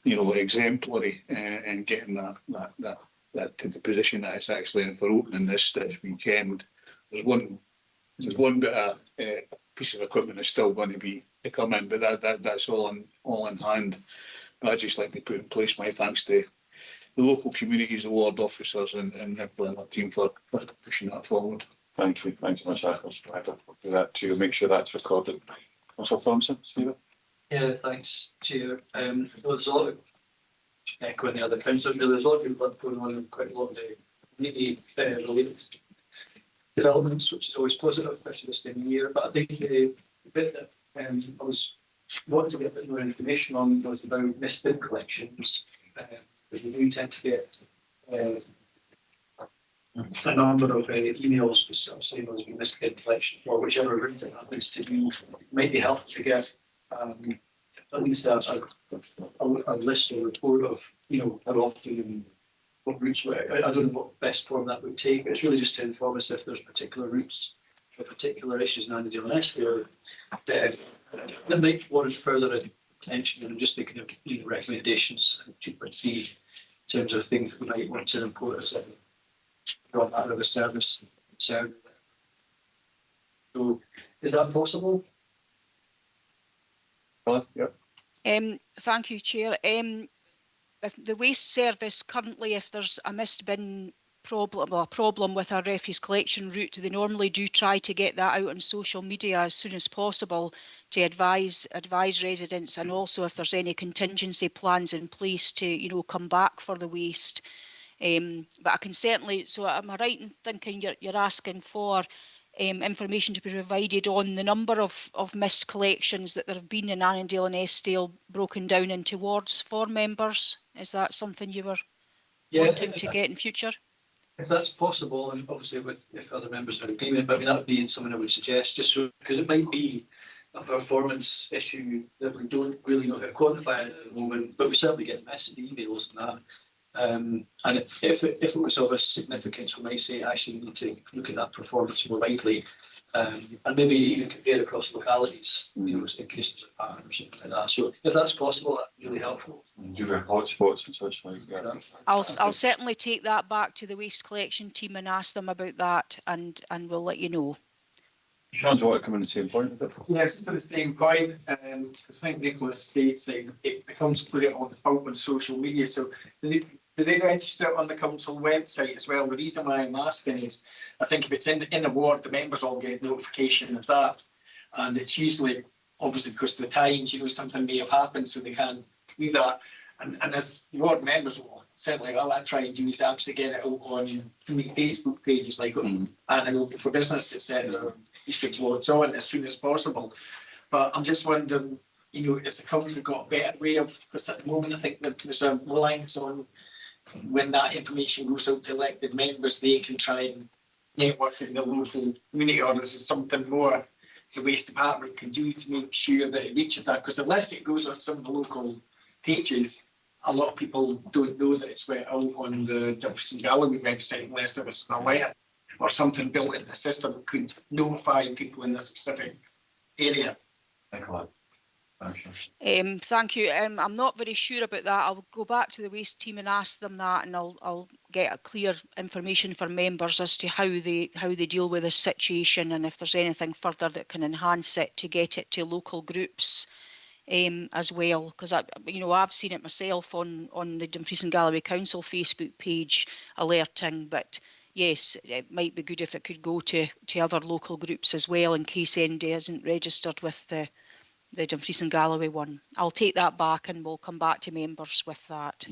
exemplary in getting that to the position that it's actually in for opening this weekend. There's one bit of piece of equipment that's still going to come in, but that's all in hand. But I'd just like to put in place my thanks to the local communities, the ward officers and Nicola and our team for pushing that forward. Thank you. Thanks so much, Michael. We'll do that to make sure that's recorded. Councillor Thompson, Stephen? Yeah, thanks, Chair. There's a lot of echoing the other councillors. There's a lot of people going on in quite a lot of the community related developments, which is always positive, especially this time of year. But I think the bit that I was wanting to get a bit more information on was about missed bin collections. Because we do tend to get a number of emails just sort of saying there's been missed bin collection for whichever route it happens to be. It might be helpful to get at least a list or report of how often and what routes. I don't know what best form that would take. It's really just to inform us if there's particular routes or particular issues in Annandale and Eskdale that might warrant further attention, and just thinking of recommendations in terms of things that we might want to import as a matter of a service. So is that possible? Thank you, Chair. The waste service currently, if there's a missed bin problem with our refuse collection route, they normally do try to get that out on social media as soon as possible to advise residents, and also if there's any contingency plans in place to come back for the waste. But I can certainly. So am I right in thinking you're asking for information to be provided on the number of missed collections that there have been in Annandale and Eskdale broken down into wards for members? Is that something you were wanting to get in future? If that's possible, and obviously if other members are in agreement, but that would be something I would suggest, just so, because it might be a performance issue that we don't really know how to quantify at the moment, but we certainly get massive emails and that. And if it was of a significance, we might say actually we need to look at that performance more widely, and maybe even compare across localities, in case there's a pattern or something like that. So if that's possible, that'd be really helpful. Do the hotspots and such like that. I'll certainly take that back to the waste collection team and ask them about that, and we'll let you know. Sean, do you want to come in the same point? Yes, to the same point. I think Nicholas states that it becomes clear on social media. So do they register it on the council website as well? The reason why I'm asking is, I think if it's in the ward, the members all get notification of that, and it's usually obviously because of the times, something may have happened, so they can't do that. And as ward members will certainly, I try and use apps to get it out on Facebook pages like Annandale for Business, etc. District wards on as soon as possible. But I'm just wondering, has the council got a better way of? Because at the moment, I think that there's a reliance on when that information goes out to elected members, they can try and networking the local community, or is there something more the waste department can do to make sure that it reaches that? Because unless it goes on some of the local pages, a lot of people don't know that it's went out on the Dumfries and Galloway website unless there was an alert or something built in the system that could notify people in the specific area. Thank you. I'm not very sure about that. I'll go back to the waste team and ask them that, and I'll get a clear information for members as to how they deal with this situation, and if there's anything further that can enhance it to get it to local groups as well. Because I've seen it myself on the Dumfries and Galloway Council Facebook page alerting, but yes, it might be good if it could go to other local groups as well, in case anybody isn't registered with the Dumfries and Galloway one. I'll take that back and we'll come back to members with that.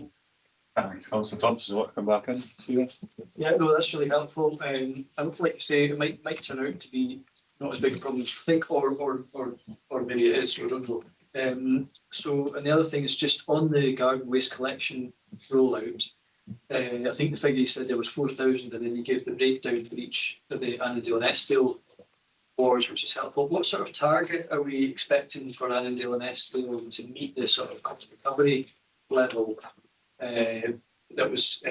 Thanks, Councillor Thompson. Want to come back in? Stephen? Yeah, no, that's really helpful. I would like to say it might turn out to be not as big a problem as you think, or maybe it is, so I don't know. And the other thing is just on the garden waste collection rollout. I think the figure you said there was 4,000, and then you gave the breakdown for each of the Annandale and Eskdale wards, which is helpful. What sort of target are we expecting for Annandale and Eskdale to meet this sort of cost recovery level that was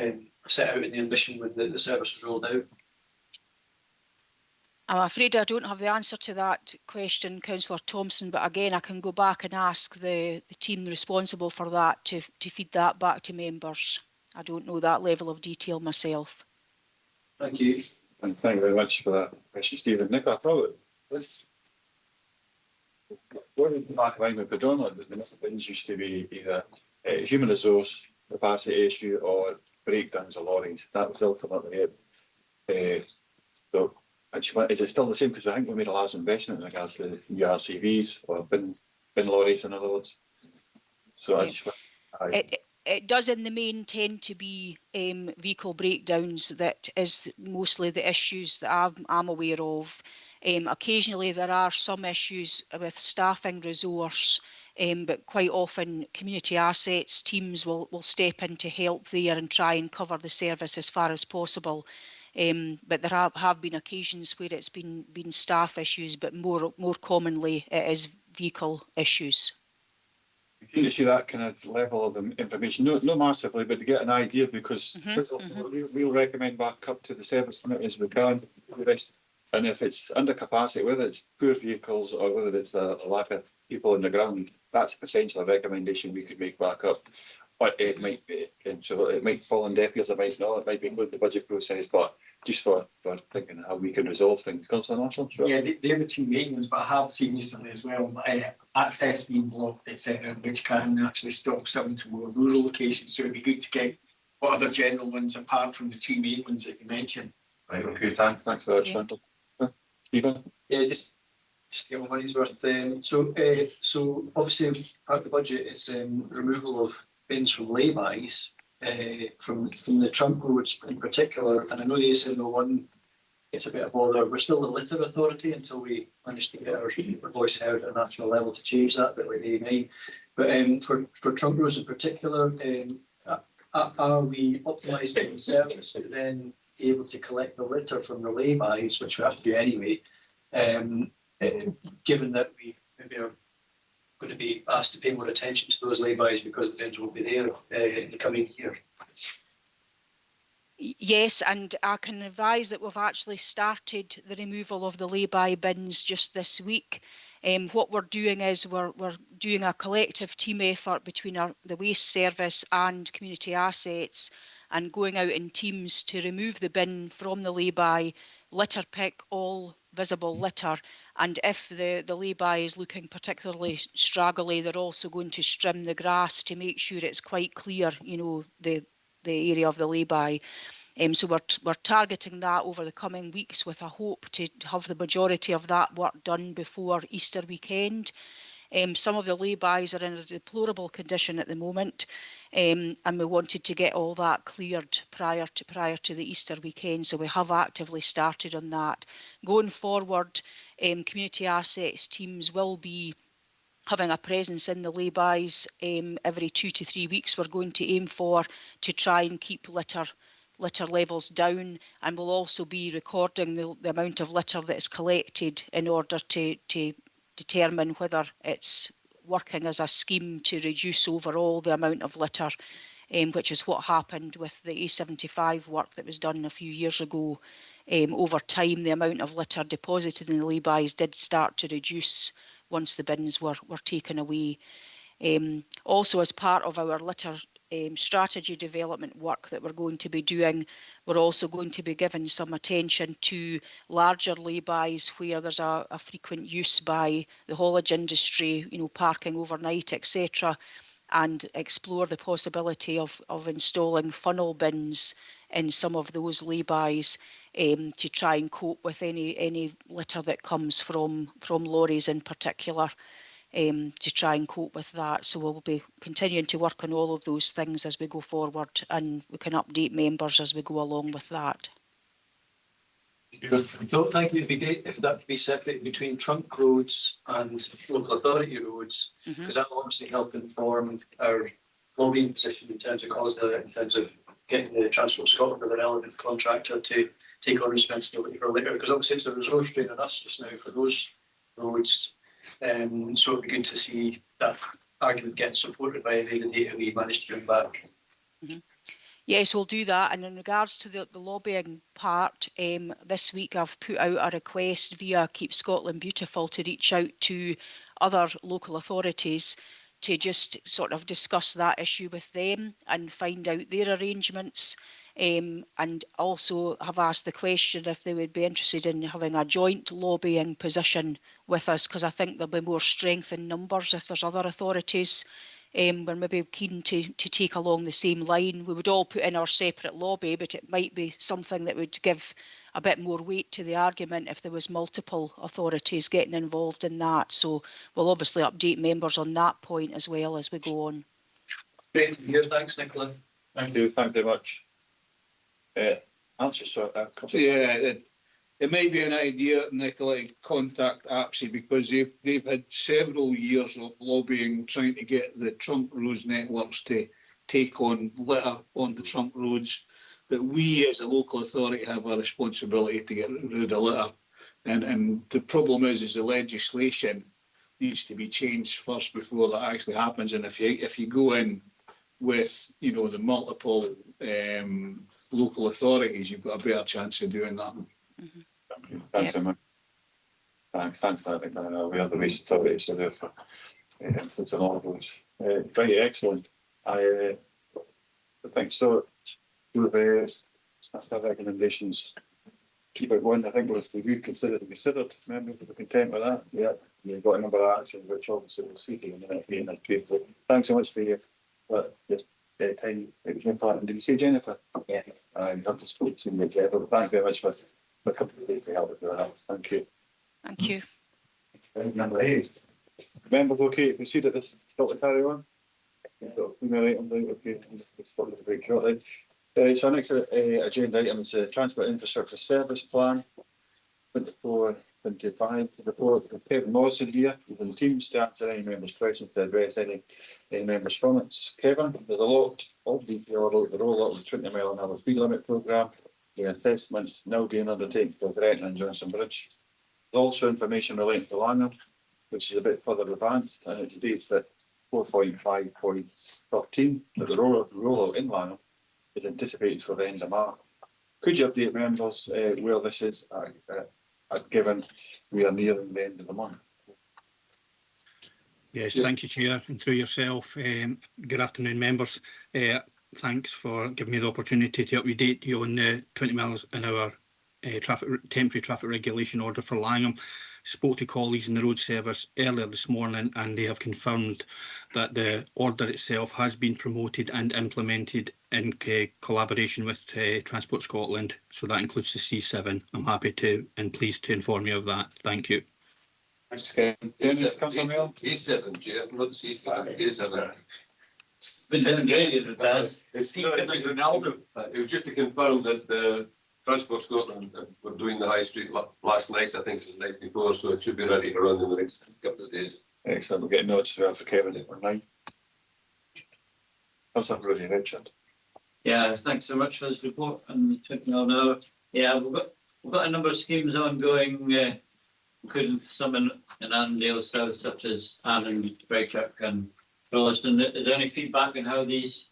set out in the ambition when the service was rolled out? I'm afraid I don't have the answer to that question, Councillor Thompson, but again, I can go back and ask the team responsible for that to feed that back to members. I don't know that level of detail myself. Thank you. And thank you very much for that question, Stephen. Nick, I thought what in the back of mind with predominantly the things used to be either human resource capacity issue or breakdowns of lorries. That was ultimately it. So is it still the same? Because I think we made a large investment in regards to the RCVs or bin lorries, in other words. So It does in the main tend to be vehicle breakdowns that is mostly the issues that I'm aware of. Occasionally there are some issues with staffing resource, but quite often community assets teams will step in to help there and try and cover the service as far as possible. But there have been occasions where it's been staff issues, but more commonly it is vehicle issues. Keen to see that kind of level of information, not massively, but to get an idea, because we'll recommend back up to the service committee as we can. And if it's under capacity, whether it's poor vehicles or whether it's a lack of people on the ground, that's potentially a recommendation we could make back up. But it might be, so it might fall on deaf ears, it might not, it might be good the budget process, but just for thinking how we can resolve things. Councillor Marshall? Sure. Yeah, they're the two main ones, but I have seen recently as well access being blocked, etc., which can actually stop some to more rural locations. So it'd be good to get what other general ones apart from the two main ones that you mentioned. Right, okay, thanks for that, Chantal. Stephen? Yeah, just to get my money's worth. So obviously part of the budget is removal of bins from laybys, from the trunk roads in particular. And I know the A701 gets a bit of bother. We're still the litter authority until we manage to get our voice heard at a national level to change that, but like the A9. But for trunk roads in particular, are we optimising the service to then be able to collect the litter from the laybys, which we have to do anyway, given that we maybe are going to be asked to pay more attention to those laybys because the bins won't be there in the coming year? Yes, and I can advise that we've actually started the removal of the lay-by bins just this week. What we're doing is we're doing a collective team effort between the waste service and community assets, and going out in teams to remove the bin from the lay-by, litter pick all visible litter, and if the lay-by is looking particularly straggly, they're also going to trim the grass to make sure it's quite clear, the area of the lay-by. So we're targeting that over the coming weeks with a hope to have the majority of that work done before Easter weekend. Some of the lay-bys are in a deplorable condition at the moment, and we wanted to get all that cleared prior to the Easter weekend, so we have actively started on that. Going forward, community assets teams will be having a presence in the lay-bys every 2 to 3 weeks. We're going to aim for to try and keep litter litter levels down, and we'll also be recording the amount of litter that is collected in order to determine whether it's working as a scheme to reduce overall the amount of litter, which is what happened with the A75 work that was done a few years ago. Over time, the amount of litter deposited in the laybys did start to reduce once the bins were taken away. Also, as part of our litter strategy development work that we're going to be doing, we're also going to be giving some attention to larger laybys where there's a frequent use by the haulage industry, parking overnight, etc., and explore the possibility of installing funnel bins in some of those laybys to try and cope with any litter that comes from lorries in particular. To try and cope with that. So we'll be continuing to work on all of those things as we go forward, and we can update members as we go along with that. So thank you. It'd be great if that could be separated between trunk roads and local authority roads, because that will obviously help inform our lobbying position in terms of COSLA, in terms of getting the Transport Scotland or the relevant contractor to take on responsibility for litter, because obviously it's a resource drain on us just now for those roads. So it'd be good to see that argument getting supported by any of the data we managed to bring back. Yes, we'll do that. And in regards to the lobbying part, this week I've put out a request via Keep Scotland Beautiful to reach out to other local authorities to just sort of discuss that issue with them and find out their arrangements. And also have asked the question if they would be interested in having a joint lobbying position with us, because I think there'll be more strength in numbers if there's other authorities. We're maybe keen to take along the same line. We would all put in our separate lobby, but it might be something that would give a bit more weight to the argument if there was multiple authorities getting involved in that. So we'll obviously update members on that point as well as we go on. Great to hear. Thanks, Nicola. Thank you very much. Answers It might be an idea, Nicola, to contact APSI, because they've had several years of lobbying trying to get the trunk roads networks to take on litter on the trunk roads. But we as a local authority have a responsibility to get rid of litter. And the problem is the legislation needs to be changed first before that actually happens. And if you go in with the multiple local authorities, you've got a better chance of doing that. Thanks very much. Thanks, I think we have the recent authorities to do for all of those. Very excellent. I think so. Staff recommendations. Keep it going. I think we've considered to be considered. Members will be content with that. Yeah, you've got a number of actions which obviously we'll see in a minute. Thanks so much for your time. It was important. Did you say Jennifer? Yeah. I'm not just speaking to Jennifer, but thank you very much for a couple of days to help with that. Thank you. Thank you. Number 8. Members, okay, if we see that this stop to carry on. Okay, let's stop the break shortly. So next agenda item is the Transport Infrastructure Service Plan 24-25. The report of Kevin Morrison here within the teams to answer any members' questions, to address any members' comments. Kevin, there's a lot of detail about the rollout of the 20 mile an hour speed limit programme, the assessments now being undertaken for Gretna and Johnson Bridge. There's also information relating to Langham, which is a bit further advanced, and it states that 4.5.13 that the rollout in Langham is anticipated for the end of March. Could you update members where this is given we are nearing the end of the month? Yes, thank you, Chair, and through yourself. Good afternoon, members. Thanks for giving me the opportunity to update you on the 20 miles an hour temporary traffic regulation order for Langham. Spoke to colleagues in the road service earlier this morning, and they have confirmed that the order itself has been promoted and implemented in collaboration with Transport Scotland. So that includes the C7. I'm happy to and pleased to inform you of that. Thank you. Thanks, Kevin. Dennis, Councillor Mail. A7, Chair, not C5. A7. It was just to confirm that the Transport Scotland were doing the High Street last night, I think it's the night before, so it should be ready to run in the next couple of days. Excellent. We'll get notes as well for Kevin at 9. Councillor Rudy Richard. Yeah, thanks so much for this report and 20 mile an hour. Yeah, we've got a number of schemes ongoing, including some in Annandale South, such as Annan, Breakup and Rolleston. Is there any feedback on how these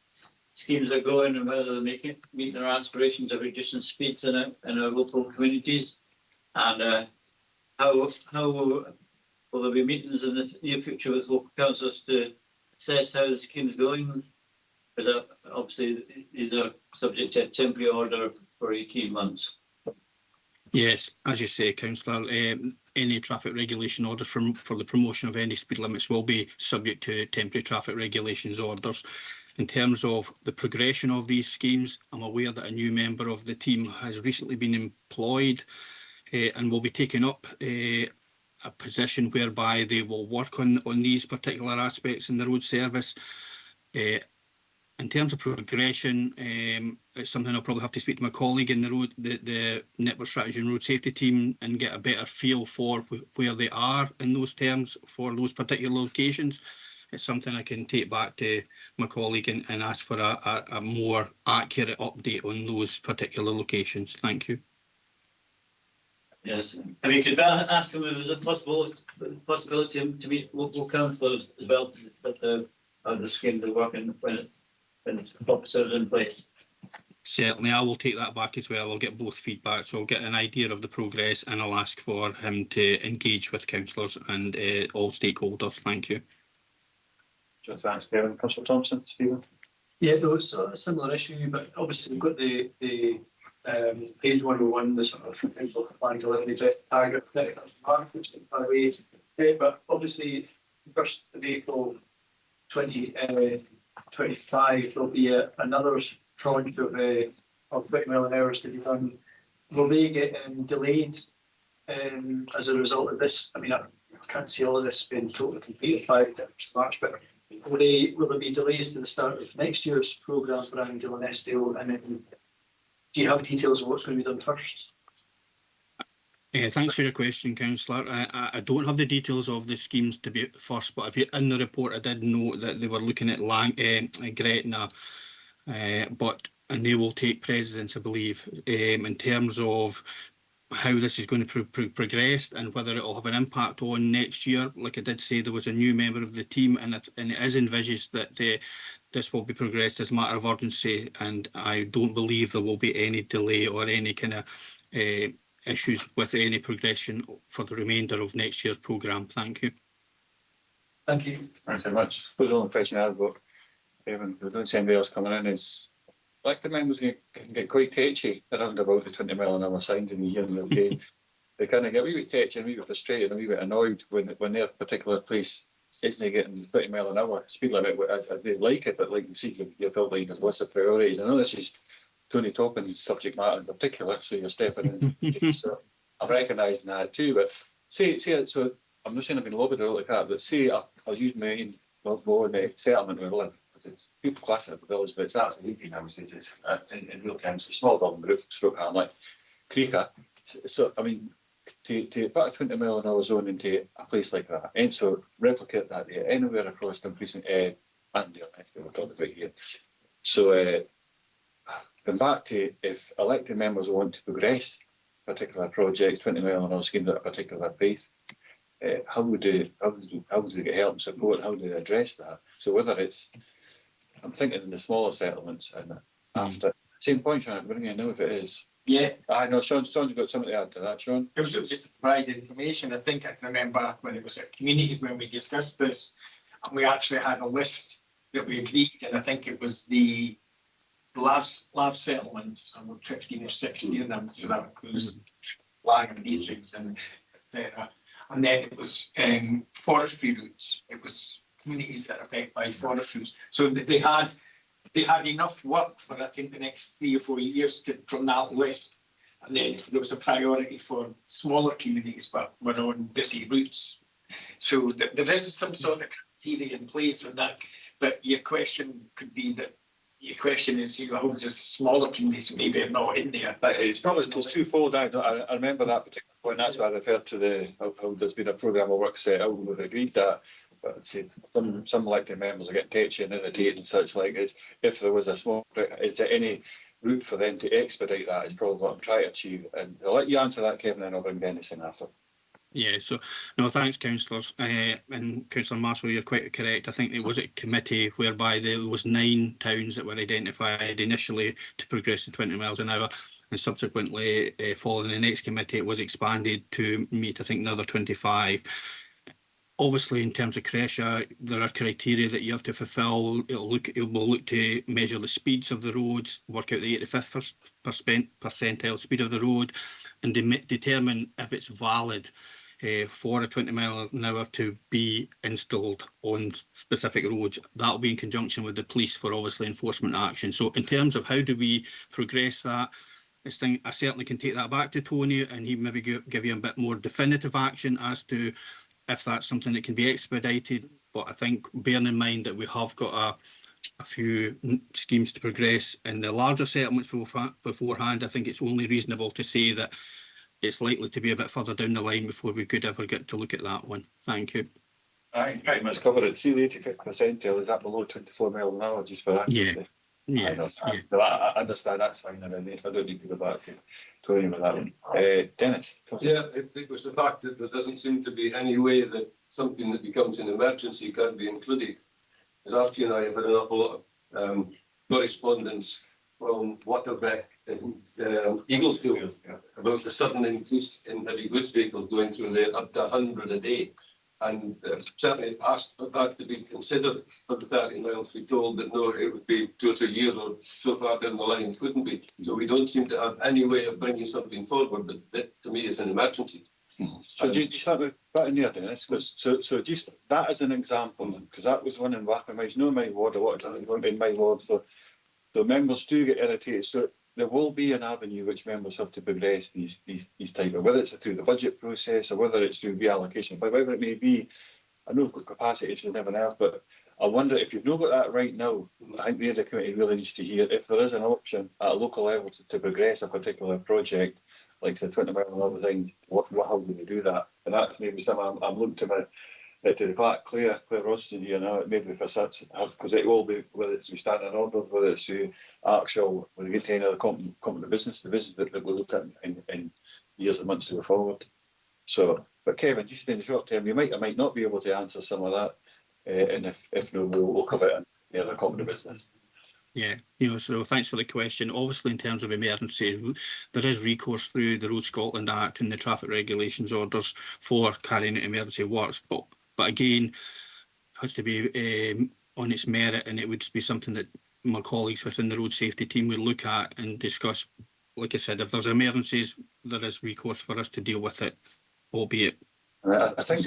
schemes are going and whether they meet their aspirations of reducing speeds in our local communities? And how will there be meetings in the near future with local councils to assess how the scheme's going? Because obviously these are subject to a temporary order for 18 months. Yes, as you say, councillor, any traffic regulation order for the promotion of any speed limits will be subject to temporary traffic regulations orders. In terms of the progression of these schemes, I'm aware that a new member of the team has recently been employed and will be taking up a position whereby they will work on these particular aspects in the road service. In terms of progression, it's something I'll probably have to speak to my colleague in the network strategy and road safety team and get a better feel for where they are in those terms for those particular locations. It's something I can take back to my colleague and ask for a more accurate update on those particular locations. Thank you. Yes, I mean, could I ask him if there's a possibility to meet local councillors as well to how the schemes are working when the officers in place? Certainly, I will take that back as well. I'll get both feedback, so I'll get an idea of the progress and I'll ask for him to engage with councillors and all stakeholders. Thank you. Thanks, Kevin. Councillor Thompson, Stephen? Yeah, no, it's a similar issue, but obviously we've got the page 101, the sort of council plan delivery target, which is by the way, but obviously 1st of April 2025 there'll be another tranche of 20 mile an hour to be done. Will they get delayed as a result of this? I mean, I can't see all of this being totally completed by March, but will there be delays to the start of next year's programme for Annandale and Eskdale? And then do you have details of what's going to be done first? Thanks for your question, councillor. I don't have the details of the schemes to be first, but in the report I did note that they were looking at Gretna, and they will take precedence, I believe, in terms of how this is going to progress and whether it will have an impact on next year. Like I did say, there was a new member of the team, and it is envisaged that this will be progressed as a matter of urgency, and I don't believe there will be any delay or any kind of issues with any progression for the remainder of next year's programme. Thank you. Thank you. Thanks very much. The only question I've got, Kevin, we don't see anybody else coming in, is elected members can get quite tetchy around about the 20 mile an hour signs in the year and the day. They kind of get a wee bit tetchy and a wee bit frustrated and a wee bit annoyed when their particular place isn't getting 20 mile an hour speed limit. They like it, but like you see, you felt like there's a list of priorities. I know this is Tony Toppin's subject matter in particular, so you're stepping in. So I'm recognising that too. But say so I'm not saying I've been lobbied or like that, but say I'll use my own settlement where I live. It's people class it as a village, but it's actually 18 houses. It's in real terms, a small Dublin group, stroke hamlet, Creeka. So I mean, to put a 20 mile an hour zone into a place like that, and so replicate that there anywhere across the precinct, Annandale and Eskdale we're talking about here. So going back to if elected members want to progress particular projects, 20 mile an hour schemes at a particular pace, how would they get help and support? How do they address that? So whether it's, I'm thinking in the smaller settlements, and after same point, Sean, bring in now if it is. Yeah, I know Sean's got something to add to that, Sean. it was just to provide information. I think I can remember when it was at community when we discussed this, and we actually had a list that we agreed, and I think it was the Lav settlements, and 15 or 16 of them, so that includes Lag and Beatrix and etc. And then it was forestry routes. It was communities that are affected by forest routes. So they had enough work for I think the next 3 or 4 years from that list. And then there was a priority for smaller communities, but were on busy routes. So there is some sort of criteria in place for that. But your question could be that your question is, how does smaller communities maybe are not in there? It's twofold. I remember that particular point. That's why I referred to how there's been a programme of work set out. We've agreed that but I'd say some elected members are getting touchy and irritated and such like. Is if there was a small, is there any route for them to expedite that? Is probably what I'm trying to achieve. And I'll let you answer that, Kevin, and I'll bring Dennis in after. Yeah, so no, thanks, councillors. And Councillor Marshall, you're quite correct. I think it was a committee whereby there was 9 towns that were identified initially to progress to 20 miles an hour, and subsequently, following the next committee, it was expanded to meet, I think, another 25. Obviously, in terms of CRESHA, there are criteria that you have to fulfil. It will look to measure the speeds of the roads, work out the 85th percentile speed of the road, and determine if it's valid for a 20 mile an hour to be installed on specific roads. That will be in conjunction with the police for obviously enforcement action. So in terms of how do we progress that, I certainly can take that back to Tony and he maybe give you a bit more definitive action as to if that's something that can be expedited. But I think bearing in mind that we have got a few schemes to progress in the larger settlements beforehand, I think it's only reasonable to say that it's likely to be a bit further down the line before we could ever get to look at that one. Thank you. I pretty much covered it. See the 85th percentile, is that below 24 mile an hour just for accuracy? Yeah. I understand, that's fine. And I don't need to go back to Tony with that one. Dennis? Yeah, it was the fact that there doesn't seem to be any way that something that becomes an emergency can be included. As Archie and I have had an awful lot of correspondence from Waterbeck and Eaglesfield about the sudden increase in heavy goods vehicles going through there up to 100 a day. And certainly asked for that to be considered for the 30 miles. We told that no, it would be 2 or 3 years or so far down the line, it couldn't be. So we don't seem to have any way of bringing something forward, but that to me is an emergency. So do you start with that in there, Dennis? Because so just that as an example, because that was one in Wapping, no my ward, a lot of times in my ward, so the members do get irritated. So there will be an avenue which members have to progress these type of, whether it's through the budget process or whether it's through reallocation, but whatever it may be. I know we've got capacity and everything else, but I wonder if you've not got that right now. I think the other committee really needs to hear if there is an option at a local level to progress a particular project, like the 20 mile an hour thing. How do we do that? And that's maybe something I'm looking to the Claire Roston here now, maybe for such, because it will be, whether it's through standing orders, whether it's through actual, when we get to any other company business, the business that we'll look at in years and months to go forward. So, but Kevin, just in the short term, you might or might not be able to answer some of that, and if no, we'll cover it in the other company business. Yeah, so thanks for the question. Obviously, in terms of emergency, there is recourse through the Road Scotland Act and the traffic regulations orders for carrying out emergency works. But again, it has to be on its merit, and it would be something that my colleagues within the road safety team would look at and discuss. Like I said, if there's emergencies, there is recourse for us to deal with it, albeit I think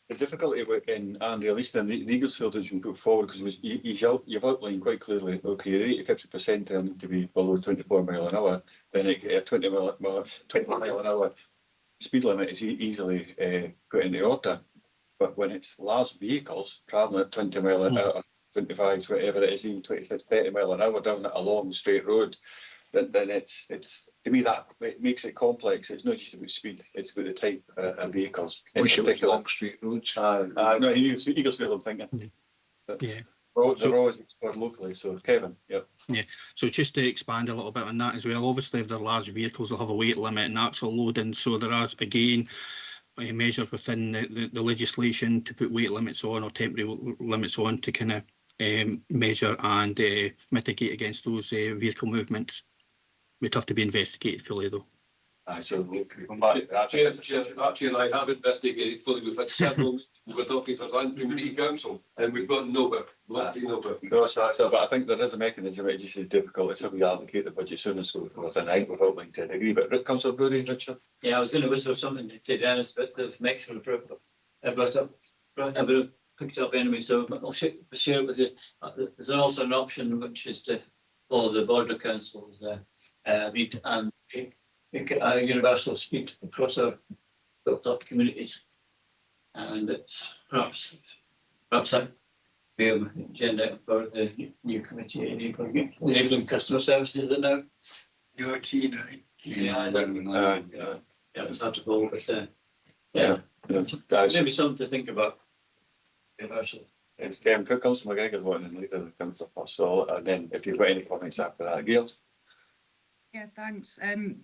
the difficulty in Andy, at least in the Eaglesfield, has been put forward because you've outlined quite clearly, okay, the 50% need to be below 24 mile an hour, then a 20 mile an hour speed limit is easily put into order. But when it's large vehicles travelling at 20 mile an hour, 25, whatever it is, even 25, 30 mile an hour down a long straight road, then it's to me that it makes it complex. It's not just about speed; it's about the type of vehicles. In particular, long straight roads. No, Eaglesfield, I'm thinking. Yeah. They're always explored locally. So, Kevin, yeah. So just to expand a little bit on that as well, obviously if they're large vehicles, they'll have a weight limit and actual loading. So there are, again, measures within the legislation to put weight limits on or temporary limits on to kind of measure and mitigate against those vehicle movements. Would have to be investigated fully, though. So we'll come back. Archie and I have investigated fully. We've had several meetings with officers and community council, and we've got nowhere. No, so, but I think there is a mechanism. It just is difficult. It's how we allocate the budget soon and so forth. And I think we've outlined to a degree. But Councillor Brody, Richard. Yeah, I was going to whisper something to Dennis, but the next one I brought up, I would have picked up anyway. So I'll share it with you. There's also an option which is to follow the border councils read and universal speed across our built-up communities, and it's perhaps that be an agenda for the new committee enabling customer services. Is it now? You're keen, right? It's hard to call, but maybe something to think about. It's Councillor McGregor wanting to lead the council first, so, and then if you've got any comments after that, Gail. Yeah, thanks.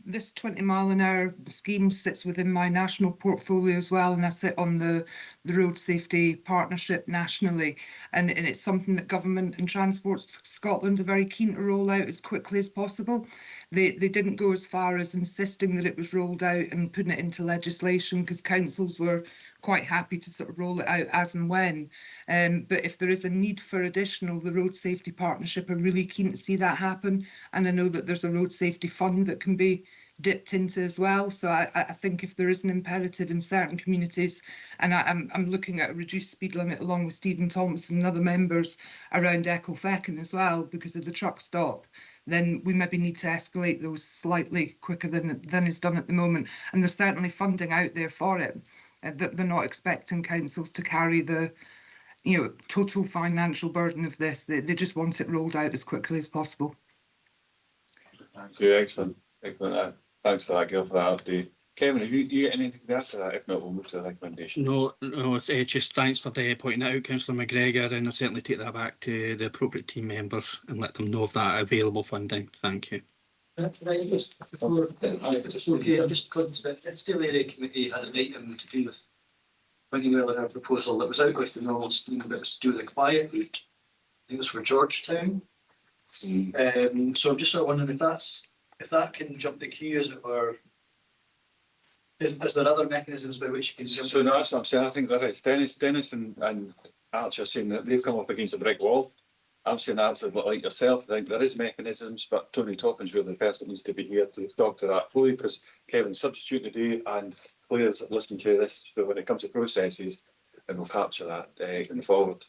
This 20 mile an hour scheme sits within my national portfolio as well, and I sit on the Road Safety Partnership nationally, and it's something that Government and Transport Scotland are very keen to roll out as quickly as possible. They didn't go as far as insisting that it was rolled out and putting it into legislation, because councils were quite happy to sort of roll it out as and when. But if there is a need for additional, the Road Safety Partnership are really keen to see that happen. And I know that there's a road safety fund that can be dipped into as well. So I think if there is an imperative in certain communities, and I'm looking at a reduced speed limit along with Stephen Thompson and other members around Echo Feckin as well because of the truck stop, then we maybe need to escalate those slightly quicker than is done at the moment. And there's certainly funding out there for it. That they're not expecting councils to carry the total financial burden of this. They just want it rolled out as quickly as possible. Thank you, excellent. Thanks for that, Gail, for that update. Kevin, have you got anything to add to that? If not, we'll move to the recommendation. No, it's just thanks for pointing that out, Councillor McGregor, and I'll certainly take that back to the appropriate team members and let them know of that available funding. Thank you. Right, just before, if it's okay, I'm just conscious that the Eskdale Area Committee had an item to do with bringing in a proposal that was out with the normal scheme, but it was to do with the quiet route. I think it was for Georgetown. So I'm just sort of wondering if that can jump the queue, as it were. Is there other mechanisms by which you can jump? So no, that's what I'm saying. I think that is Dennis and Archer are saying that they've come up against a brick wall. I'm saying absolutely like yourself. I think there is mechanisms, but Tony Toppin's really the person that needs to be here to talk to that fully, because Kevin's substituting today and Claire's listening to this. So when it comes to processes, and we'll capture that going forward.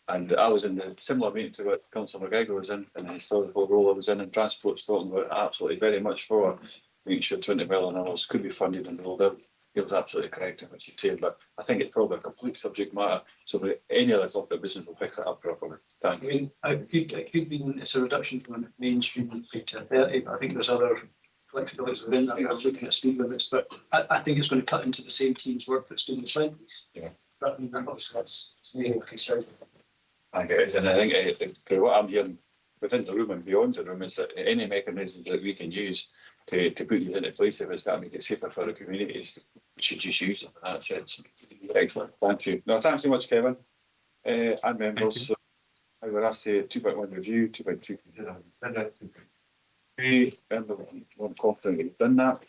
And I was in the similar meeting to what Councillor McGregor was in, and the historical role I was in Transport Scotland, were absolutely very much for making sure 20 million hours could be funded and rolled out. He was absolutely correct in what she's saying, but I think it's probably a complete subject matter. So any other corporate business will pick that up properly. Thank you. I mean, it could be it's a reduction from a mainstream to 30, but I think there's other flexibilities within that. I was looking at speed limits, but I think it's going to cut into the same team's work that's doing the friendlies. Yeah. But I mean, obviously that's a constraint. I think it is, and I think what I'm hearing within the room and beyond the room is that any mechanisms that we can use to put these into place, if it's got to make it safer for the communities, we should just use them. That's it. Excellent. Thank you. No, thanks so much, Kevin. And members, so I would ask the 2.1 review, 2.2 consider and consider. One confident you've done that.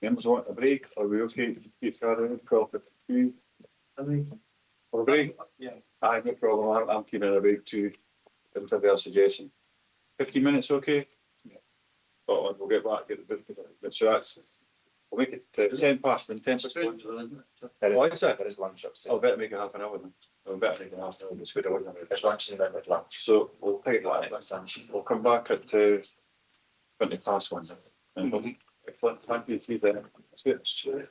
Members want a break? Are we okay to keep carrying 12:52? For a break? Yeah. Aye, no problem. I'm keeping a break too. Whatever else suggestion. 15 minutes, okay? Yeah. Oh, we'll get back, get the book. So that's, we'll make it 10 past and 10 past. What is that? There is lunch upstairs. I'll better make it half an hour then. I'll better make it half an hour. It's good. I wasn't. There's lunch and then there's lunch. So we'll take that. We'll come back at 20 past one. Excellent. Thank you. See you then. That's good.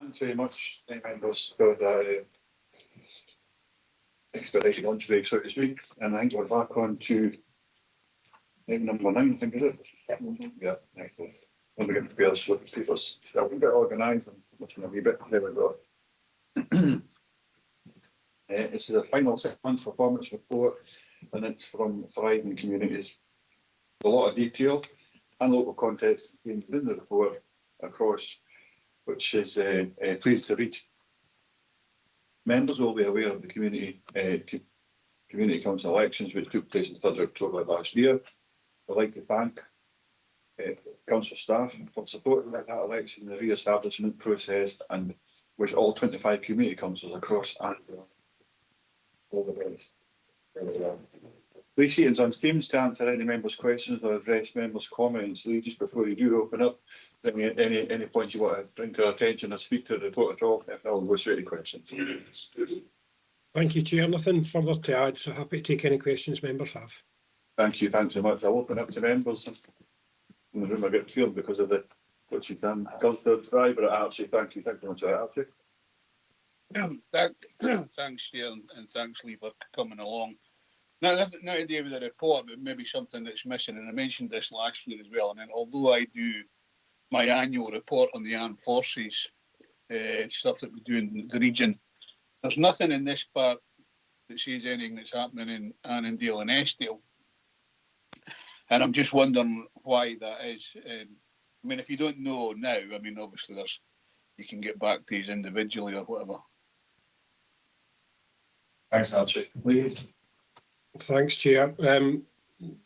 Thanks very much, members, for the expedited lunch break, so to speak. And I think we're back on to item number 9, I think, is it? Yeah, excellent. When we get prepared, so people, so we get organised and looking a wee bit. There we go. It's the final 6-month performance report, and it's from Thriving Communities. A lot of detail and local context contained within the report across, which is pleased to read. Members will be aware of the community council elections which took place on 3rd October last year. I'd like to thank council staff for supporting that election, the re-establishment process, and wish all 25 community councils across Annandale all the best. Please see it's on Teams to answer any members' questions or address members' comments. Lee, just before you do open up, any points you want to bring to our attention or speak to the report at all, if not, we'll go straight to questions. Thank you, Chair. Nothing further to add, so happy to take any questions members have. Thank you, thanks very much. I'll open up to members in the room. I get filled because of what you've done. Councillor Driver, Archie, thank you very much for that, Archie. Thanks, Chair, and thanks, Lee, for coming along. Now, nothing to do with the report, but maybe something that's missing, and I mentioned this last year as well. I mean, although I do my annual report on the armed forces, stuff that we do in the region, there's nothing in this part that says anything that's happening in Annandale and Eskdale. And I'm just wondering why that is. I mean, if you don't know now, I mean, obviously you can get back to these individually or whatever. Thanks, Archie. Please. Thanks, Chair.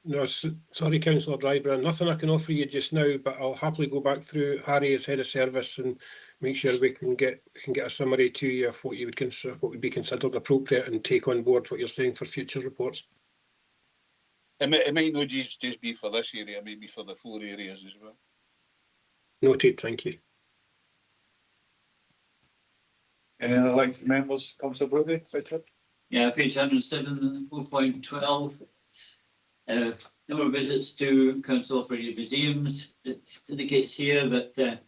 No, sorry, Councillor Driver, nothing I can offer you just now, but I'll happily go back through Harry as head of service and make sure we can get a summary to you of what you would consider, what would be considered appropriate, and take on board what you're saying for future reports. It might not just be for this area, maybe for the 4 areas as well. Noted, thank you. Any other like members, Councillor Brody? Yeah, page 107, 4.12. Number of visits to council operated museums. It indicates here that the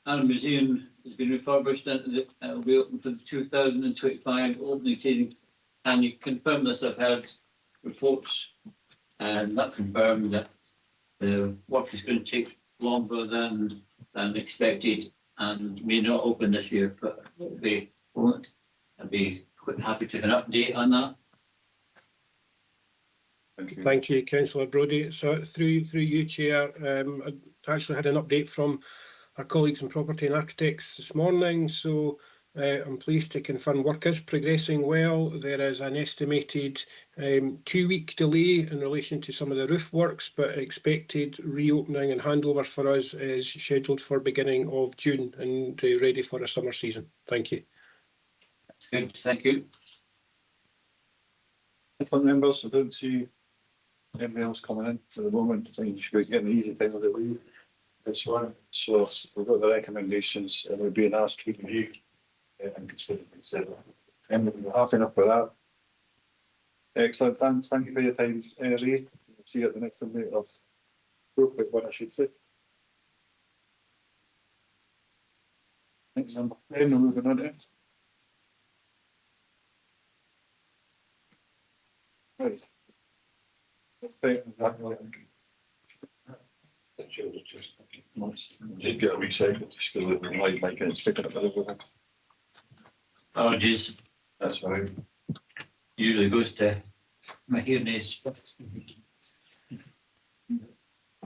Annandale Museum has been refurbished and it will be open for the 2025 opening season. And you confirm this, I've heard reports and that confirmed that the work is going to take longer than expected and may not open this year, but I'd be quite happy to have an update on that. Thank you, Councillor Brody. So through you, Chair, I actually had an update from our colleagues in Property and Architects this morning. So I'm pleased to confirm work is progressing well. There is an estimated 2-week delay in relation to some of the roof works, but expected reopening and handover for us is scheduled for beginning of June and ready for a summer season. Thank you. That's good, thank you. Excellent, members. I don't see anything else coming in for the moment. I think you should be getting the easy time of the week. This one. So we've got the recommendations and we're being asked to review and consider. And we're happy enough with that. Excellent, thanks. Thank you for your time, Lee. See you at the next one of appropriate one, I should say. Next number 10, we're moving on to it. Right. Just get a recycle, just go with the light mic and it's picking up everything. Oh, geez. That's right. Usually goes to my hearing aids.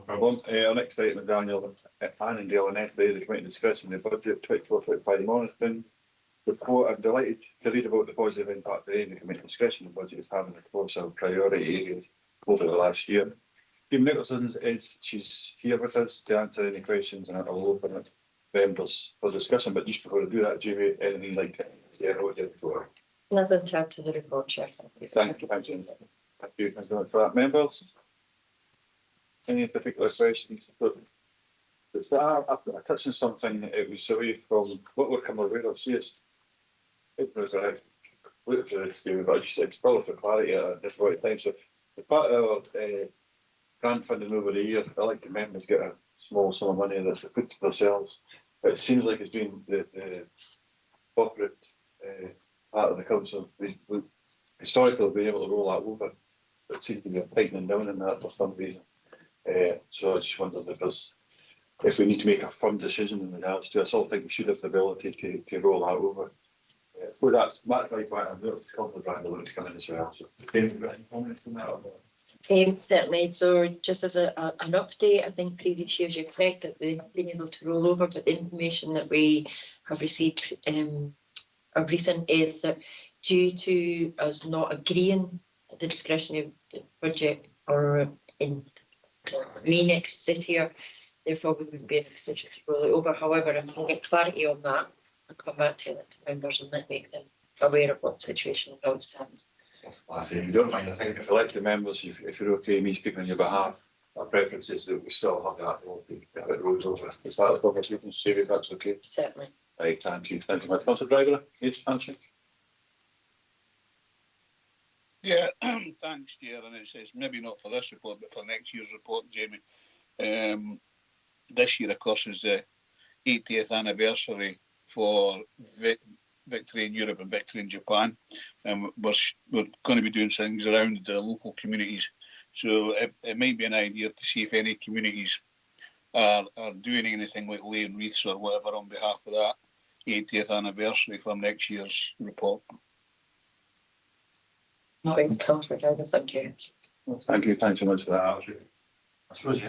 Our next item is Daniel Annandale and Eskdale, the committee discussing the budget 24-25 monitoring report. I'm delighted to read about the positive impact the committee discussion the budget is having across our priority areas over the last year. Jim Nicholson she's here with us to answer any questions, and I'll open it members for discussion. But just before I do that, Jamie, anything like that? Yeah, what you before. Nothing to add to the report, Chair. Thank you, thank you. Thank you very much for that, members. Any particular questions? I touched on something. It was away from what we're coming aware of. Yes, it was completely but it's probably for clarity at this right time. So the part of grant funding over the year. I like the members get a small sum of money that they put to themselves. But it seems like it's been the corporate part of the council. We historically have been able to roll that over. It seems to be tightening down in that for some reason. So I just wondered if we need to make a firm decision in regards to it. I still think we should have the ability to roll that over. Well, that's Matt right back. I'm going to come to Brian to come in as well. So, any comments on that? Certainly. So just as an update, I think previous years you're correct that we've been able to roll over, but the information that we have received of recent is that due to us not agreeing the discretionary budget or in May this year, therefore we would be in a position to roll it over. However, if we can get clarity on that, I'll come back to the members and make them aware of what the situation and how it stands. I say, if you don't mind, I think if elected members, if you're okay, me speaking on your behalf, our preference is that we still have that roads over. Is that the conversation, Stevie, if that's okay? Certainly. Right, thank you. Thank you much. Councillor Driver, yes, answer. Yeah, thanks, Chair. And it's maybe not for this report, but for next year's report, Jamie. This year, of course, is the 80th anniversary for Victory in Europe and Victory in Japan. And we're going to be doing things around the local communities. So it might be an idea to see if any communities are doing anything like laying wreaths or whatever on behalf of that 80th anniversary for next year's report. Councillor Driver, thank you. Thank you. Thanks so much for that. I suppose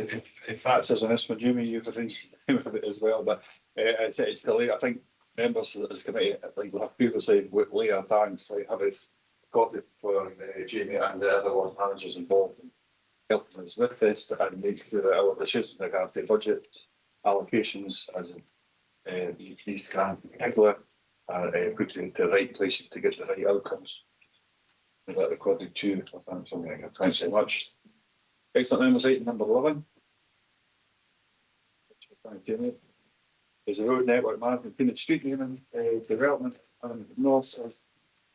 if that's as an issue, Jimmy, you've arranged with it as well. But it's the late. I think members of this committee, like we have previously, with later thanks, like have got it for Jamie and the other ward managers involved in helping us with this and make sure that our decisions in regards to budget allocations, as in these grants in particular, are put into the right places to get the right outcomes. That recorded too. Thanks so much. Excellent. Members, item number 11. Thank you. Is a road network management Phoenix Street naming development on north of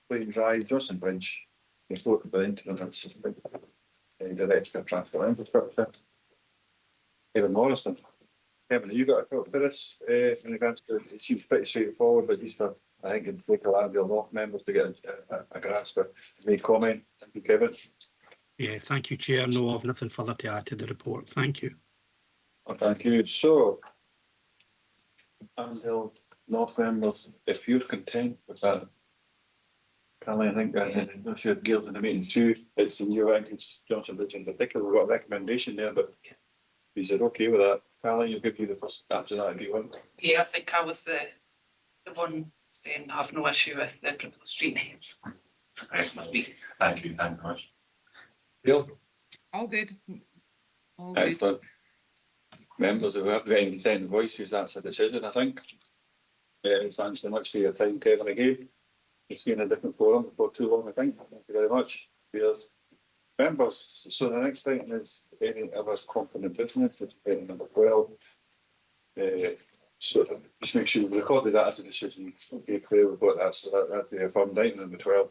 Plain Drive, Johnson Bridge, before the internet system, the extra transport infrastructure. Kevin Morrison. Kevin, have you got a thought for this in regards to it? Seems pretty straightforward, but just for I think it'd take a lot of your North members to get a grasp of any comment. Thank you, Kevin. Yeah, thank you, Chair. No, I've nothing further to add to the report. Thank you. Well, thank you. So, Annandale North members, if you're content with that, Callie, I think that I'm sure Gail's in the meeting too. It's in your it's Johnson Bridge in particular. We've got a recommendation there, but is it okay with that? Callie, you'll give you the first after that if you want. Yeah, I think I was the one saying I have no issue with the proposed street names. Excellent. Thank you very much. Gail? All good. All Excellent. Members of the consenting voices, that's a decision, I think. Thanks so much for your time, Kevin, again. You've seen a different forum before too long, I think. Thank you very much. Cheers. Members, so the next item is any other competent business, which is item number 12. So just make sure we recorded that as a decision. Okay, clear, we've got that, so that'd be affirmed. Item number 12.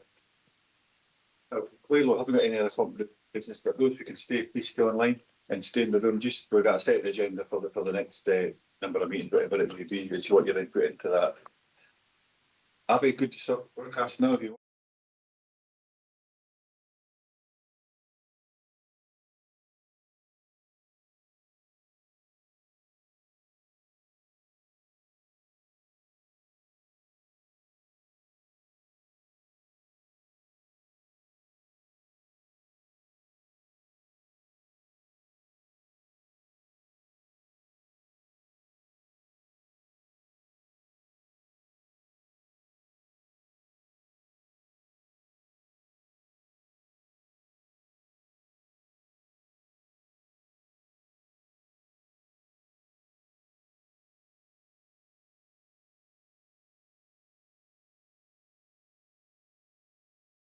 Clearly, we haven't got any other competent business, but those who can stay, please stay online and stay in the room. Just we've got to set the agenda for the next number of meetings, whatever it may be, which you want your input into that. Abby, good to start broadcast now if you want.